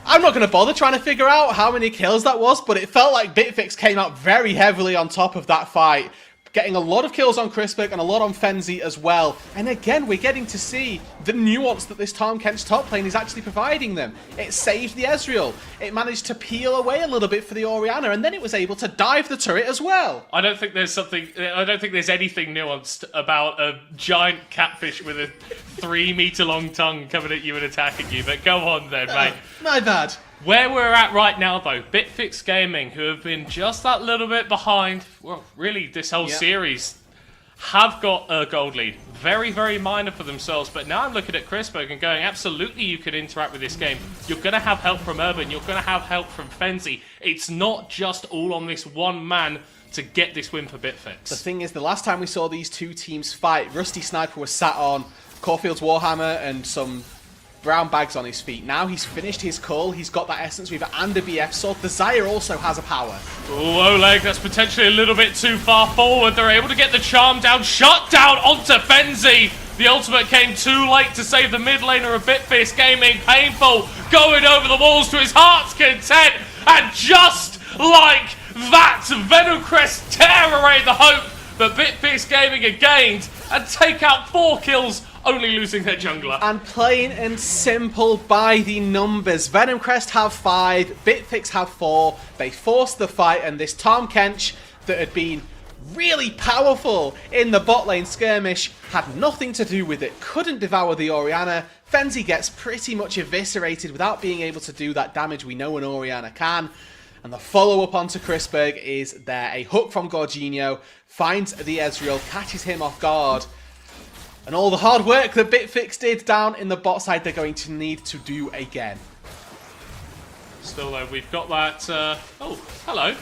S6: I'm not going to bother trying to figure out how many kills that was, but it felt like Bitflex came out very heavily on top of that fight, getting a lot of kills on Chrisberg and a lot on Fenzi as well. And again, we're getting to see the nuance that this Tahm Kench top lane is actually providing them. It saved the Ezreal. It managed to peel away a little bit for the Orianna, and then it was able to dive the turret as well.
S5: I don't think there's anything nuanced about a giant catfish with a 3-meter long tongue coming at you and attacking you, but go on then, mate.
S6: My bad.
S5: Where we're at right now, though, Bitflex Gaming, who have been just that little bit behind, well, really this whole series, have got a gold lead. Very, very minor for themselves, but now I'm looking at Chrisberg and going, absolutely you can interact with this game. You're going to have help from Urban, you're going to have help from Fenzi. It's not just all on this one man to get this win for Bitflex.
S6: The thing is, the last time we saw these two teams fight, Rusty Sniper was sat on Caulfield's Warhammer and some brown bags on his feet. Now he's finished his cull, he's got that Essence Reaver and a BF sword. The Zaya also has a power.
S5: Oh, Oleg, that's potentially a little bit too far forward. They're able to get the charm down, shut down onto Fenzi. The ultimate came too late to save the mid laner of Bitflex Gaming. Painful, going over the walls to his heart's content. And just like that, Venom Crest tear away the hope that Bitflex Gaming had gained and take out 4 kills, only losing their jungler.
S6: And plain and simple by the numbers. Venom Crest have 5, Bitflex have 4. They forced the fight, and this Tahm Kench that had been really powerful in the bot lane skirmish had nothing to do with it. Couldn't devour the Orianna. Fenzi gets pretty much eviscerated without being able to do that damage we know an Orianna can. And the follow-up onto Chrisberg is there. A hook from Gorginio finds the Ezreal, catches him off guard. And all the hard work that Bitflex did down in the bot side, they're going to need to do again.
S5: Still though, we've got that, oh, hello.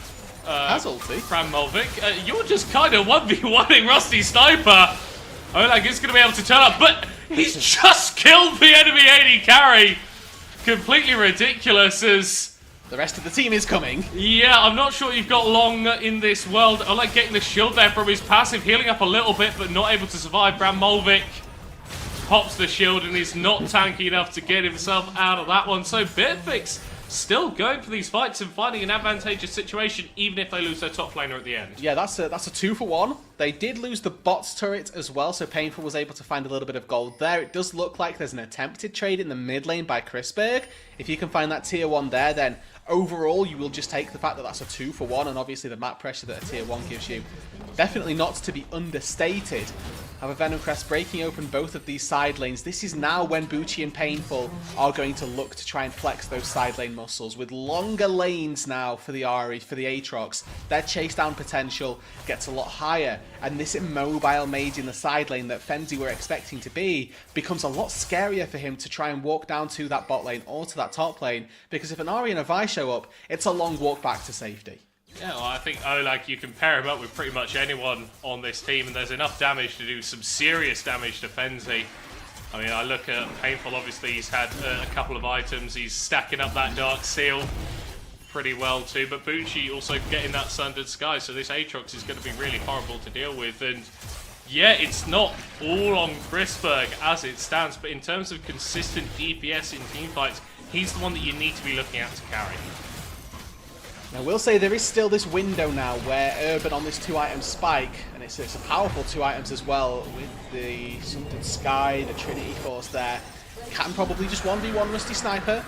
S6: Has ulti.
S5: Fran Mulvik, you're just kind of 1v1ing Rusty Sniper. Oleg is going to be able to turn up, but he's just killed the enemy AD carry. Completely ridiculous as...
S6: The rest of the team is coming.
S5: Yeah, I'm not sure you've got long in this world. Oleg getting the shield there from his passive, healing up a little bit, but not able to survive. Bram Mulvik pops the shield and is not tanky enough to get himself out of that one. So Bitflex still going for these fights and finding an advantageous situation, even if they lose their top laner at the end.
S6: Yeah, that's a 2-for-1. They did lose the bots turret as well, so Painful was able to find a little bit of gold there. It does look like there's an attempted trade in the mid lane by Chrisberg. If you can find that tier 1 there, then overall you will just take the fact that that's a 2-for-1, and obviously the map pressure that a tier 1 gives you. Definitely not to be understated. Have a Venom Crest breaking open both of these side lanes. This is now when Bucci and Painful are going to look to try and flex those side lane muscles. With longer lanes now for the Ahri, for the Aatrox, their chase down potential gets a lot higher. And this immobile mage in the side lane that Fenzi were expecting to be becomes a lot scarier for him to try and walk down to that bot lane or to that top lane. Because if an Ahri and a Vi show up, it's a long walk back to safety.
S5: Yeah, well, I think Oleg, you can pair him up with pretty much anyone on this team, and there's enough damage to do some serious damage to Fenzi. I mean, I look at Painful, obviously he's had a couple of items, he's stacking up that Dark Seal pretty well too, but Bucci also getting that Sundered Sky, so this Aatrox is going to be really horrible to deal with, and yeah, it's not all on Chrisberg as it stands, but in terms of consistent DPS in teamfights, he's the one that you need to be looking at to carry.
S6: Now, we'll say there is still this window now where Urban on this 2-item spike, and it's a powerful 2 items as well, with the Sundered Sky, the Trinity Force there, can probably just 1v1 Rusty Sniper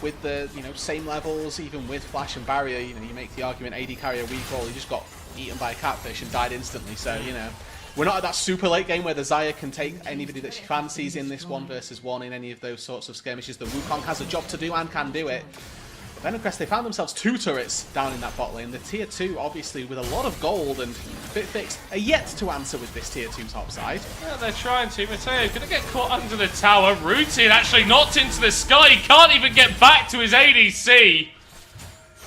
S6: with the same levels, even with Flash and Barrier. You make the argument AD carrier weak roll, he just got eaten by a catfish and died instantly. So we're not at that super late game where the Zaya can take anybody that she fancies in this 1v1 in any of those sorts of skirmishes. The Wukong has a job to do and can do it. Venom Crest, they found themselves 2 turrets down in that bot lane. The tier 2, obviously, with a lot of gold, and Bitflex are yet to answer with this tier 2 top side.
S5: Yeah, they're trying to. Mateo going to get caught under the tower. Routine actually knocked into the sky. He can't even get back to his ADC.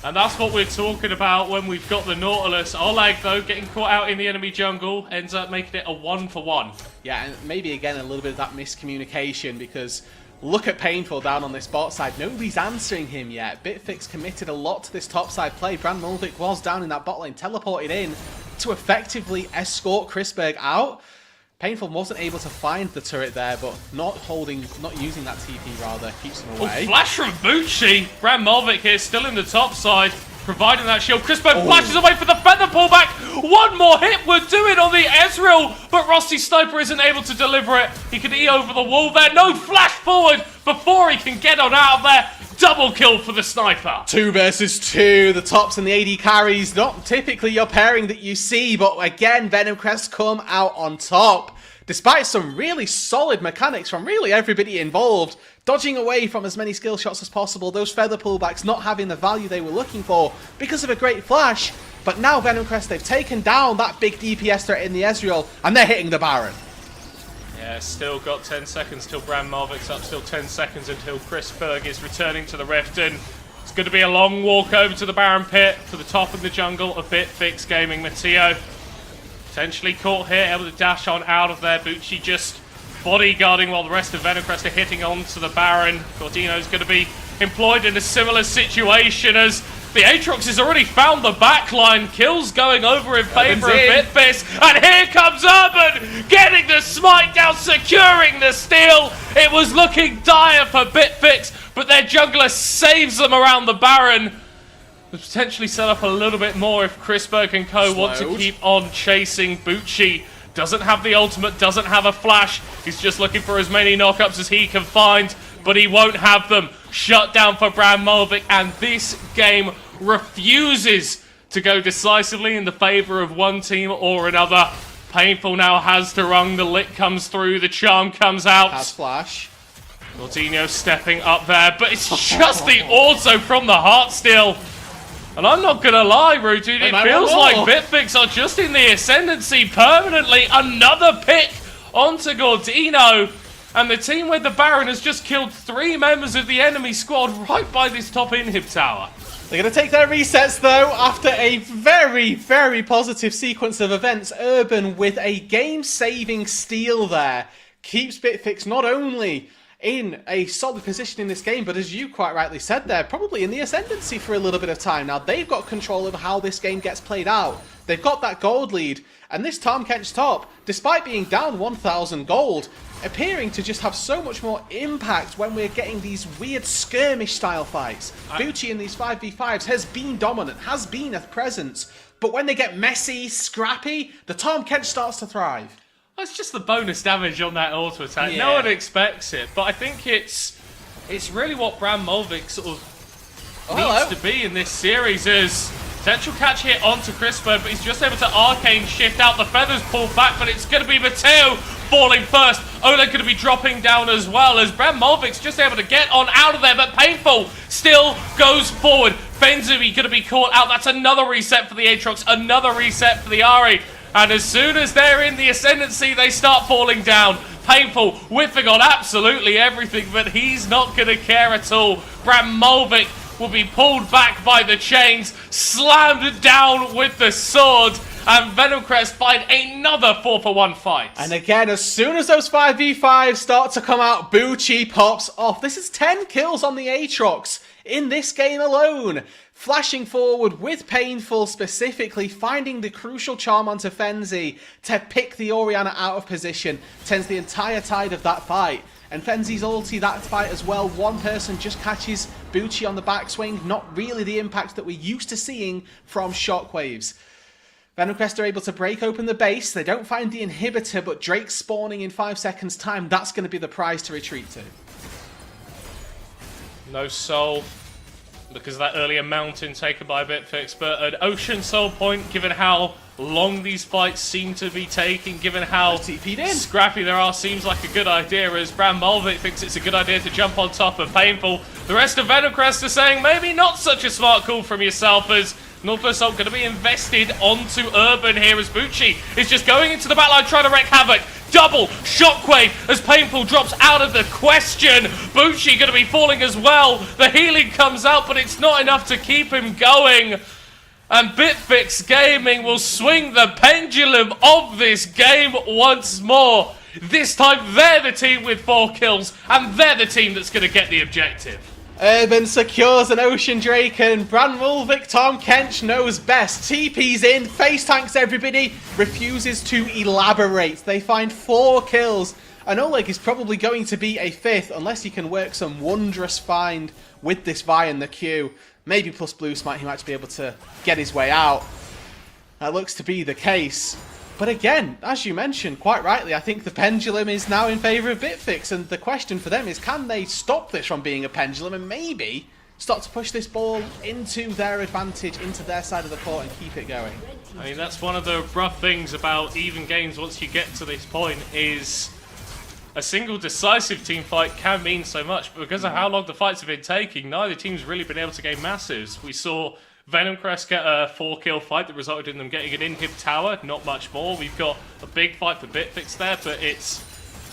S5: And that's what we're talking about when we've got the Nautilus. Oleg, though, getting caught out in the enemy jungle, ends up making it a 1-for-1.
S6: Yeah, and maybe, again, a little bit of that miscommunication, because look at Painful down on this bot side. Nobody's answering him yet. Bitflex committed a lot to this top side play. Bram Mulvik was down in that bot lane, teleported in to effectively escort Chrisberg out. Painful wasn't able to find the turret there, but not using that TP rather, keeps him away.
S5: Oh, flash from Bucci. Bram Mulvik here, still in the top side, providing that shield. Chrisberg flashes away for the feather pullback. One more hit would do it on the Ezreal, but Rusty Sniper isn't able to deliver it. He can E over the wall there. No, flash forward before he can get on out of there. Double kill for the Sniper.
S6: 2 versus 2. The tops and the AD carries. Not typically your pairing that you see, but again, Venom Crest come out on top. Despite some really solid mechanics from really everybody involved, dodging away from as many skill shots as possible, those feather pullbacks not having the value they were looking for because of a great flash. But now Venom Crest, they've taken down that big DPS threat in the Ezreal, and they're hitting the Baron.
S5: Yeah, still got 10 seconds till Bram Mulvik's up, still 10 seconds until Chrisberg is returning to the Rift, and it's going to be a long walk over to the Baron Pit, to the top of the jungle of Bitflex Gaming. Mateo potentially caught here, able to dash on out of there. Bucci just bodyguarding while the rest of Venom Crest are hitting onto the Baron. Gordino's going to be employed in a similar situation as the Aatrox has already found the backline. Kills going over in favour of Bitflex. And here comes Urban getting the smite down, securing the steal. It was looking dire for Bitflex, but their jungler saves them around the Baron. Potentially set up a little bit more if Chrisberg and co want to keep on chasing. Bucci doesn't have the ultimate, doesn't have a flash. He's just looking for as many knockups as he can find, but he won't have them. Shut down for Bram Mulvik, and this game refuses to go decisively in the favour of one team or another. Painful now has to run. The lit comes through, the charm comes out.
S6: Has flash.
S5: Gordino stepping up there, but it's just the auto from the Heartsteel. And I'm not gonna lie, Rude, it feels like Bitflex are just in the ascendancy permanently. Another pick onto Gordino. And the team with the Baron has just killed 3 members of the enemy squad right by this top inhib tower.
S6: They're going to take their resets, though, after a very, very positive sequence of events. Urban with a game-saving steal there keeps Bitflex not only in a solid position in this game, but as you quite rightly said there, probably in the ascendancy for a little bit of time. Now, they've got control over how this game gets played out. They've got that gold lead, and this Tahm Kench top, despite being down 1,000 gold, appearing to just have so much more impact when we're getting these weird skirmish-style fights. Bucci in these 5v5s has been dominant, has been a presence, but when they get messy, scrappy, the Tahm Kench starts to thrive.
S5: It's just the bonus damage on that auto attack.
S6: Yeah.
S5: No one expects it, but I think it's really what Bram Mulvik sort of needs to be in this series is potential catch hit onto Chrisberg, but he's just able to arcane shift out. The feathers pull back, but it's going to be Mateo falling first. Oleg going to be dropping down as well as Bram Mulvik's just able to get on out of there, but Painful still goes forward. Fenzui going to be caught out. That's another reset for the Aatrox, another reset for the Ahri. And as soon as they're in the ascendancy, they start falling down. Painful, whiffing on absolutely everything, but he's not going to care at all. Bram Mulvik will be pulled back by the chains, slammed down with the sword, and Venom Crest find another 4-for-1 fight.
S6: And again, as soon as those 5v5s start to come out, Bucci pops off. This is 10 kills on the Aatrox in this game alone. Flashing forward with Painful specifically, finding the crucial charm onto Fenzi to pick the Orianna out of position, turns the entire tide of that fight. And Fenzi's ulti that fight as well, one person just catches Bucci on the backswing, not really the impact that we're used to seeing from Shockwaves. Venom Crest are able to break open the base, they don't find the inhibitor, but Drake spawning in 5 seconds time, that's going to be the prize to retreat to.
S5: No soul, because of that earlier mountain taken by Bitflex, but an Ocean Soul point, given how long these fights seem to be taking, given how scrappy there are, seems like a good idea, as Bram Mulvik thinks it's a good idea to jump on top of Painful. The rest of Venom Crest are saying maybe not such a smart call from yourself, as Northwest Assault going to be invested onto Urban here as Bucci is just going into the backline trying to wreak havoc. Double shockwave as Painful drops out of the question. Bucci going to be falling as well. The healing comes out, but it's not enough to keep him going. And Bitflex Gaming will swing the pendulum of this game once more. This time they're the team with 4 kills, and they're the team that's going to get the objective.
S6: Urban secures an Ocean Drake, and Bram Mulvik, Tahm Kench knows best. TP's in, face tanks everybody, refuses to elaborate. They find 4 kills, and Oleg is probably going to be a 5th, unless he can work some wondrous find with this Vi in the queue. Maybe plus Blue Smite, he might be able to get his way out. That looks to be the case. But again, as you mentioned, quite rightly, I think the pendulum is now in favour of Bitflex, and the question for them is, can they stop this from being a pendulum and maybe start to push this ball into their advantage, into their side of the court, and keep it going?
S5: I mean, that's one of the rough things about even games once you get to this point, is a single decisive team fight can mean so much, but because of how long the fights have been taking, neither team's really been able to gain massives. We saw Venom Crest get a 4-kill fight that resulted in them getting an inhib tower, not much more. We've got a big fight for Bitflex there, but it's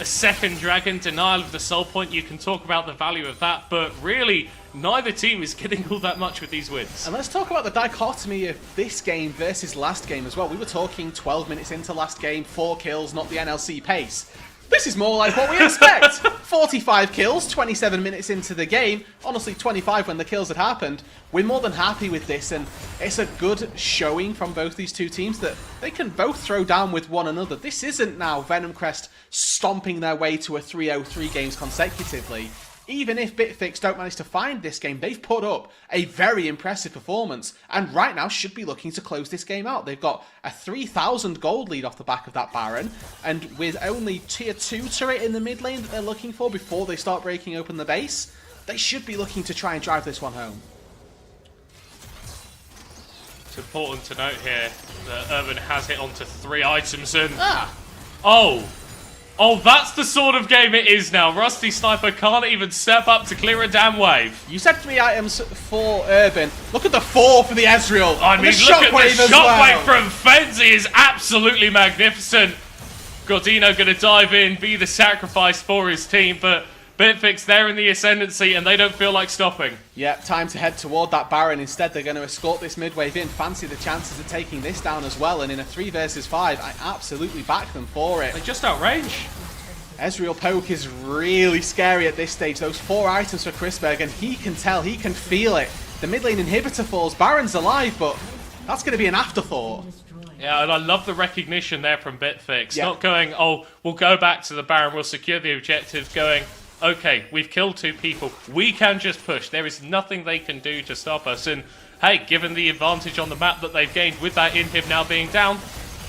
S5: a second dragon, denial of the soul point. You can talk about the value of that, but really, neither team is getting all that much with these wins.
S6: And let's talk about the dichotomy of this game versus last game as well. We were talking 12 minutes into last game, 4 kills, not the NLC pace. This is more like what we expect. 45 kills, 27 minutes into the game. Honestly, 25 when the kills had happened. We're more than happy with this, and it's a good showing from both these two teams that they can both throw down with one another. This isn't now Venom Crest stomping their way to a 3-0-3 games consecutively. Even if Bitflex don't manage to find this game, they've put up a very impressive performance, and right now should be looking to close this game out. They've got a 3,000 gold lead off the back of that Baron, and with only tier 2 turret in the mid lane that they're looking for before they start breaking open the base, they should be looking to try and drive this one home.
S5: It's important to note here that Urban has hit onto 3 items and... Oh, that's the sort of game it is now. Rusty Sniper can't even step up to clear a damn wave.
S6: You said 3 items for Urban. Look at the 4 for the Ezreal.
S5: I mean, look at the shockwave from Fenzi is absolutely magnificent. Gordino going to dive in, be the sacrifice for his team, but Bitflex, they're in the ascendancy and they don't feel like stopping.
S6: Yeah, time to head toward that Baron. Instead, they're going to escort this mid wave in. Fancy the chances of taking this down as well. And in a 3 versus 5, I absolutely back them for it.
S5: They just outrange.
S6: Ezreal poke is really scary at this stage. Those 4 items for Chrisberg, and he can tell, he can feel it. The mid lane inhibitor falls. Baron's alive, but that's going to be an afterthought.
S5: Yeah, and I love the recognition there from Bitflex. Not going, oh, we'll go back to the Baron, we'll secure the objective, going... Okay, we've killed 2 people. We can just push. There is nothing they can do to stop us. And hey, given the advantage on the map that they've gained with that inhib now being down,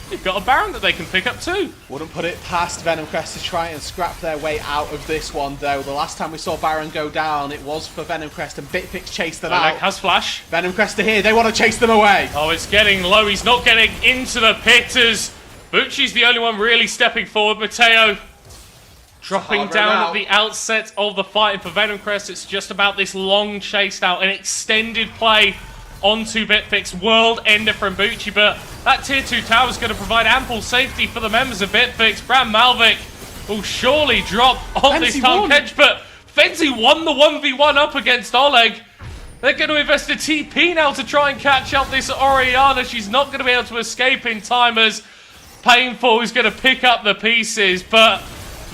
S5: they've got a Baron that they can pick up too.
S6: Wouldn't put it past Venom Crest to try and scrap their way out of this one, though. The last time we saw Baron go down, it was for Venom Crest, and Bitflex chased them out.
S5: Has flash.
S6: Venom Crest are here. They want to chase them away.
S5: Oh, it's getting low. He's not getting into the pit as Bucci's the only one really stepping forward. Mateo dropping down at the outset of the fight, and for Venom Crest, it's just about this long chase out, an extended play onto Bitflex, world ender from Bucci, but that tier 2 tower is going to provide ample safety for the members of Bitflex. Bram Malvik will surely drop on this Tonk Edge, but Fenzi won the 1v1 up against Oleg. They're going to invest a TP now to try and catch up this Oriana. She's not going to be able to escape in time as Painful is going to pick up the pieces, but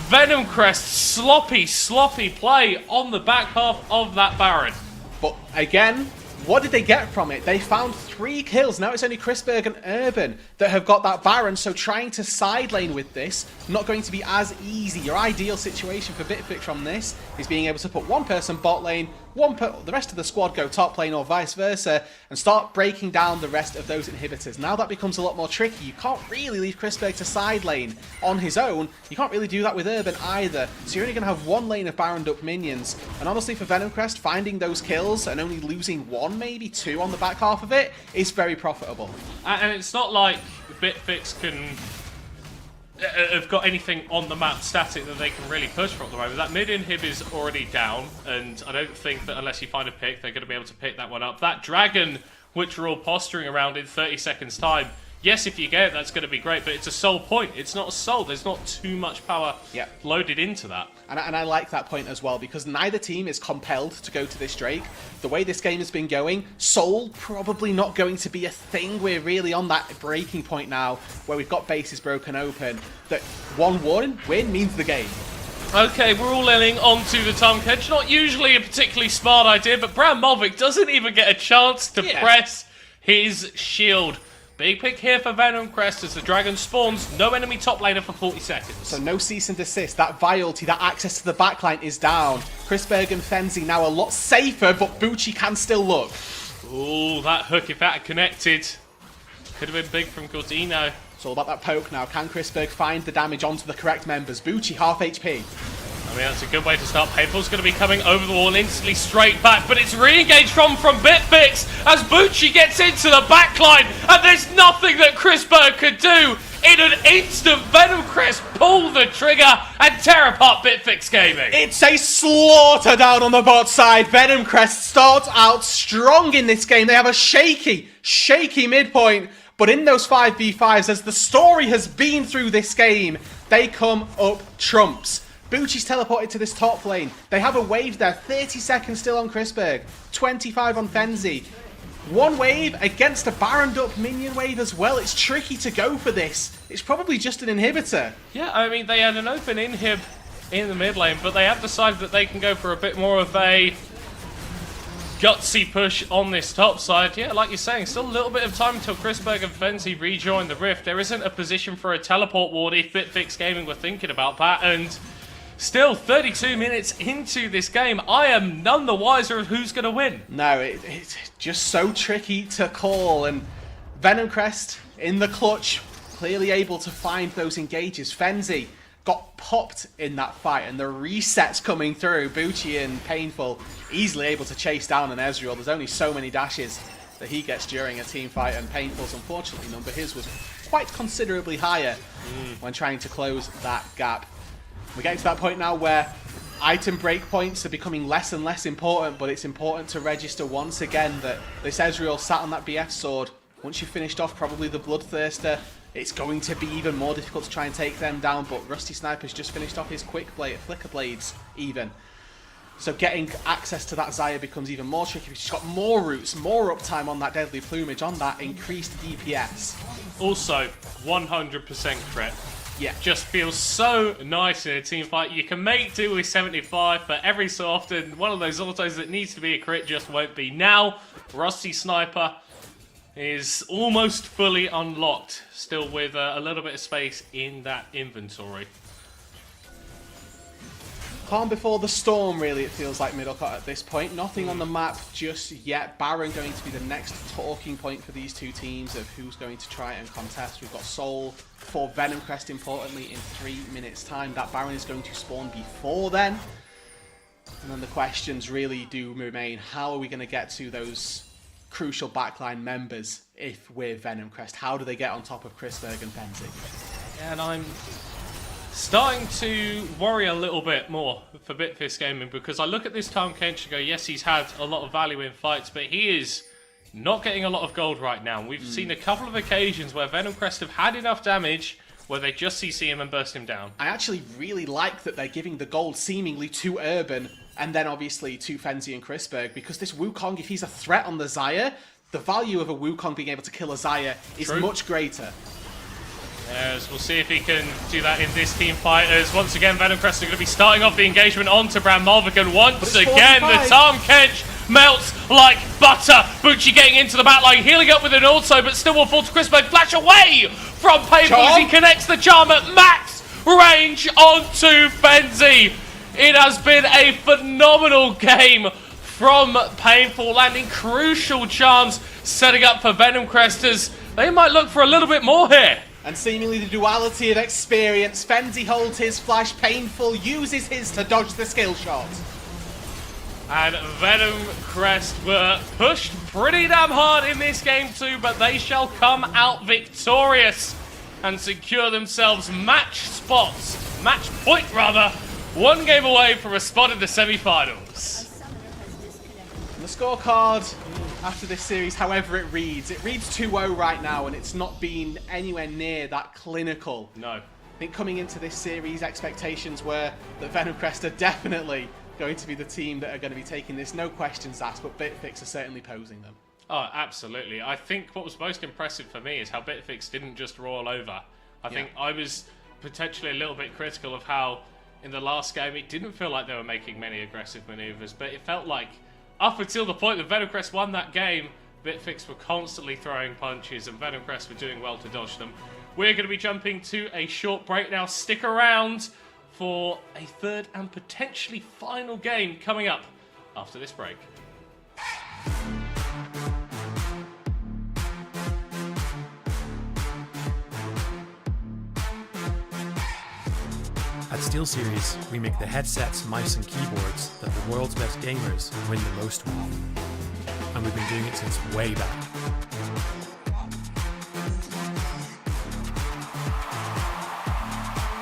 S5: Venom Crest, sloppy play on the back half of that Baron.
S6: But again, what did they get from it? They found 3 kills. Now it's only Chrisberg and Urban that have got that Baron, so trying to side lane with this, not going to be as easy. Your ideal situation for Bitflex from this is being able to put one person bot lane, the rest of the squad go top lane or vice versa, and start breaking down the rest of those inhibitors. Now that becomes a lot more tricky. You can't really leave Chrisberg to side lane on his own. You can't really do that with Urban either. So you're only going to have 1 lane of Baroned up minions. And honestly, for Venom Crest, finding those kills and only losing 1, maybe 2 on the back half of it is very profitable.
S5: And it's not like Bitflex can have got anything on the map static that they can really push for at the moment. That mid inhib is already down, and I don't think that unless you find a pick, they're going to be able to pick that one up. That dragon, which we're all posturing around in 30 seconds time, yes, if you get it, that's going to be great, but it's a soul point. It's not a soul. There's not too much power loaded into that.
S6: And I like that point as well, because neither team is compelled to go to this Drake. The way this game has been going, soul probably not going to be a thing. We're really on that breaking point now, where we've got bases broken open, that 1-1 win means the game.
S5: Okay, we're all leaning onto the Tonk Edge. Not usually a particularly smart idea, but Bram Mulvik doesn't even get a chance to press his shield. Big pick here for Venom Crest as the dragon spawns. No enemy top laner for 40 seconds.
S6: So no cease and desist. That Viality, that access to the backline is down. Chrisberg and Fenzi now a lot safer, but Bucci can still look.
S5: Ooh, that hook, if that had connected, could have been big from Gordino.
S6: It's all about that poke now. Can Chrisberg find the damage onto the correct members? Bucci, half HP.
S5: I mean, that's a good way to start. Painful's going to be coming over the wall instantly straight back, but it's re-engaged from Bitflex as Bucci gets into the backline, and there's nothing that Chrisberg could do. In an instant, Venom Crest pull the trigger and tear apart Bitflex Gaming.
S6: It's a slaughter down on the bot side. Venom Crest starts out strong in this game. They have a shaky midpoint, but in those 5v5s, as the story has been through this game, they come up trumps. Bucci's teleported to this top lane. They have a wave there. 30 seconds still on Chrisberg. 25 on Fenzi. One wave against a Baroned up minion wave as well. It's tricky to go for this. It's probably just an inhibitor.
S5: Yeah, I mean, they had an open inhib in the mid lane, but they have decided that they can go for a bit more of a gutsy push on this top side. Yeah, like you're saying, still a little bit of time until Chrisberg and Fenzi rejoin the Rift. There isn't a position for a teleport ward if Bitflex Gaming were thinking about that, and still 32 minutes into this game, I am none the wiser of who's going to win.
S6: No, it's just so tricky to call, and Venom Crest in the clutch, clearly able to find those engages. Fenzi got popped in that fight, and the resets coming through. Bucci and Painful easily able to chase down an Ezreal. There's only so many dashes that he gets during a team fight, and Painful's unfortunately number, his was quite considerably higher when trying to close that gap. We're getting to that point now where item breakpoints are becoming less and less important, but it's important to register once again that this Ezreal sat on that BF sword. Once you've finished off probably the Bloodthirster, it's going to be even more difficult to try and take them down, but Rusty Sniper's just finished off his quick blade, Flicker Blades even. So getting access to that Xayah becomes even more tricky. She's got more roots, more uptime on that Deadly Plumage, on that increased DPS.
S5: Also, 100% crit.
S6: Yeah.
S5: Just feels so nice in a team fight. You can make do with 75, but every so often, one of those autos that needs to be a crit just won't be. Now, Rusty Sniper is almost fully unlocked, still with a little bit of space in that inventory.
S6: Calm before the storm, really, it feels like Middlecott at this point. Nothing on the map just yet. Baron going to be the next talking point for these two teams of who's going to try and contest. We've got Soul for Venom Crest, importantly, in 3 minutes' time. That Baron is going to spawn before then. And then the questions really do remain. How are we going to get to those crucial backline members if we're Venom Crest? How do they get on top of Chrisberg and Fenzi?
S5: And I'm starting to worry a little bit more for Bitflex Gaming, because I look at this Tahm Kench and go, yes, he's had a lot of value in fights, but he is not getting a lot of gold right now. We've seen a couple of occasions where Venom Crest have had enough damage where they just CC him and burst him down.
S6: I actually really like that they're giving the gold seemingly to Urban and then obviously to Fenzi and Chrisberg, because this Wukong, if he's a threat on the Xayah, the value of a Wukong being able to kill a Xayah is much greater.
S5: Yes, we'll see if he can do that in this team fight, as once again Venom Crest are going to be starting off the engagement onto Bram Malvik, and once again the Tahm Kench melts like butter. Bucci getting into the back line, healing up with an also, but still will fall to Chrisberg. Flash away from Painful as he connects the charm at max range onto Fenzi. It has been a phenomenal game from Painful, landing crucial charms, setting up for Venom Crest as they might look for a little bit more here.
S6: And seemingly the duality of experience. Fenzi holds his flash, Painful uses his to dodge the skill shot.
S5: And Venom Crest were pushed pretty damn hard in this game too, but they shall come out victorious and secure themselves match point rather, one game away from a spot in the semi-finals.
S6: And the scorecard after this series, however it reads 2-0 right now, and it's not been anywhere near that clinical.
S5: No.
S6: I think coming into this series, expectations were that Venom Crest are definitely going to be the team that are going to be taking this, no questions asked, but Bitflex are certainly posing them.
S5: Oh, absolutely. I think what was most impressive for me is how Bitflex didn't just roll over. I think I was potentially a little bit critical of how in the last game it didn't feel like they were making many aggressive maneuvers, but it felt like up until the point that Venom Crest won that game, Bitflex were constantly throwing punches and Venom Crest were doing well to dodge them. We're going to be jumping to a short break now. Stick around for a third and potentially final game coming up after this break.
S1: At SteelSeries, we make the headsets, mice and keyboards that the world's best gamers win the most with. And we've been doing it since way back.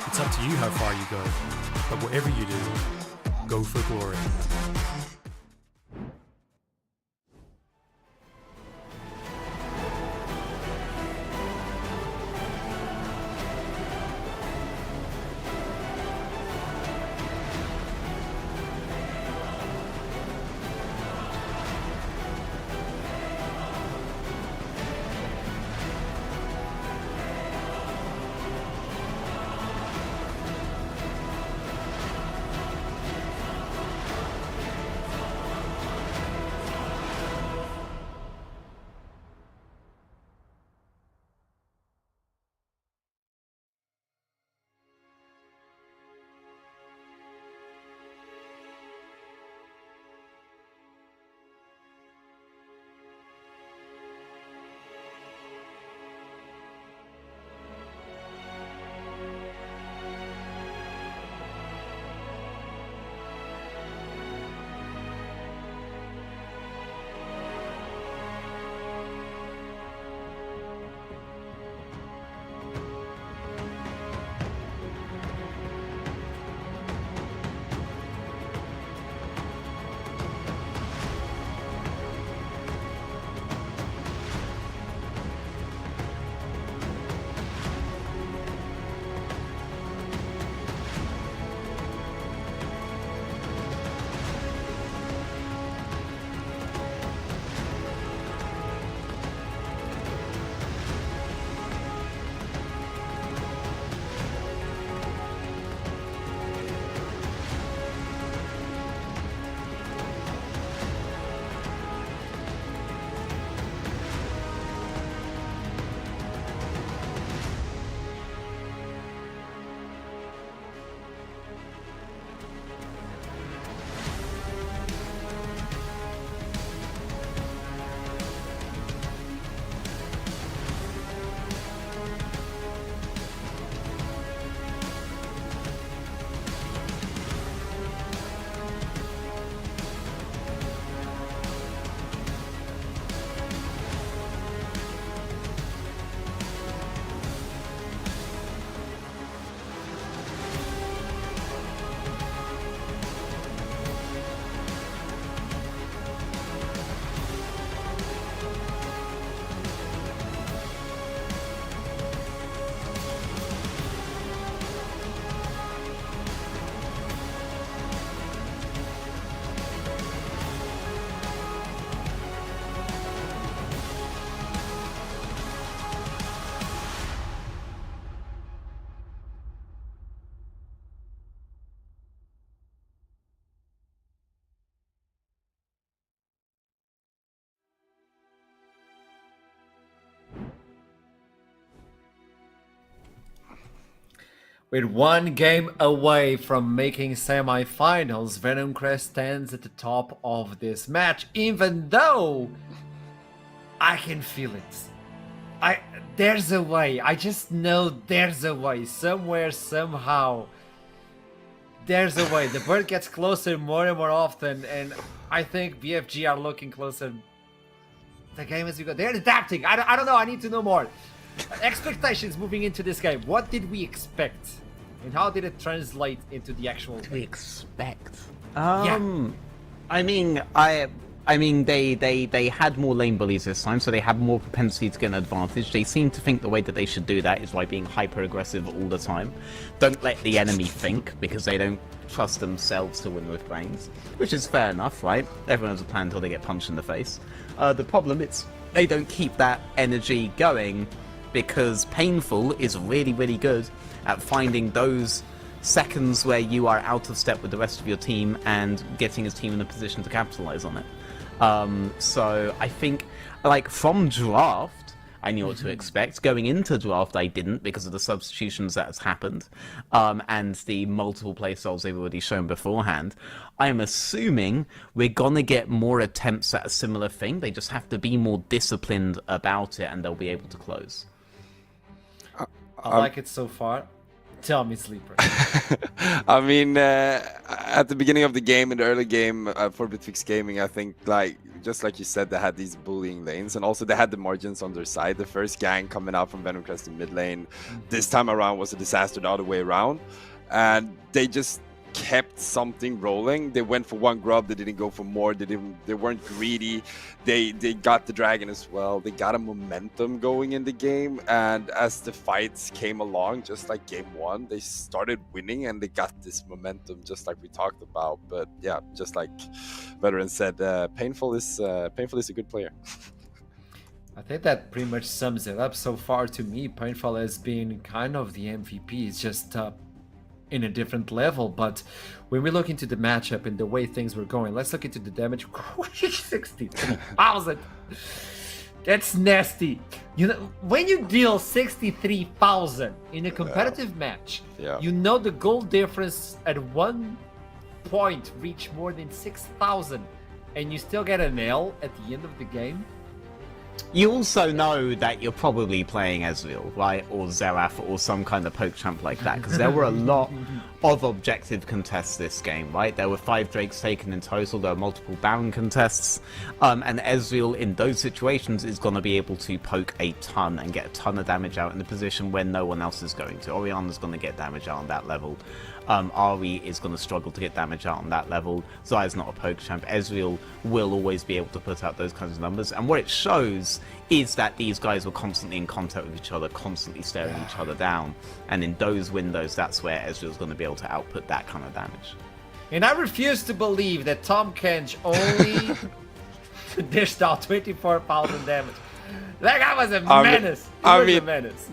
S1: It's up to you how far you go, but whatever you do, go for glory.
S2: With one game away from making semi-finals, Venom Crest stands at the top of this match, even though I can feel it. There's a way. I just know there's a way. Somewhere, somehow, there's a way. The bird gets closer more and more often, and I think BFG are looking closer. The game as we go. They're adapting. I don't know. I need to know more. Expectations moving into this game. What did we expect? And how did it translate into the actual
S4: What do we expect?
S2: Yeah.
S4: I mean, they had more lane bullies this time, so they had more propensity to get an advantage. They seem to think the way that they should do that is by being hyper-aggressive all the time. Don't let the enemy think, because they don't trust themselves to win with brains. Which is fair enough, right? Everyone has a plan until they get punched in the face. The problem is they don't keep that energy going, because Painful is really, really good at finding those seconds where you are out of step with the rest of your team and getting his team in a position to capitalize on it. So I think, like, from draft, I knew what to expect. Going into draft, I didn't, because of the substitutions that has happened, and the multiple playstyles they've already shown beforehand. I am assuming we're gonna get more attempts at a similar thing. They just have to be more disciplined about it, and they'll be able to close.
S2: I like it so far. Tell me, Sleeper.
S3: I mean, at the beginning of the game, in the early game for Bitflex Gaming, I think, like, just like you said, they had these bullying lanes, and also they had the margins on their side. The first gang coming out from Venom Crest in mid lane this time around was a disaster the other way around, and they just kept something rolling. They went for one grub, they didn't go for more, they weren't greedy, they got the dragon as well. They got a momentum going in the game, and as the fights came along, just like game one, they started winning and they got this momentum, just like we talked about. But yeah, just like Veteran said, Painful is a good player.
S2: I think that pretty much sums it up so far. To me, Painful has been kind of the MVP. It's just in a different level. But when we look into the matchup and the way things were going, let's look into the damage. 63,000. That's nasty. You know, when you deal 63,000 in a competitive match, you know the goal difference at one point reach more than 6,000, and you still get an L at the end of the game.
S4: You also know that you're probably playing Ezreal, right? Or Xerath, or some kind of poke champ like that, because there were a lot of objective contests this game, right? There were 5 Drakes taken in total, there were multiple Baron contests, and Ezreal in those situations is going to be able to poke a ton and get a ton of damage out in a position where no one else is going to. Orianna's going to get damage out on that level. Ahri is going to struggle to get damage out on that level. Zaya's not a poke champ. Ezreal will always be able to put out those kinds of numbers. And what it shows is that these guys were constantly in contact with each other, constantly staring each other down. And in those windows, that's where Ezreal's going to be able to output that kind of damage.
S2: And I refuse to believe that Tom Kench only dished out 24,000 damage. That guy was a menace.
S3: I mean,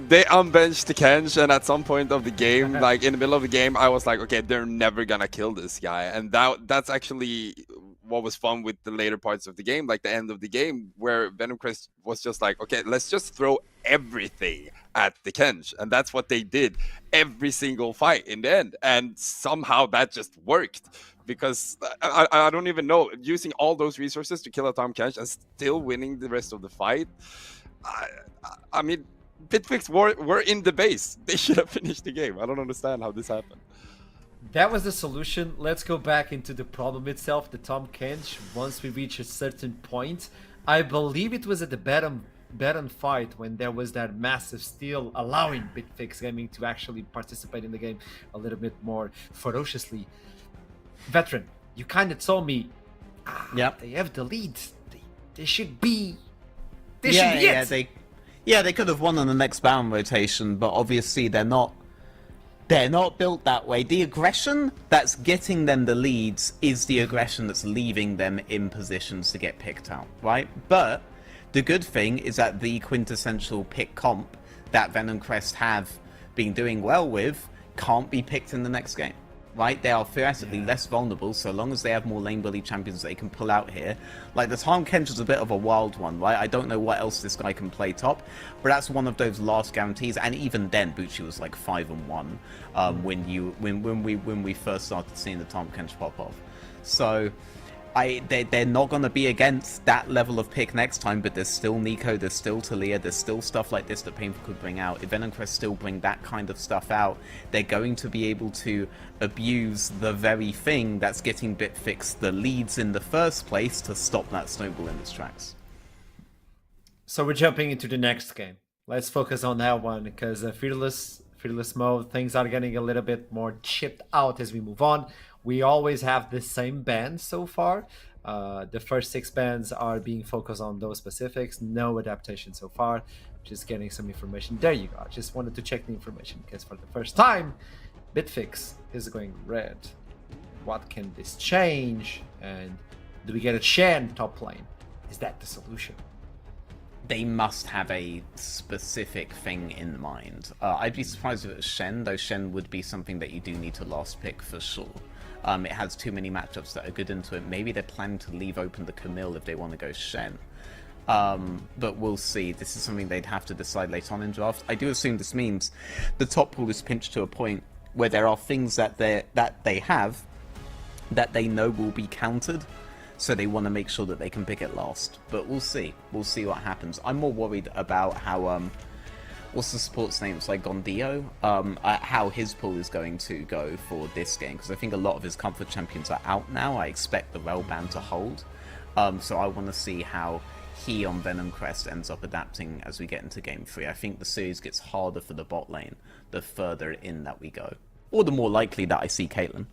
S3: they unbenched the Kench, and at some point of the game, like in the middle of the game, I was like, okay, they're never gonna kill this guy. And that's actually what was fun with the later parts of the game, like the end of the game, where Venom Crest was just like, okay, let's just throw everything at the Kench. And that's what they did every single fight in the end. And somehow that just worked. Because I don't even know, using all those resources to kill a Tom Kench and still winning the rest of the fight. I mean, Bitflex were in the base. They should have finished the game. I don't understand how this happened.
S2: That was the solution. Let's go back into the problem itself, the Tom Kench. Once we reach a certain point, I believe it was at the Baron fight when there was that massive steal, allowing Bitflex Gaming to actually participate in the game a little bit more ferociously. Veteran, you kind of told me, they have the lead. They should be. They should be it.
S4: They could have won on the next Baron rotation, but obviously they're not built that way. The aggression that's getting them the leads is the aggression that's leaving them in positions to get picked out, right? But the good thing is that the quintessential pick comp that Venom Crest have been doing well with can't be picked in the next game. right? They are theoretically less vulnerable so long as they have more lane bully champions they can pull out here. Like, the Tahm Kench is a bit of a wild one, right? I don't know what else this guy can play top, but that's one of those last guarantees. And even then, Bucci was like 5-1 when we first started seeing the Tahm Kench pop off. So they're not going to be against that level of pick next time, but there's still Nico, there's still Talia, there's still stuff like this that Painful could bring out. If Venom Crest still bring that kind of stuff out, they're going to be able to abuse the very thing that's getting Bitflex the leads in the first place to stop that snowball in its tracks.
S2: So we're jumping into the next game. Let's focus on that one, because fearless mode, things are getting a little bit more chipped out as we move on. We always have the same bands so far. The first 6 bands are being focused on those specifics. No adaptation so far. Just getting some information. There you go. I just wanted to check the information because for the first time, Bitflex is going red. What can this change? And do we get a Shen top lane? Is that the solution?
S4: They must have a specific thing in mind. I'd be surprised if it was Shen, though Shen would be something that you do need to last pick for sure. It has too many matchups that are good into it. Maybe they're planning to leave open the Camille if they want to go Shen. But we'll see. This is something they'd have to decide later on in draft. I do assume this means the top pool is pinched to a point where there are things that they have that they know will be countered. So they want to make sure that they can pick it last. But we'll see. We'll see what happens. I'm more worried about how, what's the support's name? It's like Gondio. How his pool is going to go for this game. Because I think a lot of his comfort champions are out now. I expect the Rel ban to hold. So I want to see how he on Venom Crest ends up adapting as we get into Game 3. I think the series gets harder for the bot lane the further in that we go. Or the more likely that I see Caitlyn.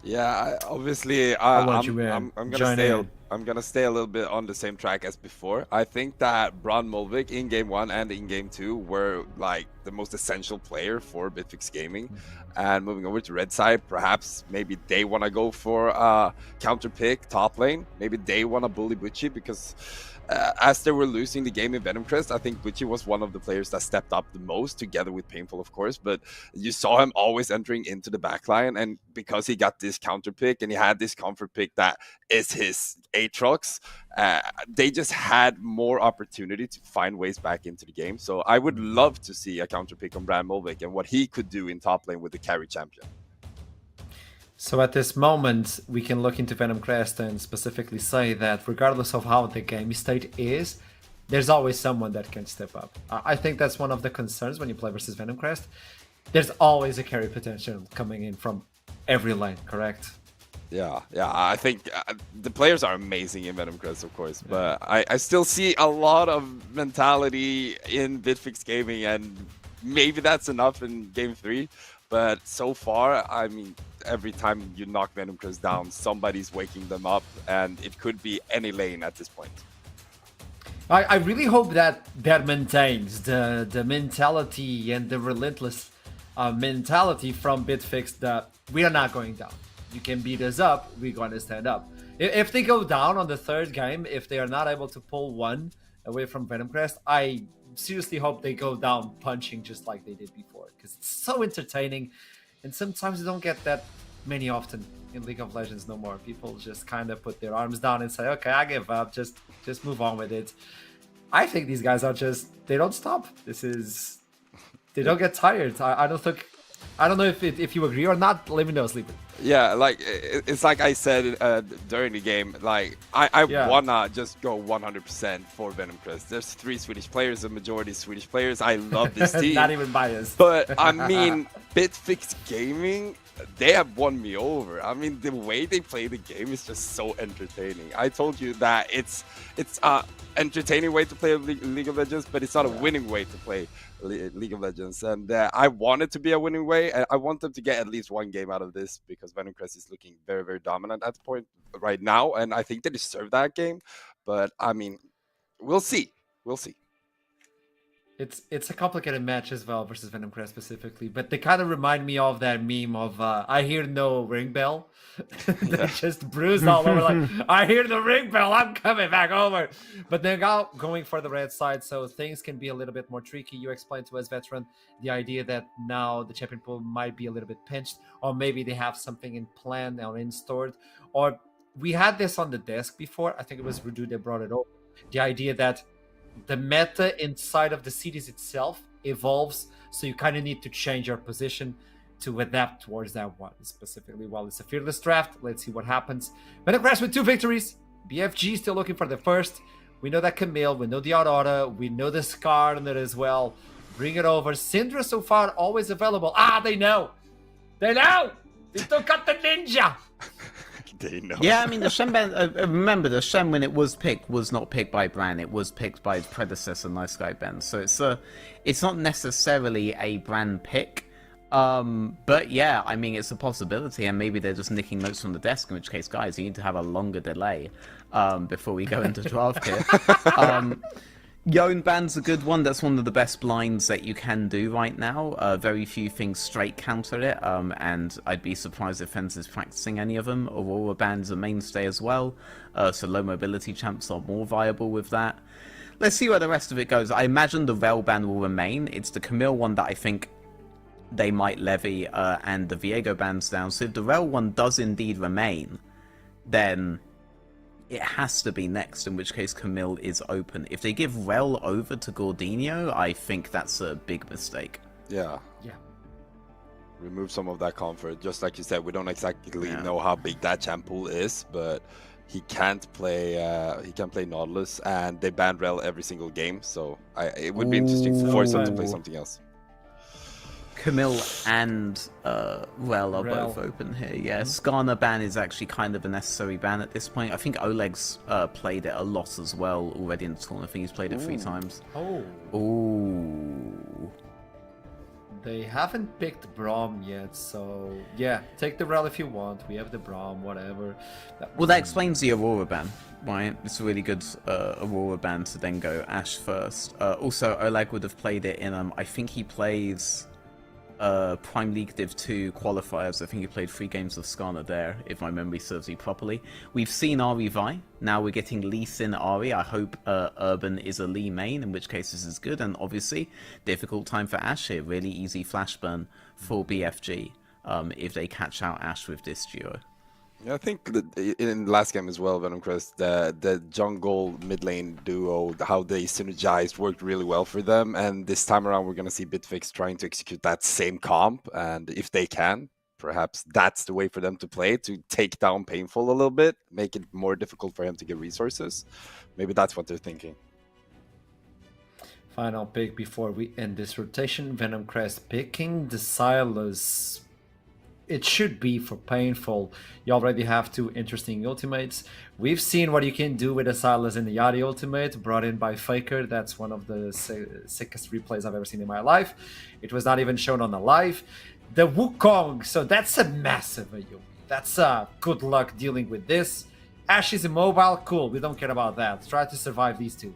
S3: Yeah,
S2: Sleeper.
S3: obviously,
S2: I want
S3: I'm
S2: you in.
S3: gonna
S2: Join
S3: stay.
S2: in.
S3: I'm gonna stay a little bit on the same track as before. I think that Braun Molvik in Game 1 and in Game 2 were like the most essential player for Bitflex Gaming. And moving over to red side, perhaps maybe they want to go for counter pick top lane. Maybe they want to bully Bucci because as they were losing the game in Venom Crest, I think Bucci was one of the players that stepped up the most, together with Painful, of course. But you saw him always entering into the backline, and because he got this counter pick and he had this comfort pick that is his Aatrox, they just had more opportunity to find ways back into the game. So I would love to see a counter pick on Brand Molvik and what he could do in top lane with the carry champion.
S2: So at this moment, we can look into Venom Crest and specifically say that regardless of how the game state is, there's always someone that can step up. I think that's one of the concerns when you play versus Venom Crest. There's always a carry potential coming in from every lane, correct?
S3: Yeah, I think the players are amazing in Venom Crest, of course, but I still see a lot of mentality in Bitflex Gaming, and maybe that's enough in Game 3. But so far, I mean, every time you knock Venom Crest down, somebody's waking them up, and it could be any lane at this point.
S2: I really hope that maintains the mentality and the relentless mentality from Bitflex that we are not going down. You can beat us up, we're going to stand up. If they go down on the third game, if they are not able to pull one away from Venom Crest, I seriously hope they go down punching just like they did before, because it's so entertaining, and sometimes you don't get that many often in League of Legends no more. People just kind of put their arms down and say, okay, I give up, just move on with it. I think these guys are they don't stop. They don't get tired. I don't know if you agree or not. Let me know, Sleeper.
S3: Yeah, like it's like I said during the game, like I wanna just go 100% for Venom Crest. There's 3 Swedish players, the majority Swedish players. I love this team.
S2: Not even biased.
S3: But I mean, Bitflex Gaming, they have won me over. I mean, the way they play the game is just so entertaining. I told you that it's a entertaining way to play League of Legends, but it's not a winning way to play League of Legends. And I want it to be a winning way. I want them to get at least one game out of this, because Venom Crest is looking very, very dominant at the point right now, and I think they deserve that game. But I mean, we'll see.
S2: It's a complicated match as well versus Venom Crest specifically, but they kind of remind me of that meme of I hear no ring bell. They just bruised all over like I hear the ring bell, I'm coming back over. But they're now going for the red side, so things can be a little bit more tricky. You explained to us, veteran, the idea that now the champion pool might be a little bit pinched, or maybe they have something in plan or in stored, or we had this on the desk before. I think it was Rudu that brought it over. The idea that the meta inside of the cities itself evolves, so you kind of need to change your position to adapt towards that one. Specifically, while it's a fearless draft, let's see what happens. Venom Crest with 2 victories. BFG still looking for the first. We know that Camille, we know the Aurora, we know the Scar on it as well. Bring it over. Syndra so far always available. They know. They know. They still got the ninja.
S3: They know.
S4: Yeah, I mean, the Shen ban, remember, the Shen, when it was picked, was not picked by Bran. It was picked by its predecessor, Nice Guy Ben. So it's not necessarily a Bran pick. But yeah, I mean, it's a possibility, and maybe they're just nicking notes from the desk, in which case, guys, you need to have a longer delay before we go into draft here. Yone ban's a good one. That's one of the best blinds that you can do right now. Very few things straight counter it, and I'd be surprised if Fence is practicing any of them. Aurora ban's a mainstay as well, so low mobility champs are more viable with that. Let's see where the rest of it goes. I imagine the Rel ban will remain. It's the Camille one that I think they might levy, and the Viego ban's down. So if the Rel one does indeed remain, then it has to be next, in which case Camille is open. If they give Rel over to Gordinho, I think that's a big mistake.
S3: Yeah. Remove some of that comfort. Just like you said, we don't exactly know how big that champ pool is, but he can't play Nautilus, and they ban Rel every single game, so it would be interesting to force him to play something else.
S4: Camille and Rel are both open here. Yeah, Skarner ban is actually kind of a necessary ban at this point. I think Oleg's played it a lot as well already in the tournament. I think he's played it 3 times. Ooh.
S2: They haven't picked Braum yet, so yeah, take the Rel if you want. We have the Braum, whatever.
S4: Well, that explains the Aurora ban, right? It's a really good Aurora ban to then go Ashe first. Also, Oleg would have played it in, I think he plays Prime League Div 2 qualifiers. I think he played 3 games of Skarner there, if my memory serves me properly. We've seen Ahri Vi. Now we're getting Lee Sin Ahri. I hope Urban is a Lee main, in which case this is good. And obviously, difficult time for Ashe here. Really easy flash burn for BFG if they catch out Ashe with this duo.
S3: Yeah, I think that in the last game as well, Venom Crest, the jungle mid lane duo, how they synergized worked really well for them. And this time around, we're going to see Bitflex trying to execute that same comp. And if they can, perhaps that's the way for them to play, to take down Painful a little bit, make it more difficult for him to get resources. Maybe that's what they're thinking.
S2: Final pick before we end this rotation. Venom Crest picking the Silas. It should be for Painful. You already have 2 interesting ultimates. We've seen what you can do with the Silas in the Yachty ultimate, brought in by Faker. That's one of the sickest replays I've ever seen in my life. It was not even shown on the live. The Wukong, so that's a massive AoE. That's good luck dealing with this. Ashe is immobile, cool. We don't care about that. Try to survive these 2.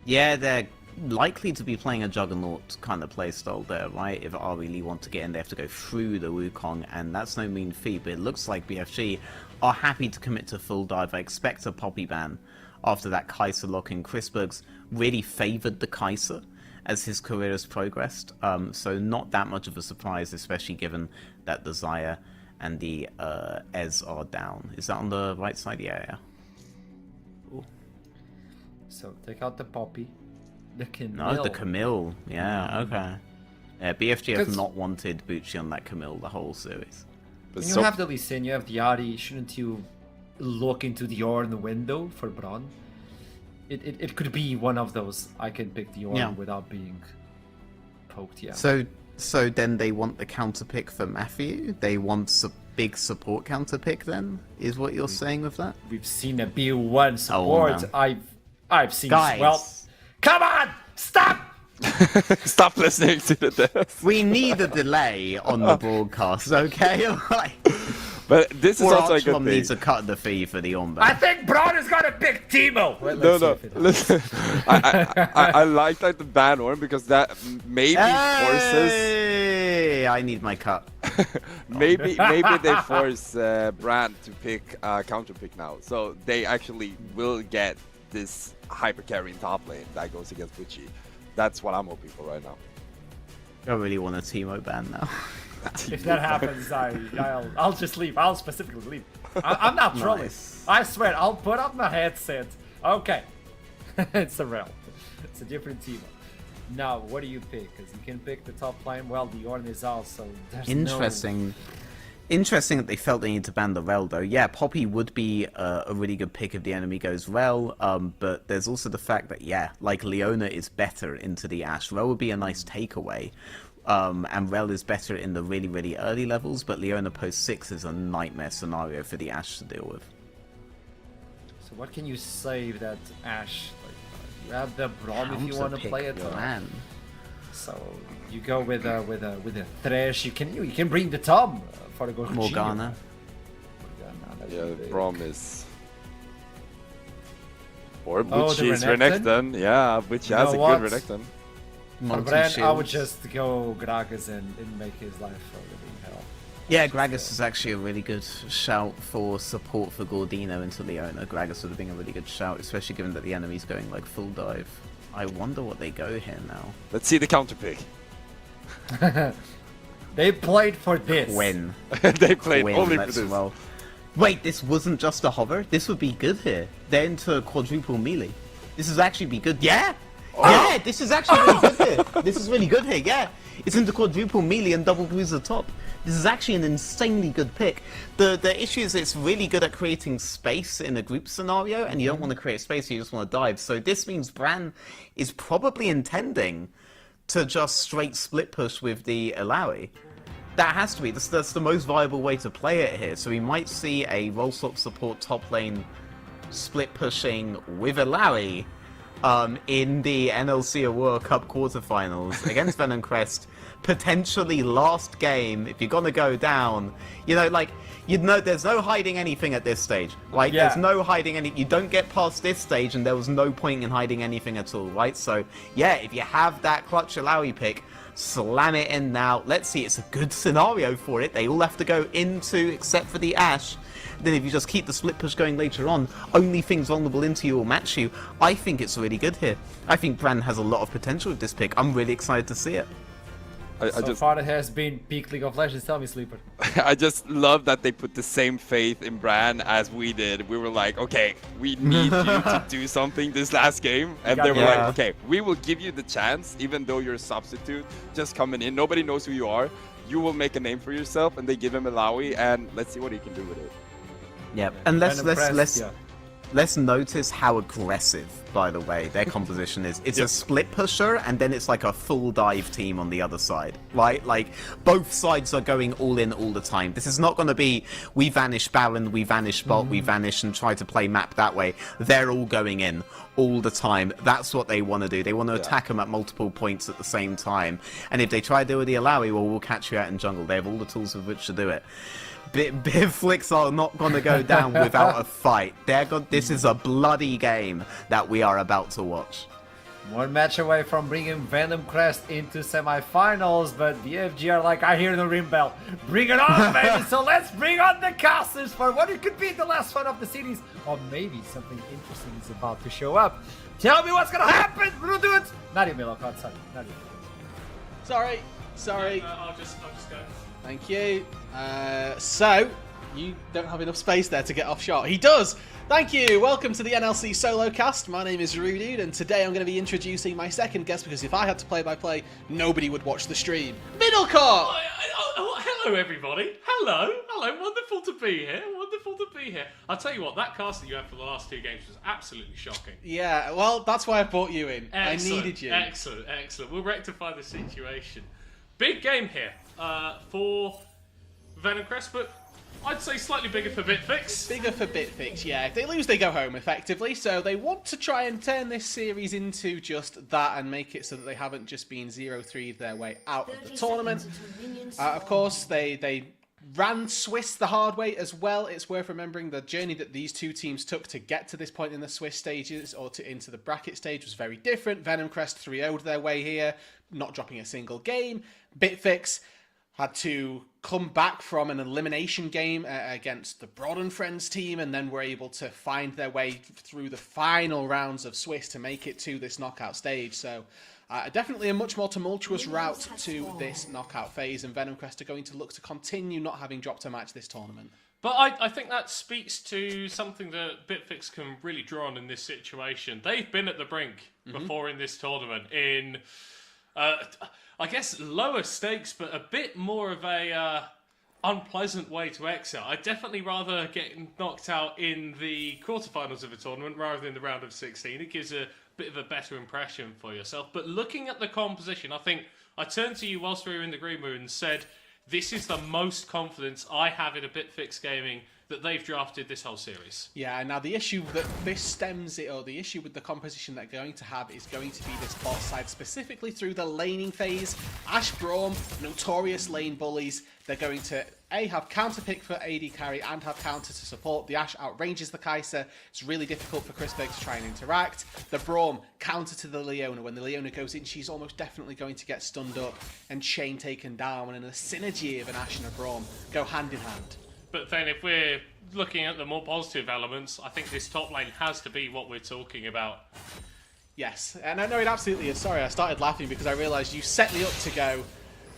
S4: Yeah, they're likely to be playing a Juggernaut kind of playstyle there, right? If I really want to get in, they have to go through the Wukong, and that's no mean feat, but it looks like BFG are happy to commit to full dive. I expect a Poppy ban after that Kai'Sa lock-in. Chrisberg's really favoured the Kai'Sa as his career has progressed, so not that much of a surprise, especially given that the Xayah and the Ez are down. Is that on the right side? Yeah. Ooh.
S2: So take out the Poppy. The Camille.
S4: No, the Camille. Yeah, okay. Yeah, BFG have not wanted Bucci on that Camille the whole series.
S2: But you have the Lee Sin, you have the Yachty. Shouldn't you look into the Ornn window for Braun? It could be one of those. I can pick the Ornn without being poked. Yeah.
S4: So then they want the counter pick for Matthew. They want a big support counter pick. Then is what you're saying with that?
S2: We've seen a B1 support.
S4: Oh, no.
S2: I've seen.
S4: Guys.
S2: Well, come on, stop.
S3: Stop listening to the death.
S4: We need a delay on the broadcast, okay?
S3: But this is
S4: Or
S3: also a good
S4: Archmom
S3: thing.
S4: needs a cut of the fee for the on
S2: I
S4: ban.
S2: think Braun is gonna pick Timo. Well,
S3: No,
S2: let's see
S3: no.
S2: if it happens.
S3: Listen, I like the ban Orn because that maybe forces.
S4: Hey, I need my cut.
S3: Maybe they force Brand to pick counter pick now, so they actually will get this hyper carry in top lane that goes against Butchie. That's what I'm hoping for right now.
S4: I really want a Teemo ban now.
S2: If that happens, I'll just leave. I'll specifically leave. I'm not trolling.
S4: Nice.
S2: I swear, I'll put up my headset. Okay. It's a realm. It's a different team. Now, what do you pick? Because you can pick the top lane. Well, the Ornn is also.
S4: Interesting. Interesting that they felt they need to ban the Rel, though. Yeah, Poppy would be a really good pick if the enemy goes Rel, but there's also the fact that, yeah, like Leona is better into the Ashe. Rel would be a nice takeaway, and Rel is better in the really, really early levels, but Leona post 6 is a nightmare scenario for the Ashe to deal with.
S2: So what can you save that Ashe? Like, you have the Braum if you want to play it. So you go with a Thresh. You can bring the Tom for the Gojira.
S4: Morgana.
S3: Yeah, the Braum is. Or
S2: Oh, the
S3: Butchie's
S2: Renekton?
S3: Renekton. Yeah, Butchie
S2: You
S3: has
S2: know
S3: a
S2: what?
S3: good Renekton.
S2: For
S4: Mountain
S2: Bran, I would
S4: Shields.
S2: just go Gragas and make his life a living hell.
S4: Yeah, Gragas is actually a really good shout for support for Gordino into Leona. Gragas would have been a really good shout, especially given that the enemy's going like full dive. I wonder what they go here now.
S3: Let's see the counter pick.
S2: They played for this.
S4: When?
S3: They played
S4: When,
S3: only for
S4: let's
S3: this.
S4: roll. Wait, this wasn't just a hover? This would be good here. They're into quadruple melee. This is actually be good. Yeah! Yeah, this is actually really good here. This is really good here, yeah. It's into quadruple melee and double bruiser top. This is actually an insanely good pick. The issue is it's really good at creating space in a group scenario, and you don't want to create space, you just want to dive. So this means Bran is probably intending to just straight split push with the Alawi. That has to be. That's the most viable way to play it here. So we might see a roll swap support top lane split pushing with Alawi in the NLC World Cup quarterfinals against Venom Crest. Potentially last game, if you're gonna go down, there's no hiding anything at this stage, right?
S2: Yeah.
S4: There's no hiding any. You don't get past this stage, and there was no point in hiding anything at all, right? So yeah, if you have that clutch Alawi pick, slam it in now. Let's see, it's a good scenario for it. They all have to go into, except for the Ashe. Then if you just keep the split push going later on, only things vulnerable into you will match you. I think it's really good here. I think Bran has a lot of potential with this pick. I'm really excited to see it.
S2: So far it has been peak League of Legends. Tell me, Sleeper.
S3: I just love that they put the same faith in Bran as we did. We were like, okay, we need you to do something this last game. And they were like, okay, we will give you the chance, even though you're a substitute, just coming in. Nobody knows who you are. You will make a name for yourself. And they give him Alawi, and let's see what he can do with it.
S4: Yep. And let's
S2: Let's
S4: notice how aggressive, by the way, their composition is. It's a split pusher, and then it's like a full dive team on the other side, right? Like, both sides are going all in all the time. This is not going to be, we vanish Baron, we vanish bot, we vanish and try to play map that way. They're all going in all the time. That's what they want to do. They want to attack them at multiple points at the same time. And if they try to do it with the Alawi, well, we'll catch you out in jungle. They have all the tools with which to do it. Bitflex are not going to go down without a fight. This is a bloody game that we are about to watch.
S2: One match away from bringing Venom Crest into semifinals, but BFG are like, I hear the ring bell. Bring it on, baby! So let's bring on the casters for what it could be the last one of the series. Or maybe something interesting is about to show up. Tell me what's gonna happen! We'll do it! Not even Milk outside. Not even.
S6: Sorry.
S5: I'll just go.
S6: Thank you. So, you don't have enough space there to get off shot. He does! Thank you! Welcome to the NLC solo cast. My name is Rudude, and today I'm going to be introducing my second guest, because if I had to play-by-play, nobody would watch the stream. Middlecourt!
S5: Hello, everybody. Hello. Wonderful to be here. I'll tell you what, that cast that you had for the last 2 games was absolutely shocking.
S6: Yeah, well, that's why I brought you in.
S5: Excellent,
S6: I needed you.
S5: Excellent. We'll rectify the situation. Big game here for Venom Crest, but I'd say slightly bigger for Bitflex.
S6: Bigger for Bitflex, yeah. If they lose, they go home, effectively. So they want to try and turn this series into just that and make it so that they haven't just been 0-3 their way out of the tournament. Of course, they ran Swiss the hard way as well. It's worth remembering the journey that these two teams took to get to this point in the Swiss stages or into the bracket stage was very different. Venom Crest 3-0'd their way here, not dropping a single game. Bitflex had to come back from an elimination game against the Broad and Friends team, and then were able to find their way through the final rounds of Swiss to make it to this knockout stage. So definitely a much more tumultuous route to this knockout phase, and Venom Crest are going to look to continue not having dropped a match this tournament.
S5: But I think that speaks to something that Bitflex can really draw on in this situation. They've been at the brink before in this tournament in, I guess, lower stakes, but a bit more of a unpleasant way to exit. I'd definitely rather get knocked out in the quarterfinals of a tournament rather than the round of 16. It gives a bit of a better impression for yourself. But looking at the composition, I think I turned to you whilst we were in the green room and said, this is the most confidence I have in a Bitflex Gaming that they've drafted this whole series.
S6: Yeah, now the issue that this stems it, or the issue with the composition they're going to have is going to be this bot side, specifically through the laning phase. Ashe Braum, notorious lane bullies. They're going to have counter pick for AD carry and have counter to support. The Ashe outranges the Kai'Sa. It's really difficult for Chrisberg to try and interact. The Braum counter to the Leona. When the Leona goes in, she's almost definitely going to get stunned up and chain taken down. And the synergy of an Ashe and a Braum go hand in hand.
S5: But then if we're looking at the more positive elements, I think this top lane has to be what we're talking about.
S6: Yes, and I know it absolutely is. Sorry, I started laughing because I realised you set me up to go,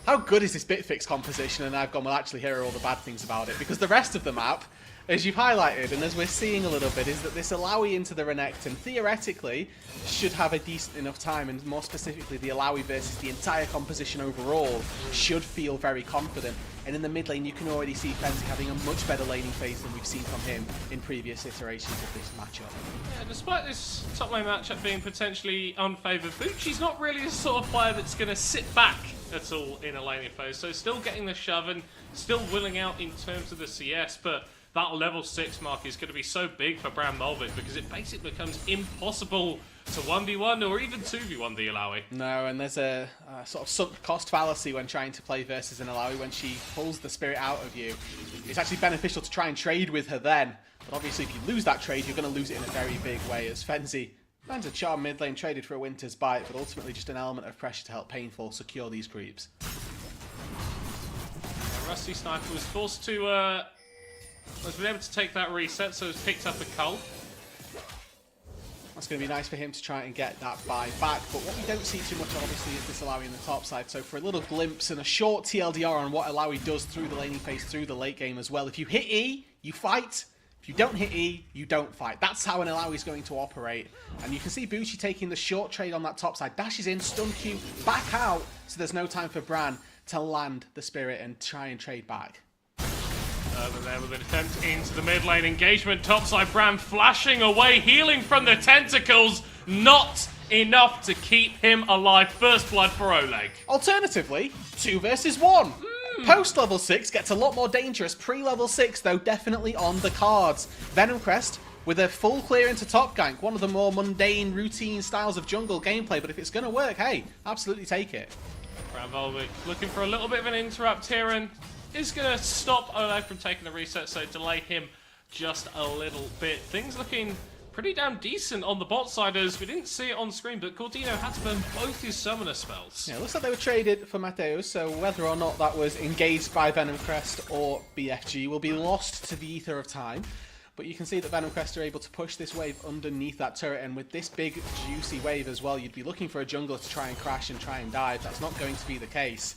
S6: how good is this Bitflex composition? And I've gone, well, actually, here are all the bad things about it. Because the rest of the map, as you've highlighted, and as we're seeing a little bit, is that this Alawi into the Renekton theoretically should have a decent enough time, and more specifically, the Alawi versus the entire composition overall should feel very confident. And in the mid lane, you can already see Fenzi having a much better laning phase than we've seen from him in previous iterations of this matchup.
S5: Yeah, despite this top lane matchup being potentially unfavoured, Bucci's not really the sort of player that's going to sit back at all in a laning phase. So still getting the shove and still willing out in terms of the CS, but that level 6 mark is going to be so big for Bram Mulvik because it basically becomes impossible to 1v1 or even 2v1 the Alawi.
S6: No, and there's a sort of sunk cost fallacy when trying to play versus an Alawi. When she pulls the spirit out of you, it's actually beneficial to try and trade with her then. But obviously if you lose that trade, you're going to lose it in a very big way, as Fenzi finds a charm mid lane, traded for a Winter's Bite, but ultimately just an element of pressure to help Painful secure these creeps.
S5: Rusty Sniper was forced to has been able to take that reset, so has picked up a cull.
S6: That's going to be nice for him to try and get that buy back, but what we don't see too much obviously is this Alawi in the top side. So for a little glimpse and a short TLDR on what Alawi does through the laning phase, through the late game as well. If you hit E, you fight. If you don't hit E, you don't fight. That's how an Alawi is going to operate. And you can see Bucci taking the short trade on that top side. Dashes in, stun Q, back out, so there's no time for Bran to land the spirit and try and trade back.
S5: Urban there with an attempt into the mid lane engagement. Topside Bram flashing away, healing from the tentacles. Not enough to keep him alive. First blood for Oleg.
S6: Alternatively, 2 versus 1. Post level 6 gets a lot more dangerous. Pre-level 6, though, definitely on the cards. Venom Crest with a full clear into top gank. One of the more mundane, routine styles of jungle gameplay. But if it's going to work, hey, absolutely take it.
S5: Bram Volvic looking for a little bit of an interrupt here and is going to stop Oleg from taking the reset, so delay him just a little bit. Things looking pretty damn decent on the bot side, as we didn't see it on screen, but Cordino had to burn both his summoner spells.
S6: Yeah, it looks like they were traded for Mateus, so whether or not that was engaged by Venom Crest or BFG will be lost to the ether of time. But you can see that Venom Crest are able to push this wave underneath that turret, and with this big, juicy wave as well, you'd be looking for a jungler to try and crash and try and dive. That's not going to be the case.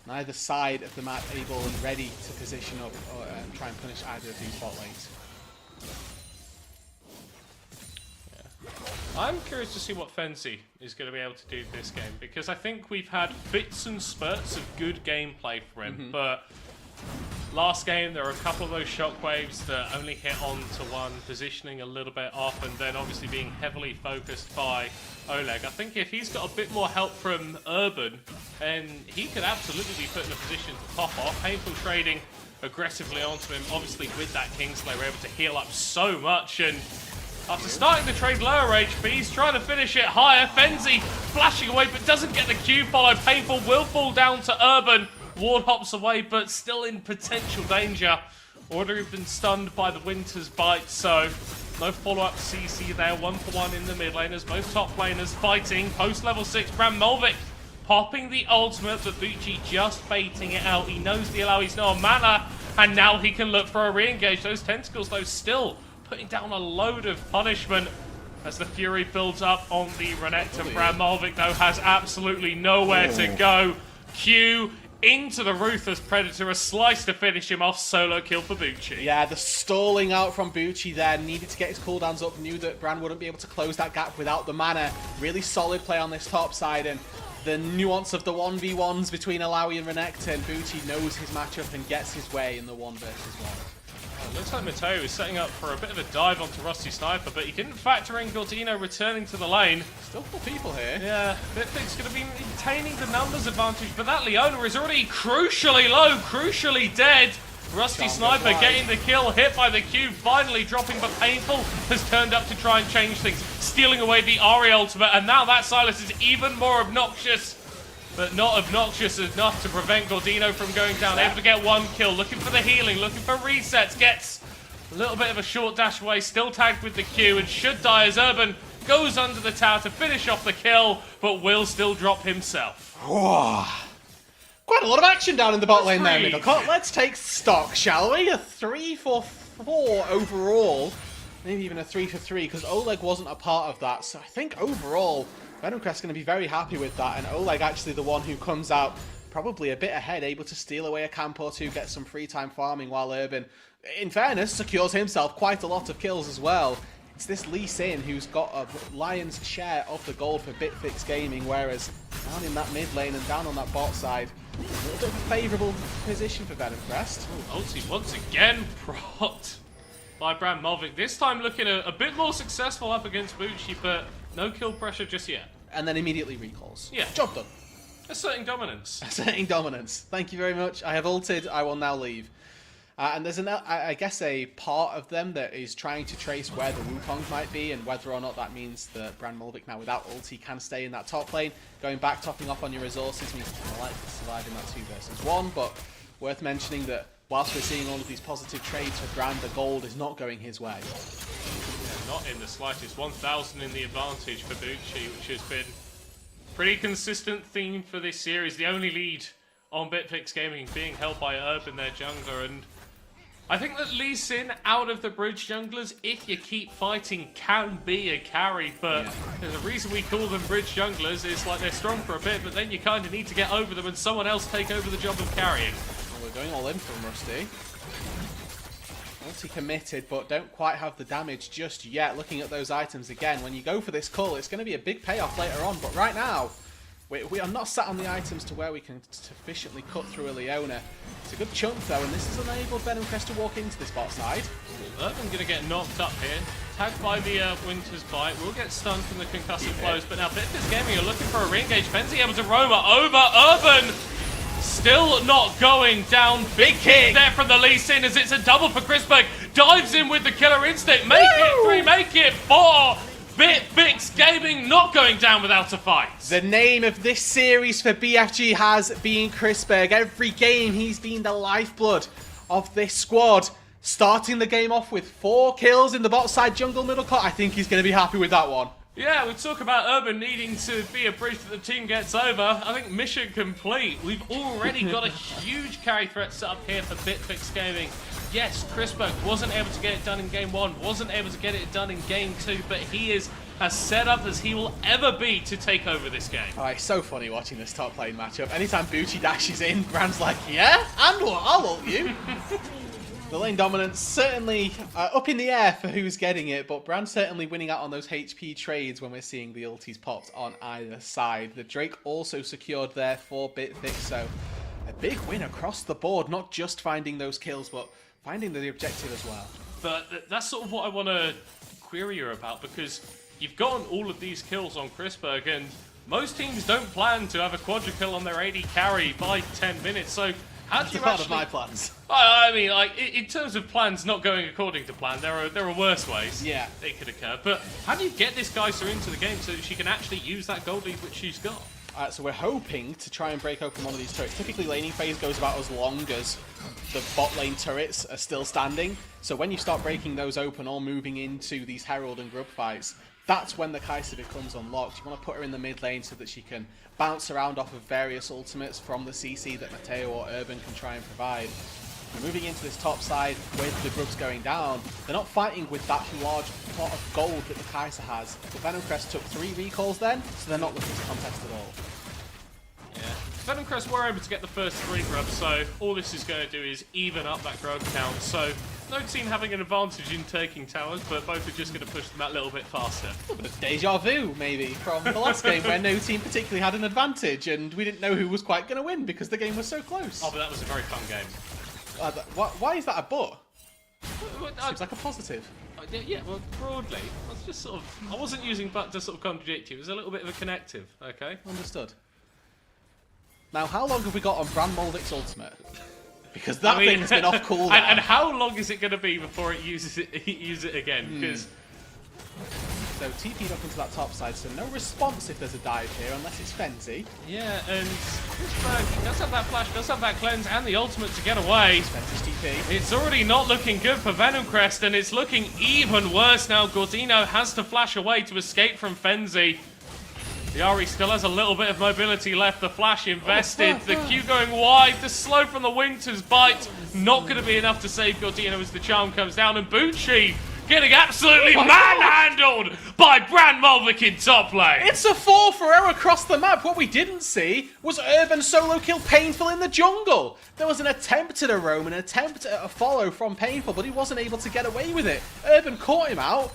S6: Neither side of the map able and ready to position up or try and punish either of these bot lanes.
S5: Yeah. I'm curious to see what Fenzi is going to be able to do this game, because I think we've had bits and spurts of good gameplay for him, but last game there were a couple of those shockwaves that only hit onto one, positioning a little bit off, and then obviously being heavily focused by Oleg. I think if he's got a bit more help from Urban, then he could absolutely be put in a position to pop off. Painful trading aggressively onto him. Obviously with that Kingslayer, we're able to heal up so much, and after starting the trade lower HP, he's trying to finish it higher. Fenzi flashing away but doesn't get the Q follow. Painful will fall down to Urban. Ward hops away, but still in potential danger. Already been stunned by the Winter's Bite, so no follow-up CC there. 1-for-1 in the mid lane as both top laners fighting. Post level 6, Bram Mulvik popping the ultimate, but Bucci just baiting it out. He knows the allow, he's no mana, and now he can look for a re-engage. Those tentacles, though, still putting down a load of punishment as the Fury builds up on the Renekton. Bram Mulvik, though, has absolutely nowhere to go. Q into the Ruthless Predator, a slice to finish him off. Solo kill for Bucci.
S6: Yeah, the stalling out from Bucci there, needed to get his cooldowns up, knew that Bran wouldn't be able to close that gap without the mana. Really solid play on this top side, and the nuance of the 1v1s between Alawi and Renekton. Bucci knows his matchup and gets his way in the 1 versus 1.
S5: It looks like Mateo is setting up for a bit of a dive onto Rusty Sniper, but he didn't factor in Gordino returning to the lane.
S6: Still 4 people here.
S5: Yeah, Bitflex going to be maintaining the numbers advantage, but that Leona is already crucially low, crucially dead. Rusty Sniper getting the kill, hit by the Q, finally dropping, but Painful has turned up to try and change things, stealing away the Ahri ultimate, and now that Silas is even more obnoxious, but not obnoxious enough to prevent Gordino from going down. Able to get 1 kill, looking for the healing, looking for resets, gets a little bit of a short dash away, still tagged with the Q, and should die as Urban goes under the tower to finish off the kill, but will still drop himself.
S6: Quite a lot of action down in the bot lane there, Middlecourt. Let's take stock, shall we? A 3-for-4 overall. Maybe even a 3-for-3, because Oleg wasn't a part of that. So I think overall, Venom Crest is going to be very happy with that. And Oleg actually the one who comes out probably a bit ahead, able to steal away a camp or 2, get some free time farming, while Urban, in fairness, secures himself quite a lot of kills as well. It's this Lee Sin who's got a lion's share of the gold for Bitflex Gaming, whereas down in that mid lane and down on that bot side, a little bit of a favourable position for Venom Crest.
S5: Ulti once again propped by Bram Mulvik. This time looking a bit more successful up against Bucci, but no kill pressure just yet.
S6: And then immediately recalls.
S5: Yeah.
S6: Job done.
S5: Asserting dominance.
S6: Asserting dominance. Thank you very much. I have ulted. I will now leave. And there's, I guess, a part of them that is trying to trace where the Wukong might be and whether or not that means that Bran Mulvik now without ulti can stay in that top lane. Going back, topping up on your resources means you're more likely to survive in that 2 versus 1, but worth mentioning that whilst we're seeing all of these positive trades for Bran, the gold is not going his way.
S5: Yeah, not in the slightest. 1,000 in the advantage for Bucci, which has been pretty consistent theme for this series. The only lead on Bitflex Gaming being held by Urban, their jungler, and I think that Lee Sin out of the bridge junglers, if you keep fighting, can be a carry, but there's a reason we call them bridge junglers. It's like they're strong for a bit, but then you kind of need to get over them and someone else take over the job of carrying.
S6: Well, we're going all in from Rusty. Multi-committed, but don't quite have the damage just yet. Looking at those items again, when you go for this call, it's going to be a big payoff later on, but right now, we are not sat on the items to where we can sufficiently cut through a Leona. It's a good chunk though, and this has enabled Venom Crest to walk into this bot side.
S5: Urban going to get knocked up here. Tagged by the Winter's Bite. Will get stunned from the concussive blows, but now Bitflex Gaming are looking for a re-engage. Benzi able to roam over Urban. Still not going down. Big kick there from the Lee Sin as it's a double for Chrisberg. Dives in with the killer instinct. Make it 3, make it 4. Bitflex Gaming not going down without a fight.
S6: The name of this series for BFG has been Chrisberg. Every game he's been the lifeblood of this squad. Starting the game off with 4 kills in the bot side jungle middle cut. I think he's going to be happy with that one.
S5: Yeah, we talk about Urban needing to be a bridge that the team gets over. I think mission complete. We've already got a huge carry threat set up here for Bitflex Gaming. Yes, Chrisberg wasn't able to get it done in game 1, wasn't able to get it done in game 2, but he is as set up as he will ever be to take over this game.
S6: Oh, it's so funny watching this top lane matchup. Anytime Bucci dashes in, Bran's like, yeah, and what? I'll ult you. The lane dominance certainly up in the air for who's getting it, but Bran's certainly winning out on those HP trades when we're seeing the ultis popped on either side. The Drake also secured there for Bitflex, so a big win across the board, not just finding those kills, but finding the objective as well.
S5: But that's sort of what I want to query you about, because you've gotten all of these kills on Chrisberg, and most teams don't plan to have a quadra kill on their AD carry by 10 minutes, so how do you
S6: part
S5: actually...
S6: of my plans.
S5: I mean, like, in terms of plans not going according to plan, there are worse ways they could occur, but how do you get this guy into the game so that she can actually use that gold lead which she's got?
S6: So we're hoping to try and break open one of these turrets. Typically, laning phase goes about as long as the bot lane turrets are still standing. So when you start breaking those open or moving into these Herald and Grub fights, that's when the Kai'Sa becomes unlocked. You want to put her in the mid lane so that she can bounce around off of various ultimates from the CC that Mateo or Urban can try and provide. And moving into this top side with the Grubs going down, they're not fighting with that large pot of gold that the Kai'Sa has. The Venom Crest took 3 recalls then, so they're not looking to contest at all.
S5: Yeah. Venom Crest were able to get the first 3 grubs, so all this is going to do is even up that grub count. So no team having an advantage in taking towers, but both are just going to push them that little bit faster.
S6: A little bit of deja vu, maybe, from the last game where no team particularly had an advantage and we didn't know who was quite going to win because the game was so close.
S5: Oh, but that was a very fun game.
S6: Why is that a but?
S5: Well,
S6: Seems like a positive.
S5: Yeah, well, broadly, I was just sort of... I wasn't using but to sort of contradict you. It was a little bit of a connective, okay?
S6: Understood. Now, how long have we got on Bran Molvik's ultimate? Because that thing's been off cooldown.
S5: And how long is it going to be before it uses it again? Because
S6: so TP'd up into that top side, so no response if there's a dive here, unless it's Fenzi.
S5: yeah, and Chrisberg does have that flash, does have that cleanse, and the ultimate to get away.
S6: Fenzi's TP.
S5: It's already not looking good for Venom Crest, and it's looking even worse now. Gordino has to flash away to escape from Fenzi. The Ahri still has a little bit of mobility left. The flash invested. The Q going wide. The slow from the Winter's Bite. Not going to be enough to save Gordino as the charm comes down. And Bucci getting absolutely manhandled by Bran Molvik in top lane.
S6: It's a 4-for-0 across the map. What we didn't see was Urban solo kill Painful in the jungle. There was an attempt at a roam, an attempt at a follow from Painful, but he wasn't able to get away with it. Urban caught him out.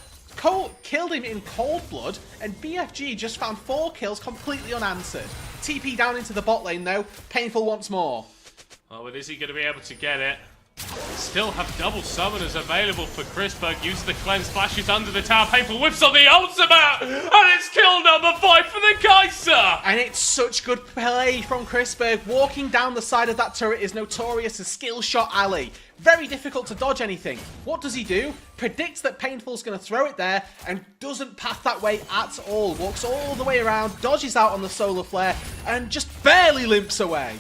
S6: Killed him in cold blood, and BFG just found 4 kills completely unanswered. TP down into the bot lane though. Painful once more.
S5: Oh, but is he going to be able to get it? Still have double summoners available for Chrisberg. Uses the cleanse, flashes under the tower. Painful whips on the ultimate, and it's kill number 5 for the Kai'Sa.
S6: And it's such good play from Chrisberg. Walking down the side of that turret is notorious as skill shot alley. Very difficult to dodge anything. What does he do? Predicts that Painful's going to throw it there and doesn't path that way at all. Walks all the way around, dodges out on the solar flare, and just barely limps away.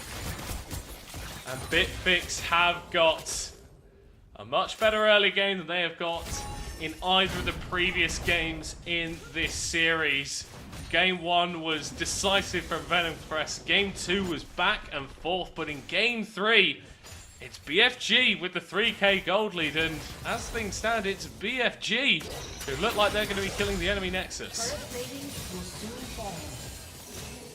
S5: And Bitflex have got a much better early game than they have got in either of the previous games in this series. Game 1 was decisive from Venom Crest. Game 2 was back and forth, but in Game 3, it's BFG with the 3k gold lead, and as things stand, it's BFG who look like they're going to be killing the enemy Nexus.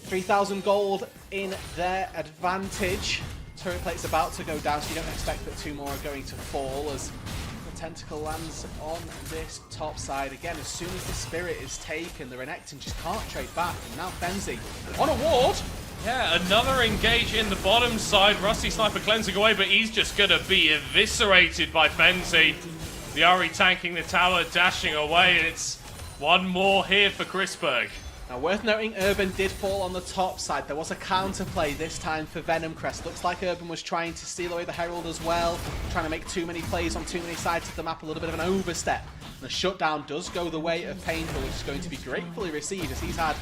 S6: 3,000 gold in their advantage. Turret plate's about to go down, so you don't expect that 2 more are going to fall as the tentacle lands on this top side. Again, as soon as the spirit is taken, the Renekton just can't trade back. And now Fenzi on a ward.
S5: Yeah, another engage in the bottom side. Rusty Sniper cleansing away, but he's just going to be eviscerated by Fenzi. The Ahri tanking the tower, dashing away, and it's 1 more here for Chrisberg.
S6: Now, worth noting, Urban did fall on the top side. There was a counterplay this time for Venom Crest. Looks like Urban was trying to steal away the Herald as well, trying to make too many plays on too many sides of the map, a little bit of an overstep. And the shutdown does go the way of Painful, which is going to be gratefully received as he's had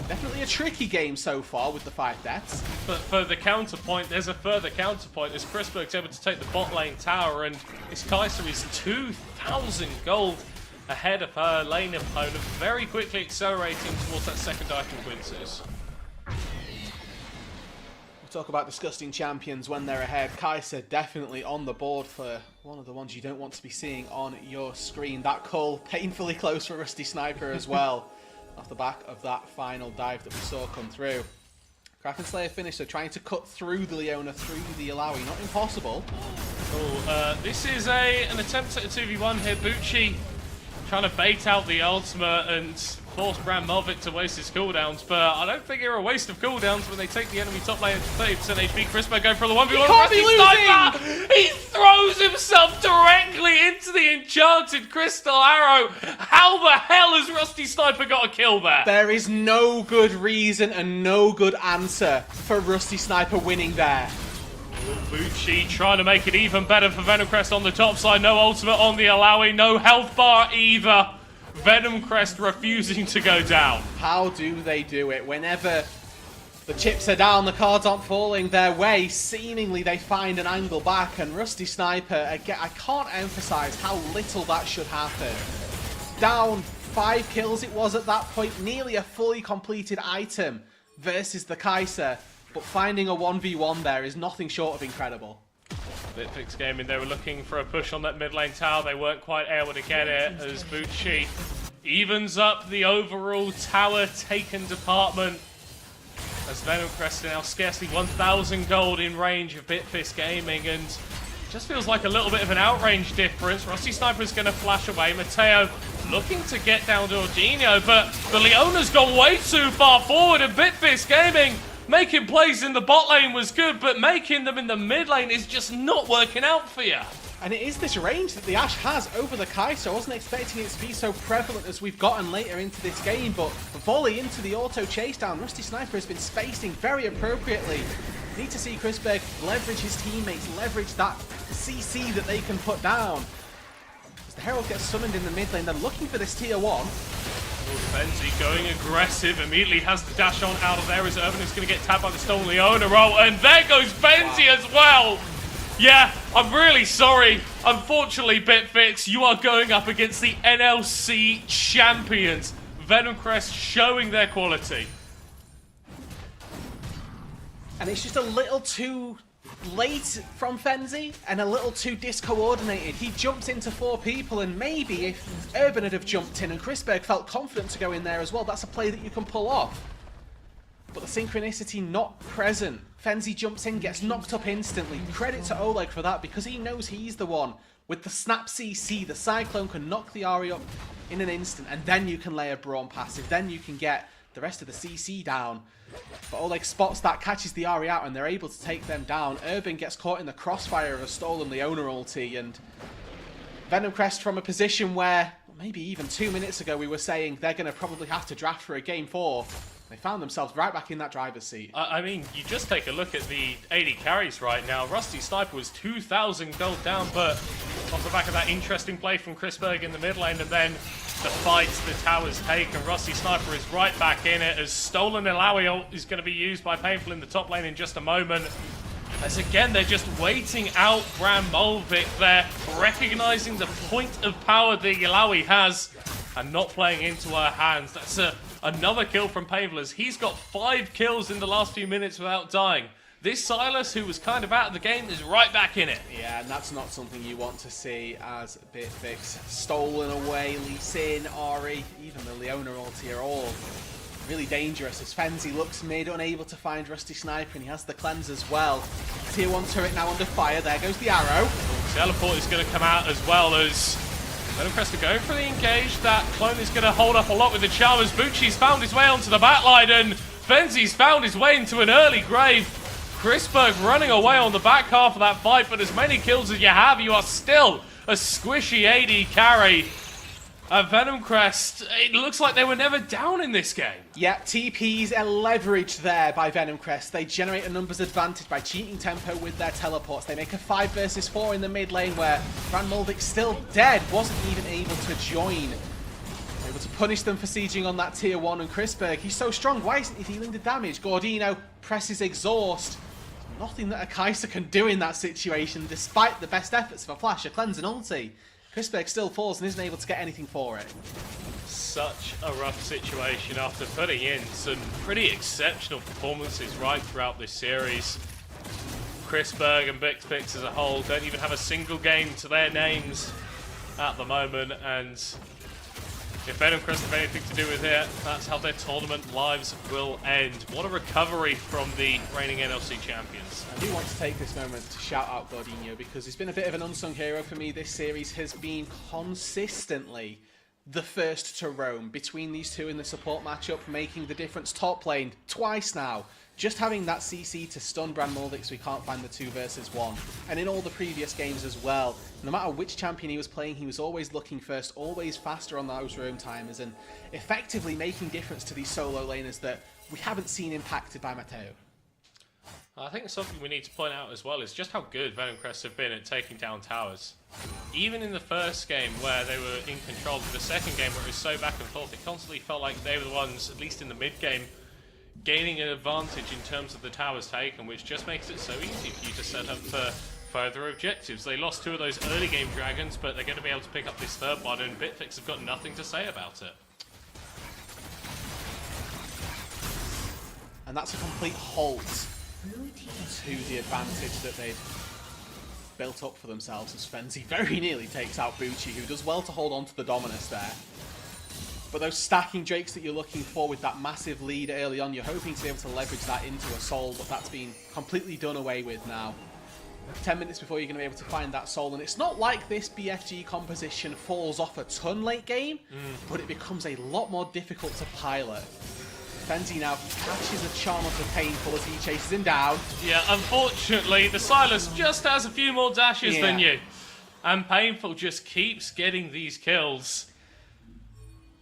S6: definitely a tricky game so far with the 5 deaths.
S5: But for the counterpoint, there's a further counterpoint as Chrisberg's able to take the bot lane tower, and his Kai'Sa is 2,000 gold ahead of her lane opponent, very quickly accelerating towards that second item Quintus.
S6: We'll talk about disgusting champions when they're ahead. Kai'Sa definitely on the board for one of the ones you don't want to be seeing on your screen. That call painfully close for Rusty Sniper as well, off the back of that final dive that we saw come through. Kraken Slayer finished, so trying to cut through the Leona, through the Alawi. Not impossible.
S5: Oh, this is an attempt at a 2v1 here. Bucci trying to bait out the ultimate and force Bran Molvik to waste his cooldowns, but I don't think they're a waste of cooldowns when they take the enemy top lane at 30% HP. Chrisberg going for the 1v1.
S6: He can't be losing!
S5: He throws himself directly into the enchanted crystal arrow. How the hell has Rusty Sniper got a kill there?
S6: There is no good reason and no good answer for Rusty Sniper winning there.
S5: Bucci trying to make it even better for Venom Crest on the top side. No ultimate on the Alawi, no health bar either. Venom Crest refusing to go down.
S6: How do they do it? Whenever The chips are down, the cards aren't falling their way. Seemingly they find an angle back, and Rusty Sniper, again, I can't emphasize how little that should happen. Down 5 kills it was at that point, nearly a fully completed item versus the Kaiser, but finding a 1v1 there is nothing short of incredible.
S5: Bitflex Gaming, they were looking for a push on that mid lane tower. They weren't quite able to get it as Bucci evens up the overall tower taken department. As Venom Crest now scarcely 1,000 gold in range of Bitflex Gaming, and just feels like a little bit of an outrange difference. Rusty Sniper is going to flash away. Mateo looking to get down to Jorginho, but the Leona's gone way too far forward, and Bitflex Gaming making plays in the bot lane was good, but making them in the mid lane is just not working out for you.
S6: And it is this range that the Ashe has over the Kaiser. I wasn't expecting it to be so prevalent as we've gotten later into this game, but volley into the auto chase down. Rusty Sniper has been spacing very appropriately. Need to see Chrisberg leverage his teammates, leverage that CC that they can put down. As the Herald gets summoned in the mid lane, they're looking for this tier 1.
S5: Benzi going aggressive, immediately has the dash on out of there as Urban is going to get tapped by the Stolen Leona roll, and there goes Benzi as well! Yeah, I'm really sorry. Unfortunately, Bitflex, you are going up against the NLC champions. Venom Crest showing their quality.
S6: And it's just a little too late from Fenzi and a little too discoordinated. He jumps into 4 people, and maybe if Urban had have jumped in and Chrisberg felt confident to go in there as well, that's a play that you can pull off. But the synchronicity not present. Fenzi jumps in, gets knocked up instantly. Credit to Oleg for that, because he knows he's the one. With the snap CC, the Cyclone can knock the Ahri up in an instant, and then you can lay a Braum passive. Then you can get the rest of the CC down. But Oleg spots that, catches the Ahri out, and they're able to take them down. Urban gets caught in the crossfire of a stolen Leona ulti, and Venom Crest from a position where, maybe even 2 minutes ago, we were saying they're going to probably have to draft for a Game 4. They found themselves right back in that driver's seat.
S5: I mean, you just take a look at the AD carries right now. Rusty Sniper was 2,000 gold down, but off the back of that interesting play from Chrisberg in the mid lane, and then the fights the towers take, and Rusty Sniper is right back in it as Stolen Ilawi is going to be used by Painful in the top lane in just a moment. As again, they're just waiting out Bram Molvik there, recognizing the point of power that Ilawi has and not playing into her hands. That's another kill from Painful, as he's got 5 kills in the last few minutes without dying. This Silas, who was kind of out of the game, is right back in it.
S6: Yeah, and that's not something you want to see as Bitflex. Stolen away, Lee Sin, Ahri, even the Leona ulti are all really dangerous as Fenzi looks mid, unable to find Rusty Sniper, and he has the cleanse as well. Tier 1 turret now under fire, there goes the arrow.
S5: Teleport is going to come out as well as Venom Crest are going for the engage. That clone is going to hold up a lot with the Chalmers. Bucci's found his way onto the backline, and Fenzi's found his way into an early grave. Chrisberg running away on the back half of that fight, but as many kills as you have, you are still a squishy AD carry. Venom Crest, it looks like they were never down in this game.
S6: Yeah, TP's are leveraged there by Venom Crest. They generate a numbers advantage by cheating tempo with their teleports. They make a 5 versus 4 in the mid lane where Bram Molvik, still dead, wasn't even able to join. Able to punish them for sieging on that tier 1, and Chrisberg, he's so strong, why isn't he dealing the damage? Gordino presses exhaust. Nothing that a Kaiser can do in that situation, despite the best efforts of a flash, a cleanse, and ulti. Chrisberg still falls and isn't able to get anything for it.
S5: Such a rough situation after putting in some pretty exceptional performances right throughout this series. Chrisberg and Bitflex as a whole don't even have a single game to their names at the moment, and if Venom Crest have anything to do with it, that's how their tournament lives will end. What a recovery from the reigning NLC champions.
S6: I do want to take this moment to shout out Gordino, because he's been a bit of an unsung hero for me this series. Has been consistently the first to roam between these two in the support matchup, making the difference top lane twice now. Just having that CC to stun Bram Molvik so we can't find the 2 versus 1. And in all the previous games as well, no matter which champion he was playing, he was always looking first, always faster on those roam timers, and effectively making difference to these solo laners that we haven't seen impacted by Mateo.
S5: I think something we need to point out as well is just how good Venom Crest have been at taking down towers. Even in the first game where they were in control, the second game where it was so back and forth, it constantly felt like they were the ones, at least in the mid game, gaining an advantage in terms of the towers taken, which just makes it so easy for you to set up for further objectives. They lost 2 of those early game dragons, but they're going to be able to pick up this 3rd one, and Bitflex have got nothing to say about it.
S6: And that's a complete halt to the advantage that they'd built up for themselves, as Frenzy very nearly takes out Bucci, who does well to hold on to the Dominus there. But those stacking Drakes that you're looking for with that massive lead early on, you're hoping to be able to leverage that into a soul, but that's been completely done away with now. 10 minutes before you're going to be able to find that soul, and it's not like this BFG composition falls off a ton late game, but it becomes a lot more difficult to pilot. Frenzy now catches a charm of the Painful as he chases him down.
S5: Yeah, unfortunately, the Silas just has a few more dashes than you. And Painful just keeps getting these kills.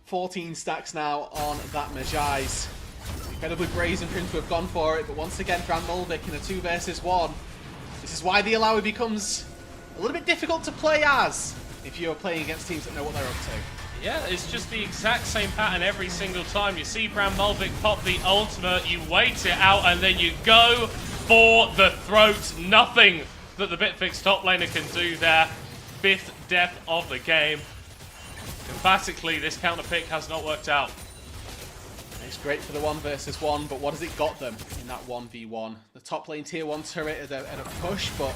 S6: 14 stacks now on that Majai's. Incredibly brazen for him to have gone for it, but once again, Brand Mulvik in a 2 versus 1. This is why the Alawi becomes a little bit difficult to play as, if you're playing against teams that know what they're up to.
S5: Yeah, it's just the exact same pattern every single time. You see Brand Mulvik pop the ultimate, you wait it out, and then you go for the throat. Nothing that the Bitflex top laner can do there. 5th death of the game. Emphatically, this counter pick has not worked out.
S6: It's great for the 1 versus 1, but what has it got them in that 1v1? The top lane tier 1 turret at a push, but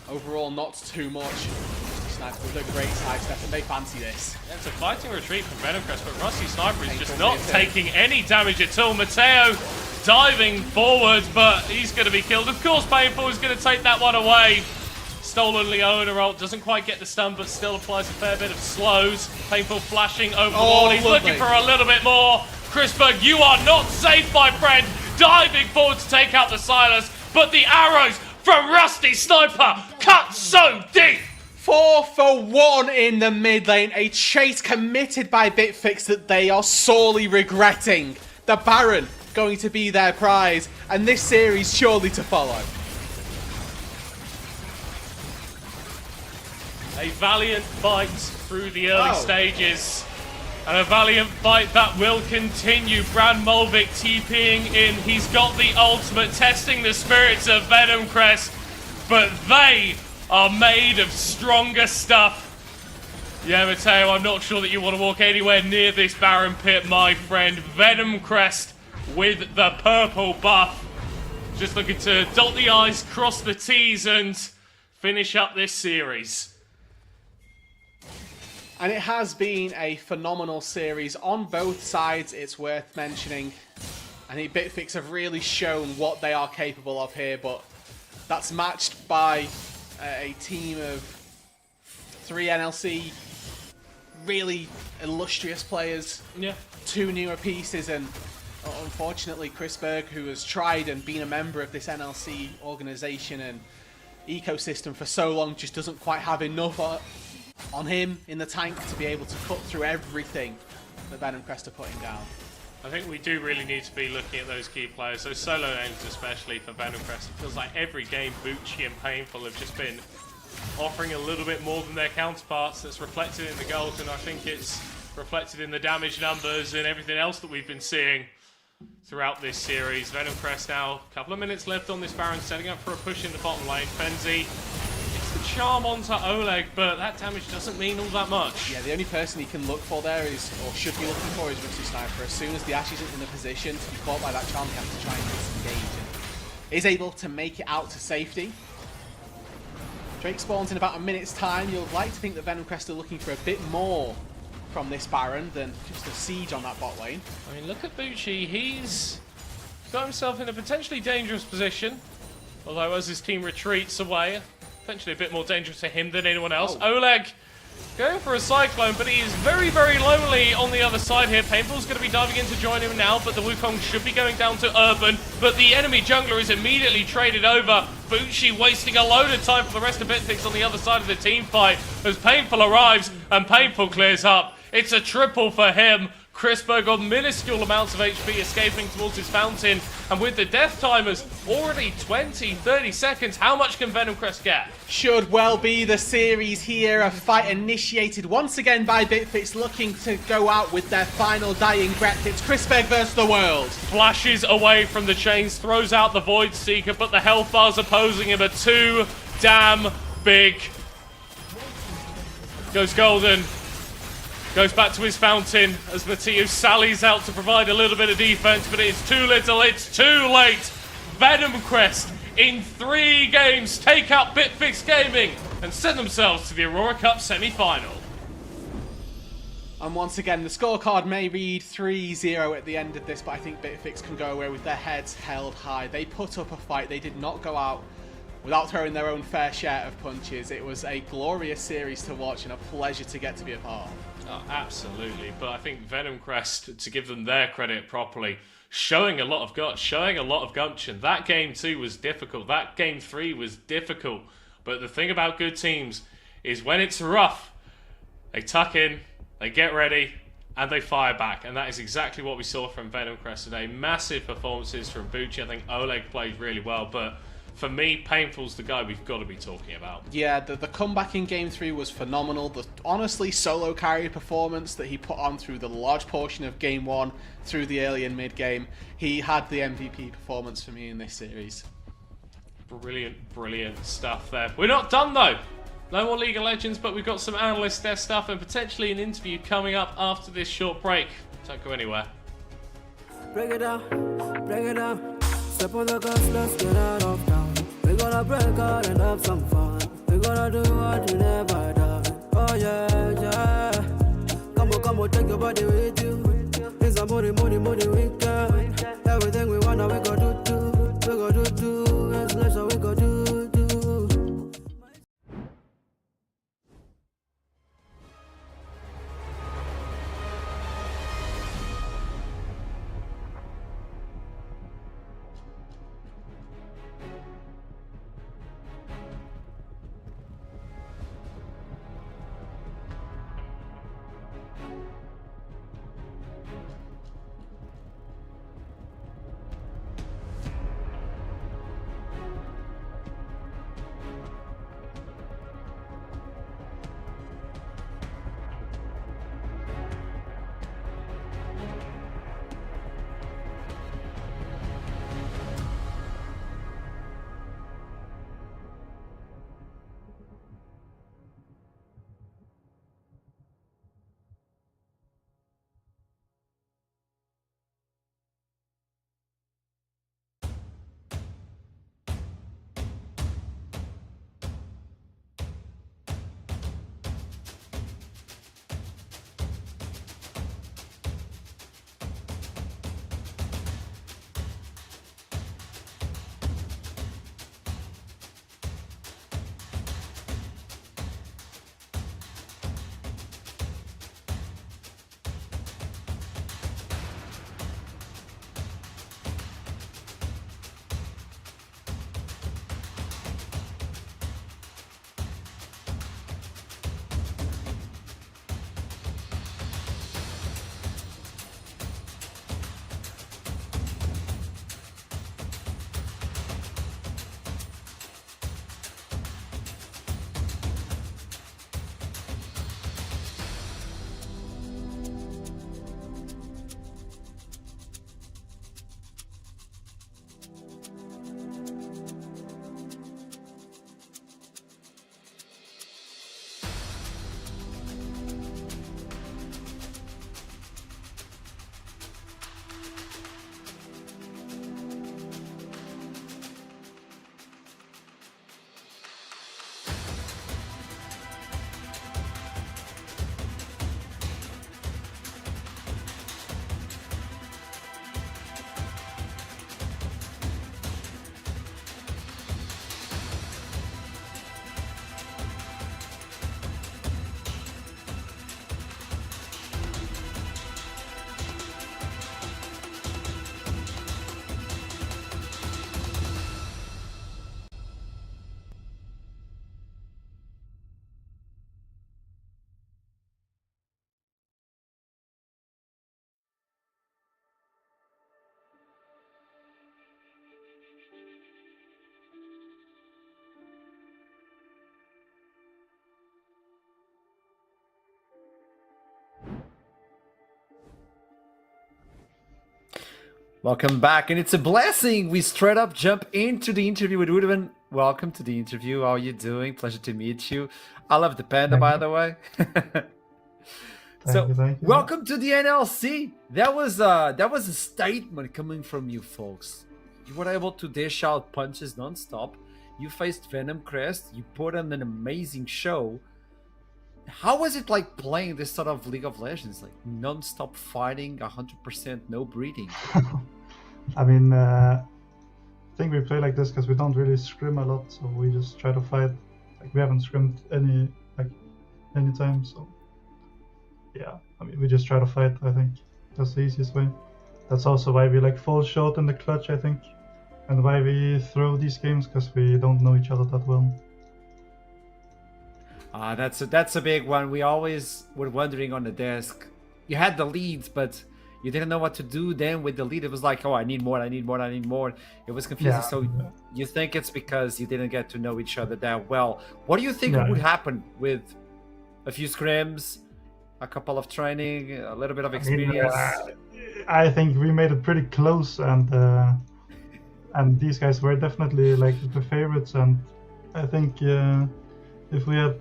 S6: overall not too much. Sniper with a great sidestep, and they fancy this.
S5: Yeah, it's a fighting retreat from Venom Crest, but Rusty Sniper is just not taking any damage at all. Mateo diving forward, but he's going to be killed. Of course, Painful is going to take that one away. Stolen Leona ult, doesn't quite get the stun, but still applies a fair bit of slows. Painful flashing over the wall. He's looking for a little bit more. Chrisberg, you are not safe, my friend. Diving forward to take out the Silas, but the arrows from Rusty Sniper cut so deep.
S6: 4 for 1 in the mid lane. A chase committed by Bitflex that they are sorely regretting. The Baron going to be their prize, and this series surely to follow.
S5: A valiant fight through the early stages. And a valiant fight that will continue. Brand Mulvik TPing in. He's got the ultimate, testing the spirits of Venom Crest. But they are made of stronger stuff. Yeah, Mateo, I'm not sure that you want to walk anywhere near this Baron pit, my friend. Venom Crest with the purple buff. Just looking to dot the I's, cross the T's, and finish up this series.
S6: And it has been a phenomenal series on both sides, it's worth mentioning. I think Bitflex have really shown what they are capable of here, but that's matched by a team of 3 NLC really illustrious players.
S5: Yeah.
S6: 2 newer pieces, and unfortunately Chrisberg, who has tried and been a member of this NLC organization and ecosystem for so long, just doesn't quite have enough on him in the tank to be able to cut through everything that Venom Crest are putting down.
S5: I think we do really need to be looking at those key players, those solo lanes especially for Venom Crest. It feels like every game Bucci and Painful have just been offering a little bit more than their counterparts. That's reflected in the goals, and I think it's reflected in the damage numbers and everything else that we've been seeing throughout this series. Venom Crest now, a couple of minutes left on this Baron, setting up for a push in the bottom lane. Fenzi gets the charm onto Oleg, but that damage doesn't mean all that much.
S6: Yeah, the only person he can look for there is, or should be looking for, is Rusty Sniper. As soon as the Ash isn't in a position to be caught by that charm, he has to try and disengage, and is able to make it out to safety. Drake spawns in about a minute's time. You'd like to think that Venom Crest are looking for a bit more from this Baron than just a siege on that bot lane.
S5: I mean, look at Bucci. He's got himself in a potentially dangerous position. Although as his team retreats away, potentially a bit more dangerous to him than anyone else. Oleg going for a Cyclone, but he is very, very lonely on the other side here. Painful's going to be diving in to join him now, but the Wukong should be going down to Urban. But the enemy jungler is immediately traded over. Bucci wasting a load of time for the rest of Bitflex on the other side of the team fight as Painful arrives and Painful clears up. It's a triple for him. Chrisberg on minuscule amounts of HP escaping towards his fountain, and with the death timers already 20, 30 seconds, how much can Venom Crest get?
S6: Should well be the series here. A fight initiated once again by Bitflex, looking to go out with their final dying breath. It's Chrisberg versus the world.
S5: Flashes away from the chains, throws out the Void Seeker, but the health bars opposing him are too damn big. Goes Golden. Goes back to his fountain as Matthias sallies out to provide a little bit of defense, but it's too little, it's too late. Venom Crest in 3 games take out Bitflex Gaming and send themselves to the Aurora Cup semi-final.
S6: And once again, the scorecard may read 3-0 at the end of this, but I think Bitflex can go away with their heads held high. They put up a fight, they did not go out without throwing their own fair share of punches. It was a glorious series to watch and a pleasure to get to be a part of.
S5: Oh, absolutely, but I think Venom Crest, to give them their credit properly, showing a lot of guts, showing a lot of gumption. That game 2 was difficult, that game 3 was difficult, but the thing about good teams is when it's rough, they tuck in, they get ready, and they fire back, and that is exactly what we saw from Venom Crest today. Massive performances from Bucci. I think Oleg played really well, but for me, Painful's the guy we've got to be talking about.
S6: Yeah, the comeback in Game 3 was phenomenal. The honestly solo carry performance that he put on through the large portion of Game 1, through the early and mid game, he had the MVP performance for me in this series.
S5: Brilliant, brilliant stuff there. We're not done though. No more League of Legends, but we've got some analyst desk stuff and potentially an interview coming up after this short break. Don't go anywhere.
S7: Break it down, break it down. Step on the gas, let's get out of town. We gonna break out and have some fun. We gonna do what we never done. Oh yeah, yeah. Come on, take your body with you. It's a money weekend. Everything we wanna, we go do. We go do. It's leisure, we go do.
S2: Welcome back, and it's a blessing. We straight up jump into the interview with Ruben. Welcome to the interview. How are you doing? Pleasure to meet you. I love the panda, by the way.
S8: Thank you.
S2: Welcome to the NLC. That was a statement coming from you folks. You were able to dish out punches non-stop. You faced Venom Crest. You put on an amazing show. How was it like playing this sort of League of Legends, like non-stop fighting, 100% no breathing?
S8: I mean, I think we play like this because we don't really scrim a lot, so we just try to fight. Like we haven't scrimmed any time, so yeah. I mean, we just try to fight. I think that's the easiest way. That's also why we like fall short in the clutch, I think, and why we throw these games because we don't know each other that well.
S2: That's a big one. We always were wondering on the desk. You had the leads, but you didn't know what to do then with the lead. It was like, oh, I need more. It was confusing.
S8: Yeah.
S2: So you think it's because you didn't get to know each other that well. What do you think would happen with a few scrims, a couple of training, a little bit of experience?
S8: I think we made it pretty close, and these guys were definitely like the favorites. And I think if we had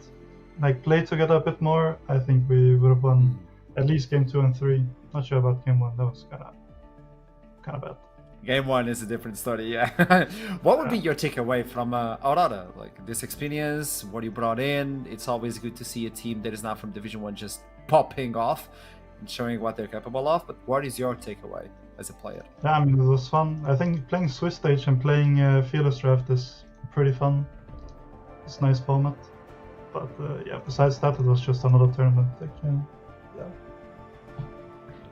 S8: like played together a bit more, I think we would have won at least game 2 and 3. Not sure about game 1. That was kind of bad.
S2: Game 1 is a different story, yeah. What would be your takeaway from Aurora? Like this experience, what you brought in? It's always good to see a team that is not from Division 1 just popping off and showing what they're capable of. But what is your takeaway as a player?
S8: Yeah, I mean, it was fun. I think playing Swiss Stage and playing Fearless Draft is pretty fun. It's a nice format. But yeah, besides that, it was just another tournament. Like, yeah.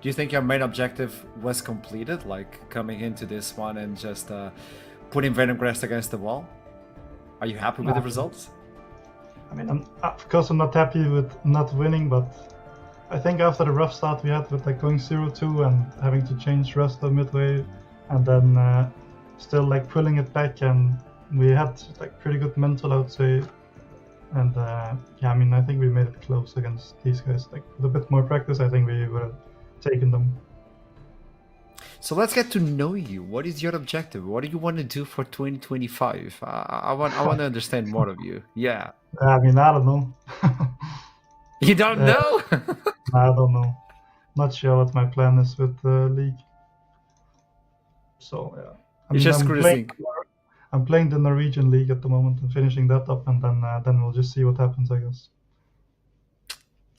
S2: Do you think your main objective was completed, like coming into this one and just putting Venom Crest against the wall? Are you happy with the results?
S8: I mean, of course I'm not happy with not winning, but I think after the rough start we had with like going 0-2 and having to change roster midway, and then still like pulling it back, and we had like pretty good mental, I would say. And yeah, I mean, I think we made it close against these guys. Like with a bit more practice, I think we would have taken them.
S2: So let's get to know you. What is your objective? What do you want to do for 2025? I want to understand more of you. Yeah.
S8: I mean, I don't know.
S2: You don't know?
S8: I don't know. Not sure what my plan is with the league. So yeah.
S2: You're just cruising.
S8: I'm playing the Norwegian league at the moment and finishing that up, and then we'll just see what happens, I guess.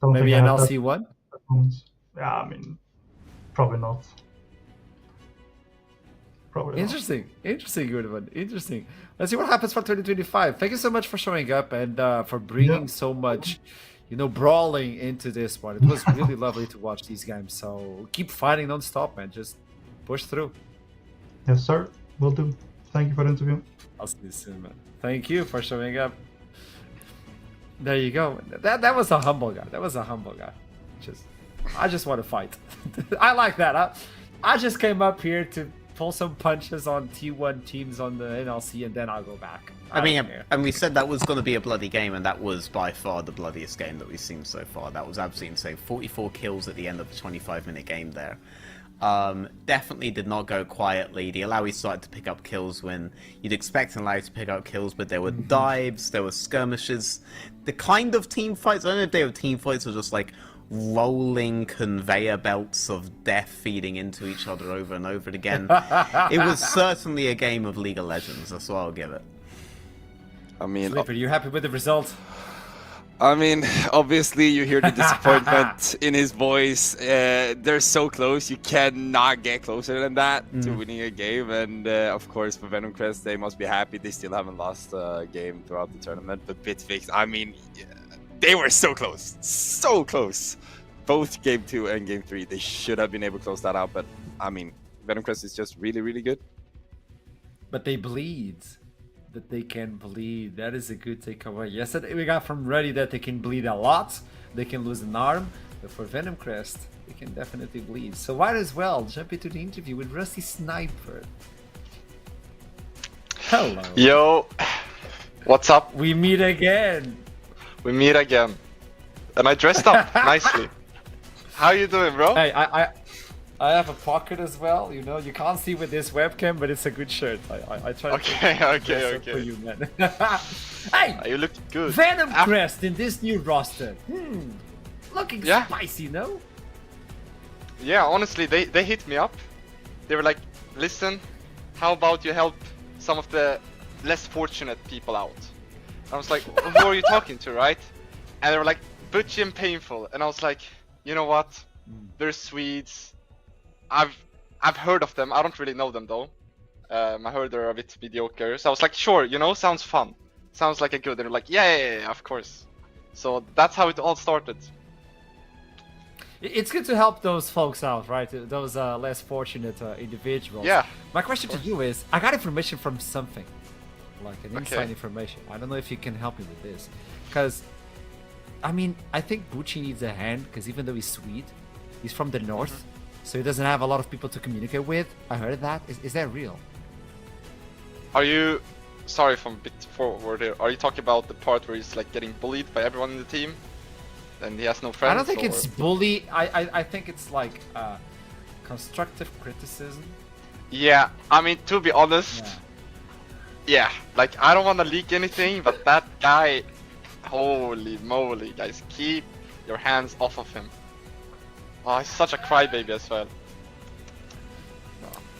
S2: Maybe NLC 1?
S8: Yeah, I mean, probably not. Probably
S2: Interesting, good one. Interesting. Let's see what happens for 2025. Thank you so much for showing up and for bringing so much, brawling into this one. It was really lovely to watch these games. So keep fighting non-stop, man. Just push through.
S8: Yes, sir. Will do. Thank you for the interview.
S2: I'll see you soon, man. Thank you for showing up. There you go. That was a humble guy. I just want to fight. I like that. I just came up here to pull some punches on T1 teams on the NLC, and then I'll go back.
S4: I mean, and we said that was going to be a bloody game, and that was by far the bloodiest game that we've seen so far. That was absolutely insane. 44 kills at the end of the 25-minute game there. Definitely did not go quietly. The Alawi started to pick up kills when you'd expect an Alawi to pick up kills, but there were dives, there were skirmishes. The kind of team fights, I don't know if they were team fights or just like rolling conveyor belts of death feeding into each other over and over again. It was certainly a game of League of Legends, that's what I'll give it.
S3: I mean,
S2: Sleeper, are you happy with the result?
S3: I mean, obviously you hear the disappointment in his voice. They're so close. You cannot get closer than that to winning a game. And of course, for Venom Crest, they must be happy. They still haven't lost a game throughout the tournament. But Bitflex, I mean, they were so close. So close. Both game 2 and game 3. They should have been able to close that out. But I mean, Venom Crest is just really, really good.
S2: But they bleed. That they can bleed. That is a good takeaway. Yesterday we got from Ready that they can bleed a lot. They can lose an arm. But for Venom Crest, they can definitely bleed. So might as well jump into the interview with Rusty Sniper. Hello.
S9: Yo, what's up?
S2: We meet again.
S9: We meet again. And I dressed up nicely. How you doing, bro?
S2: Hey, I have a pocket as well. You know, you can't see with this webcam, but it's a good shirt. I try to
S9: Okay.
S2: for you, man. Hey,
S9: You look good.
S2: Venom Crest in this new roster. Looking
S9: Yeah.
S2: spicy, no?
S9: Yeah, honestly, they hit me up. They were like, listen, how about you help some of the less fortunate people out? And I was like, who are you talking to, right? And they were like, butchy and painful. And I was like, you know what? They're Swedes. I've heard of them. I don't really know them though. I heard they're a bit mediocre. So I was like, sure, you know, sounds fun. Sounds like a good. They're like, yeah, of course. So that's how it all started.
S2: It's good to help those folks out, right? Those less fortunate individuals.
S9: Yeah.
S2: My question to you is, I got information from something, like an inside
S9: Okay.
S2: information. I don't know if you can help me with this, because, I mean, I think Bucci needs a hand, because even though he's Swede, he's from the north, so he doesn't have a lot of people to communicate with. I heard that. Is that real?
S9: Are you... Sorry if I'm a bit forward here. Are you talking about the part where he's like getting bullied by everyone in the team? And he has no friends?
S2: I don't think
S9: or...
S2: it's bully. I think it's like constructive criticism.
S9: Yeah, I mean, to be honest, yeah, like I don't want to leak anything, but that guy, holy moly, guys, keep your hands off of him. Oh, he's such a crybaby as well.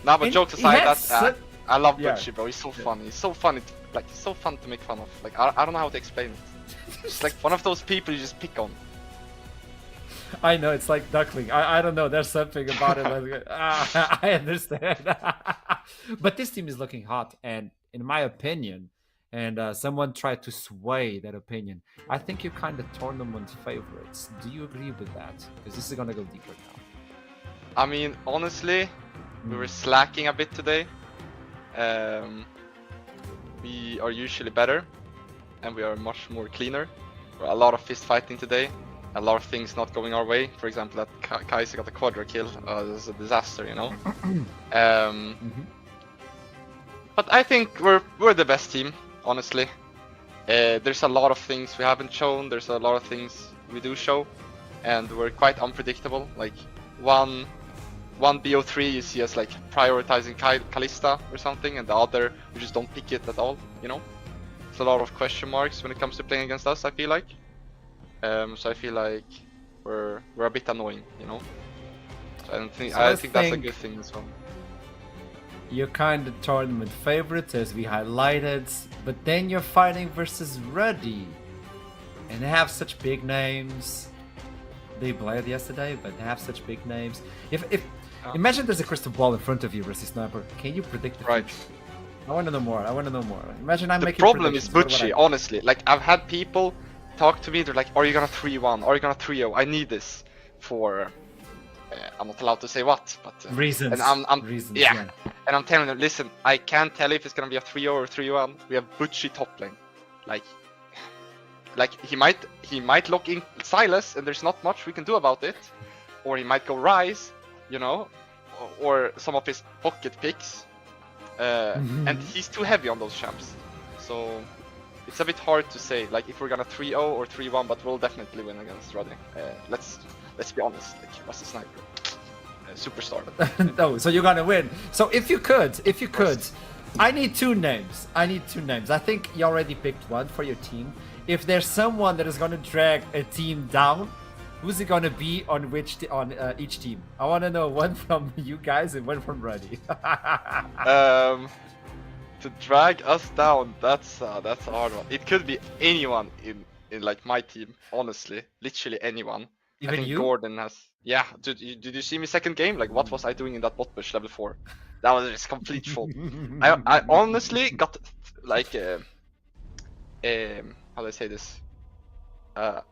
S9: No, but
S2: And
S9: jokes
S2: he
S9: aside,
S2: had
S9: that's I love
S2: Yeah.
S9: Butchie, bro. He's so funny. He's so funny. Like he's so fun to make fun of. Like I don't know how to explain it. It's like one of those people you just pick on.
S2: I know, it's like duckling. I don't know, there's something about it. Like, I understand. But this team is looking hot, and in my opinion, and someone tried to sway that opinion, I think you're kind of tournament favorites. Do you agree with that? Because this is going to go deeper now.
S9: I mean, honestly, we were slacking a bit today. We are usually better, and we are much more cleaner. A lot of fist fighting today, a lot of things not going our way. For example, that Kaiser got a quadra kill. It was a disaster, you know. But I think we're the best team, honestly. There's a lot of things we haven't shown. There's a lot of things we do show, and we're quite unpredictable. Like one BO3 you see us like prioritizing Kalista or something, and the other we just don't pick it at all. You know, it's a lot of question marks when it comes to playing against us. I feel like, so I feel like we're a bit annoying. You know, so I think that's a good thing as well.
S2: You're kind of tournament favorites, as we highlighted, but then you're fighting versus Ruddy, and they have such big names. They played yesterday, but they have such big names. If imagine there's a crystal ball in front of you, Rusty Sniper. Can you predict the future? I want to know more. Imagine I'm
S9: the
S2: making
S9: problem is
S2: predictions.
S9: Butchie, honestly. Like I've had people talk to me. They're like, "Are you gonna 3-1? Are you gonna 3-0? I need this for." I'm not allowed to say what, but
S2: reasons.
S9: And I'm
S2: reasons.
S9: yeah. And I'm telling them, listen, I can't tell if it's gonna be a 3-0 or 3-1. We have Butchie top lane. Like he might lock in Silas, and there's not much we can do about it. Or he might go Rise, you know, or some of his pocket picks. And he's too heavy on those champs. So it's a bit hard to say, like, if we're gonna 3-0 or 3-1, but we'll definitely win against Ruddy. Let's be honest, like, what's the sniper? Superstar.
S2: No, so you're gonna win. So if you could, I need two names. I think you already picked one for your team. If there's someone that is gonna drag a team down, who's it gonna be on each team? I want to know one from you guys and one from Ruddy.
S9: To drag us down, that's a hard one. It could be anyone in like my team, honestly, literally anyone.
S2: Even
S9: I think
S2: you?
S9: Gordon has. Yeah, did you see me second game? Like, what was I doing in that bot bush level 4? That was just complete fault. I honestly got like how do I say this? I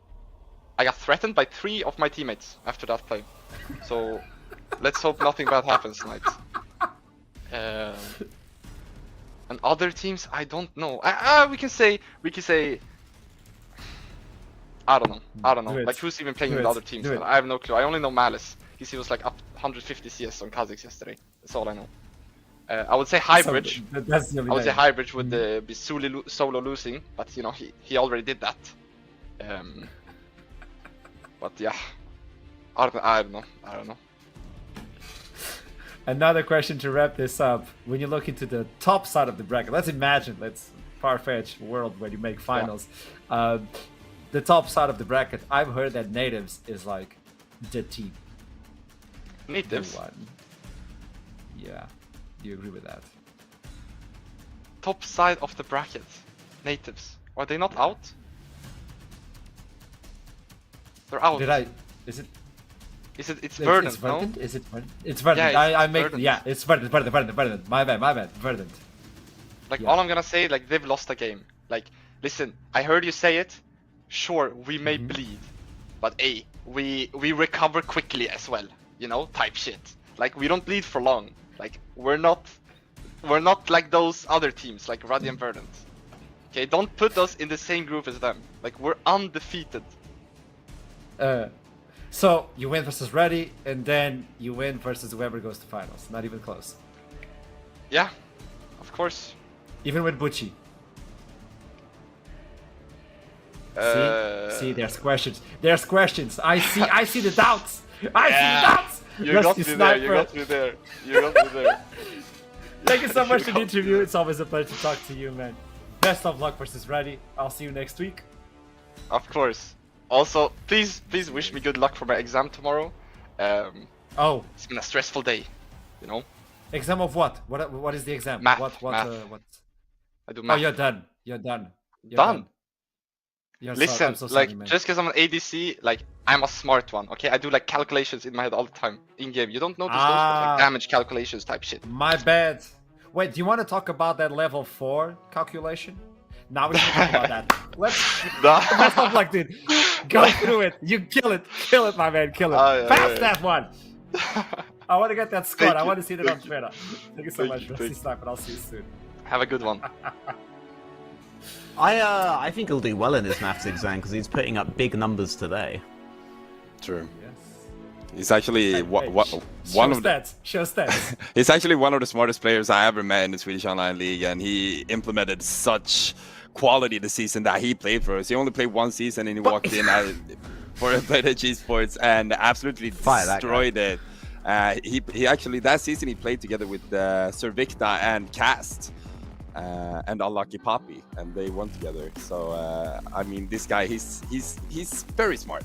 S9: got threatened by 3 of my teammates after that play. So let's hope nothing bad happens tonight. And other teams, I don't know. We can say. I don't know. Like, who's even playing with other teams? I have no clue. I only know Malice. He was like up 150 CS on Kha'Zix yesterday. That's all I know. I would say Highbridge.
S2: So that's the only
S9: I would say
S2: name.
S9: Highbridge would be solo losing, but you know he already did that. But yeah, I don't know.
S2: Another question to wrap this up. When you look into the top side of the bracket, let's far-fetched world where you make finals. The top side of the bracket, I've heard that Natives is like the team.
S9: Natives?
S2: The one. Yeah. Do you agree with that?
S9: Top side of the bracket. Natives. Are they not out? They're out.
S2: Is it?
S9: It's Verdant,
S2: it's Verdant?
S9: no?
S2: Is it Verdant? It's Verdant.
S9: Yeah,
S2: It's Verdant. My bad. Verdant.
S9: Like, all I'm gonna say, like, they've lost a game. Like, listen, I heard you say it. Sure, we may bleed, but hey, we recover quickly as well. You know, type shit. Like, we don't bleed for long. Like, we're not like those other teams, like Radiant Verdant. Okay, don't put us in the same group as them. Like, we're undefeated.
S2: So you win versus Ready, and then you win versus whoever goes to finals. Not even close.
S9: Yeah, of course.
S2: Even with Butchie. See, there's questions. There's questions. I see the doubts. I see the doubts.
S9: You got me there.
S2: Thank you so much for the interview. It's always a pleasure to talk to you, man. Best of luck versus Ready. I'll see you next week.
S9: Of course. Also, please wish me good luck for my exam tomorrow. It's been a stressful day, you know.
S2: Exam of what? What is the exam?
S9: Math.
S2: What?
S9: I do math.
S2: Oh, you're done. You're done.
S9: Done.
S2: Listen,
S9: I'm so
S2: sorry,
S9: like,
S2: man.
S9: just because I'm an ADC, like, I'm a smart one, okay? I do, like, calculations in my head all the time, in-game. You don't notice those, but, like, damage calculations type shit.
S2: My bad. Wait, do you want to talk about that level 4 calculation? Now we can talk about that. Let's not like, dude. Go through it. You kill it, my man, kill it. Pass that one. I want to get that squad. I want to see that on Twitter. Thank you so much, Rusty Sniper. I'll see you soon.
S9: Have a good one.
S4: I think he'll do well in his maths exam because he's putting up big numbers today.
S3: True.
S2: Yes.
S3: He's actually one of the
S2: Show stats.
S3: He's actually one of the smartest players I ever met in the Swedish Online League, and he implemented such quality the season that he played for us. He only played one season, and he walked in for played at G Sports and absolutely destroyed it. He actually that season he played together with Sir Victa and Cast and Unlucky Poppy, and they won together. So I mean, this guy, he's very smart.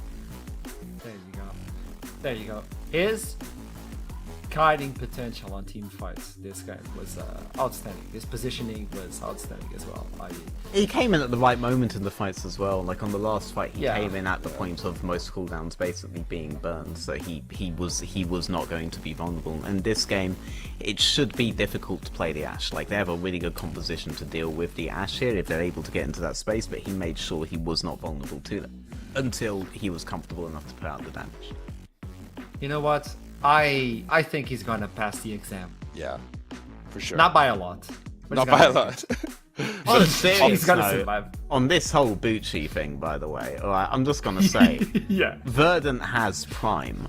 S2: There you go. His kiting potential on team fights, this guy was outstanding. His positioning was outstanding as well.
S4: He came in at the right moment in the fights as well. Like on the last fight, he came in at the point of most cooldowns basically being burned, so he was not going to be vulnerable. And this game, it should be difficult to play the Ashe. Like, they have a really good composition to deal with the Ashe here if they're able to get into that space, but he made sure he was not vulnerable to them until he was comfortable enough to put out the damage.
S2: You know what? I think he's gonna pass the exam.
S3: Yeah, for sure.
S2: Not by a lot.
S3: Not by a lot.
S4: On a serious
S2: he's gonna
S4: note,
S2: survive.
S4: on this whole Bucci thing, by the way, alright, I'm just gonna say, Verdant has Prime.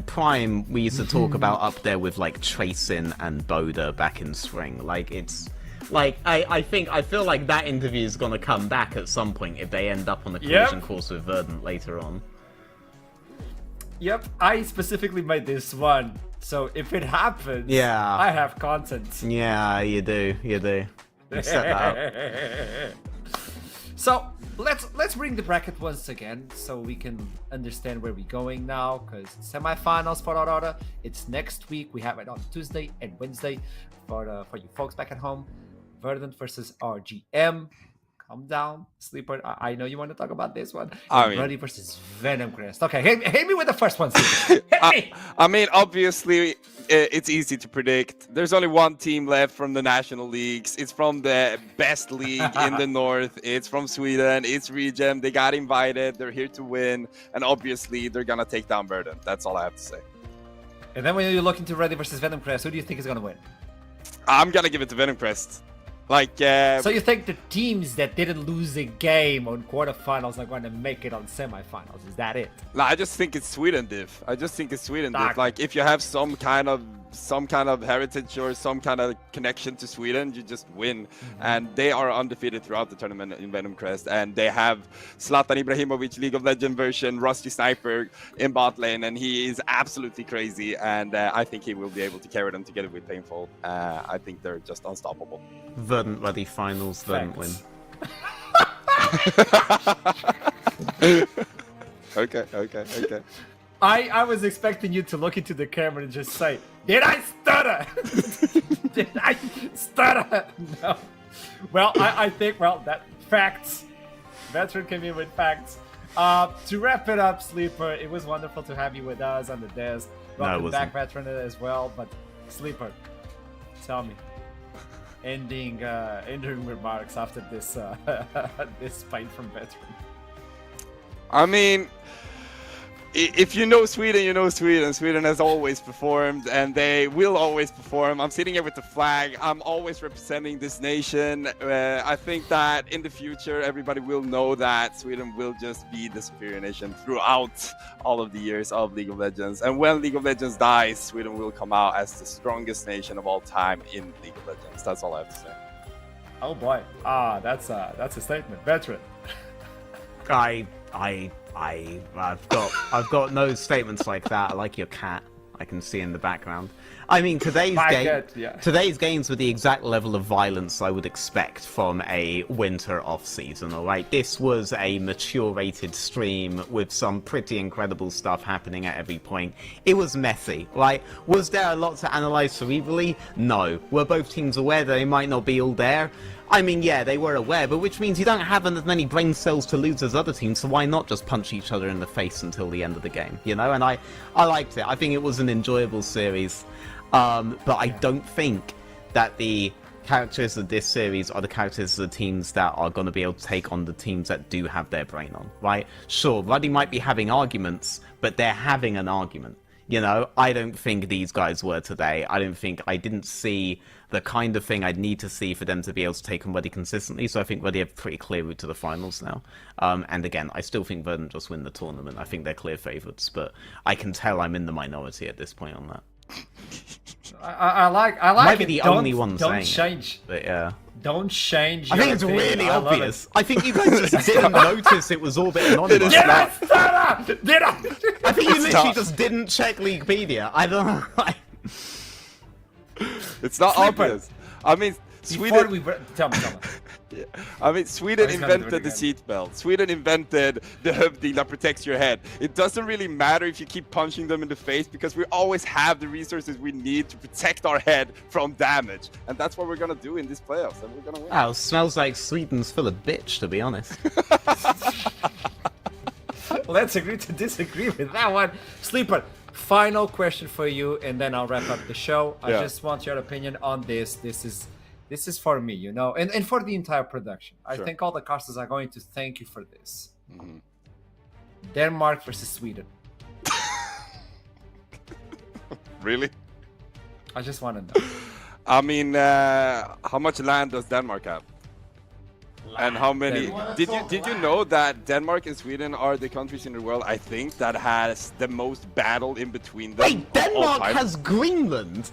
S4: Prime, we used to talk about up there with like Tracing and Boda back in spring. Like, it's like I feel like that interview is gonna come back at some point if they end up on the collision course with Verdant later on.
S2: Yep, I specifically made this one, so if it happens, I have content.
S4: Yeah, you do. You set that up.
S2: So let's bring the bracket once again, so we can understand where we're going now. Because semifinals for Aurora, it's next week. We have it on Tuesday and Wednesday for you folks back at home. Verdant versus RGM. Calm down, Sleeper. I know you want to talk about this one. Ready versus Venom Crest. Okay, hit me with the first one.
S3: I mean, obviously, it's easy to predict. There's only one team left from the national leagues. It's from the best league in the north. It's from Sweden. It's Regem. They got invited. They're here to win, and obviously, they're gonna take down Verdant. That's all I have to say.
S2: And then when you look into Ready versus Venom Crest, who do you think is gonna win?
S3: I'm gonna give it to Venom Crest. Like,
S2: so you think the teams that didn't lose a game on quarterfinals are going to make it on semifinals? Is that it?
S3: No, I just think it's Sweden diff. Like, if you have some kind of some kind of heritage or some kind of connection to Sweden, you just win. And they are undefeated throughout the tournament in Venom Crest, and they have Zlatan Ibrahimovic, League of Legends version, Rusty Sniper in bot lane, and he is absolutely crazy, and I think he will be able to carry them together with Painful. I think they're just unstoppable.
S4: Verdant ready finals, Verdant win.
S3: Okay.
S2: I was expecting you to look into the camera and just say, "Did I stutter? Did I stutter?" No. Well, I think, that facts. Veteran came in with facts. To wrap it up, Sleeper, it was wonderful to have you with us on the desk. Welcome back, Veteran, as well. But Sleeper, tell me, ending remarks after this this fight from Veteran.
S3: I mean, if you know Sweden, you know Sweden. Sweden has always performed, and they will always perform. I'm sitting here with the flag. I'm always representing this nation. I think that in the future, everybody will know that Sweden will just be the superior nation throughout all of the years of League of Legends. And when League of Legends dies, Sweden will come out as the strongest nation of all time in League of Legends. That's all I have to say.
S2: Oh boy, that's a statement, Veteran.
S4: I've got no statements like that. I like your cat. I can see in the background. I mean, today's games were the exact level of violence I would expect from a winter off-season, alright? This was a mature-rated stream with some pretty incredible stuff happening at every point. It was messy, right? Was there a lot to analyze cerebrally? No. Were both teams aware that they might not be all there? I mean, yeah, they were aware, but which means you don't have as many brain cells to lose as other teams, so why not just punch each other in the face until the end of the game, you know? And I liked it. I think it was an enjoyable series, but I don't think that the characters of this series are the characters of the teams that are going to be able to take on the teams that do have their brain on, right? Sure, Ruddy might be having arguments, but they're having an argument. You know, I don't think these guys were today. I didn't see the kind of thing I'd need to see for them to be able to take on Ruddy consistently, so I think Ruddy have a pretty clear route to the finals now. And again, I still think Verdant just win the tournament. I think they're clear favourites, but I can tell I'm in the minority at this point on that.
S2: I like
S4: might be
S2: it.
S4: the only one
S2: don't
S4: saying
S2: change.
S4: It, but yeah.
S2: Don't change.
S4: I think it's really obvious. I think you guys just didn't notice it was Orbit Anonymous.
S2: Did I stutter? Did I?
S4: I think you literally just didn't check Wikipedia. I don't know.
S3: It's not obvious. I mean, Sweden.
S2: Tell me.
S3: Yeah. I mean, Sweden invented the seatbelt. Sweden invented the hövding that protects your head. It doesn't really matter if you keep punching them in the face because we always have the resources we need to protect our head from damage. And that's what we're going to do in these playoffs. And we're going to win.
S4: Wow, smells like Sweden's full of bitch, to be honest.
S2: Let's agree to disagree with that one. Sleeper, final question for you, and then I'll wrap up the show. I just want your opinion on this. This is for me, you know, and for the entire production. I think all the casters are going to thank you for this. Mm-hmm. Denmark versus Sweden.
S3: Really?
S2: I just want to know.
S3: I mean, how much land does Denmark have? And how many? Did you know that Denmark and Sweden are the countries in the world, I think, that has the most battle in between them?
S4: Wait, Denmark has Greenland?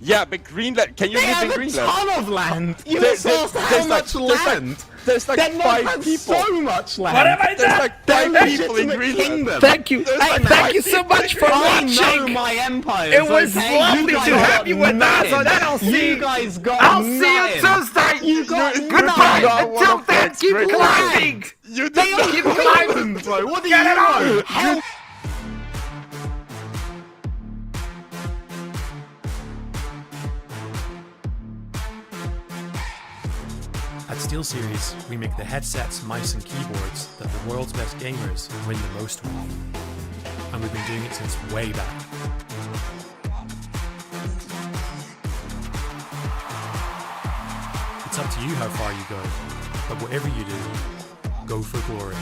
S3: Yeah, but Greenland. Can you live in Greenland?
S4: They have a ton of land. You exhaust how much land?
S3: There's like
S4: Denmark
S3: 5 people.
S4: Has so much land.
S2: What have I done?
S3: There's like 5 people in Greenland.
S4: Kingdom.
S2: Thank you. Thank you so much for watching.
S4: I know my empire.
S2: It was lovely to have you with us. So then I'll see
S4: you guys got.
S2: I'll see you Tuesday.
S4: You got
S2: goodbye. Until then, keep climbing.
S3: You did not
S2: keep climbing,
S4: bro. What do
S2: Get
S4: you
S2: it
S4: know?
S2: on.
S1: At SteelSeries, we make the headsets, mice and keyboards that the world's best gamers win the most with. And we've been doing it since way back. It's up to you how far you go, but whatever you do, go for glory.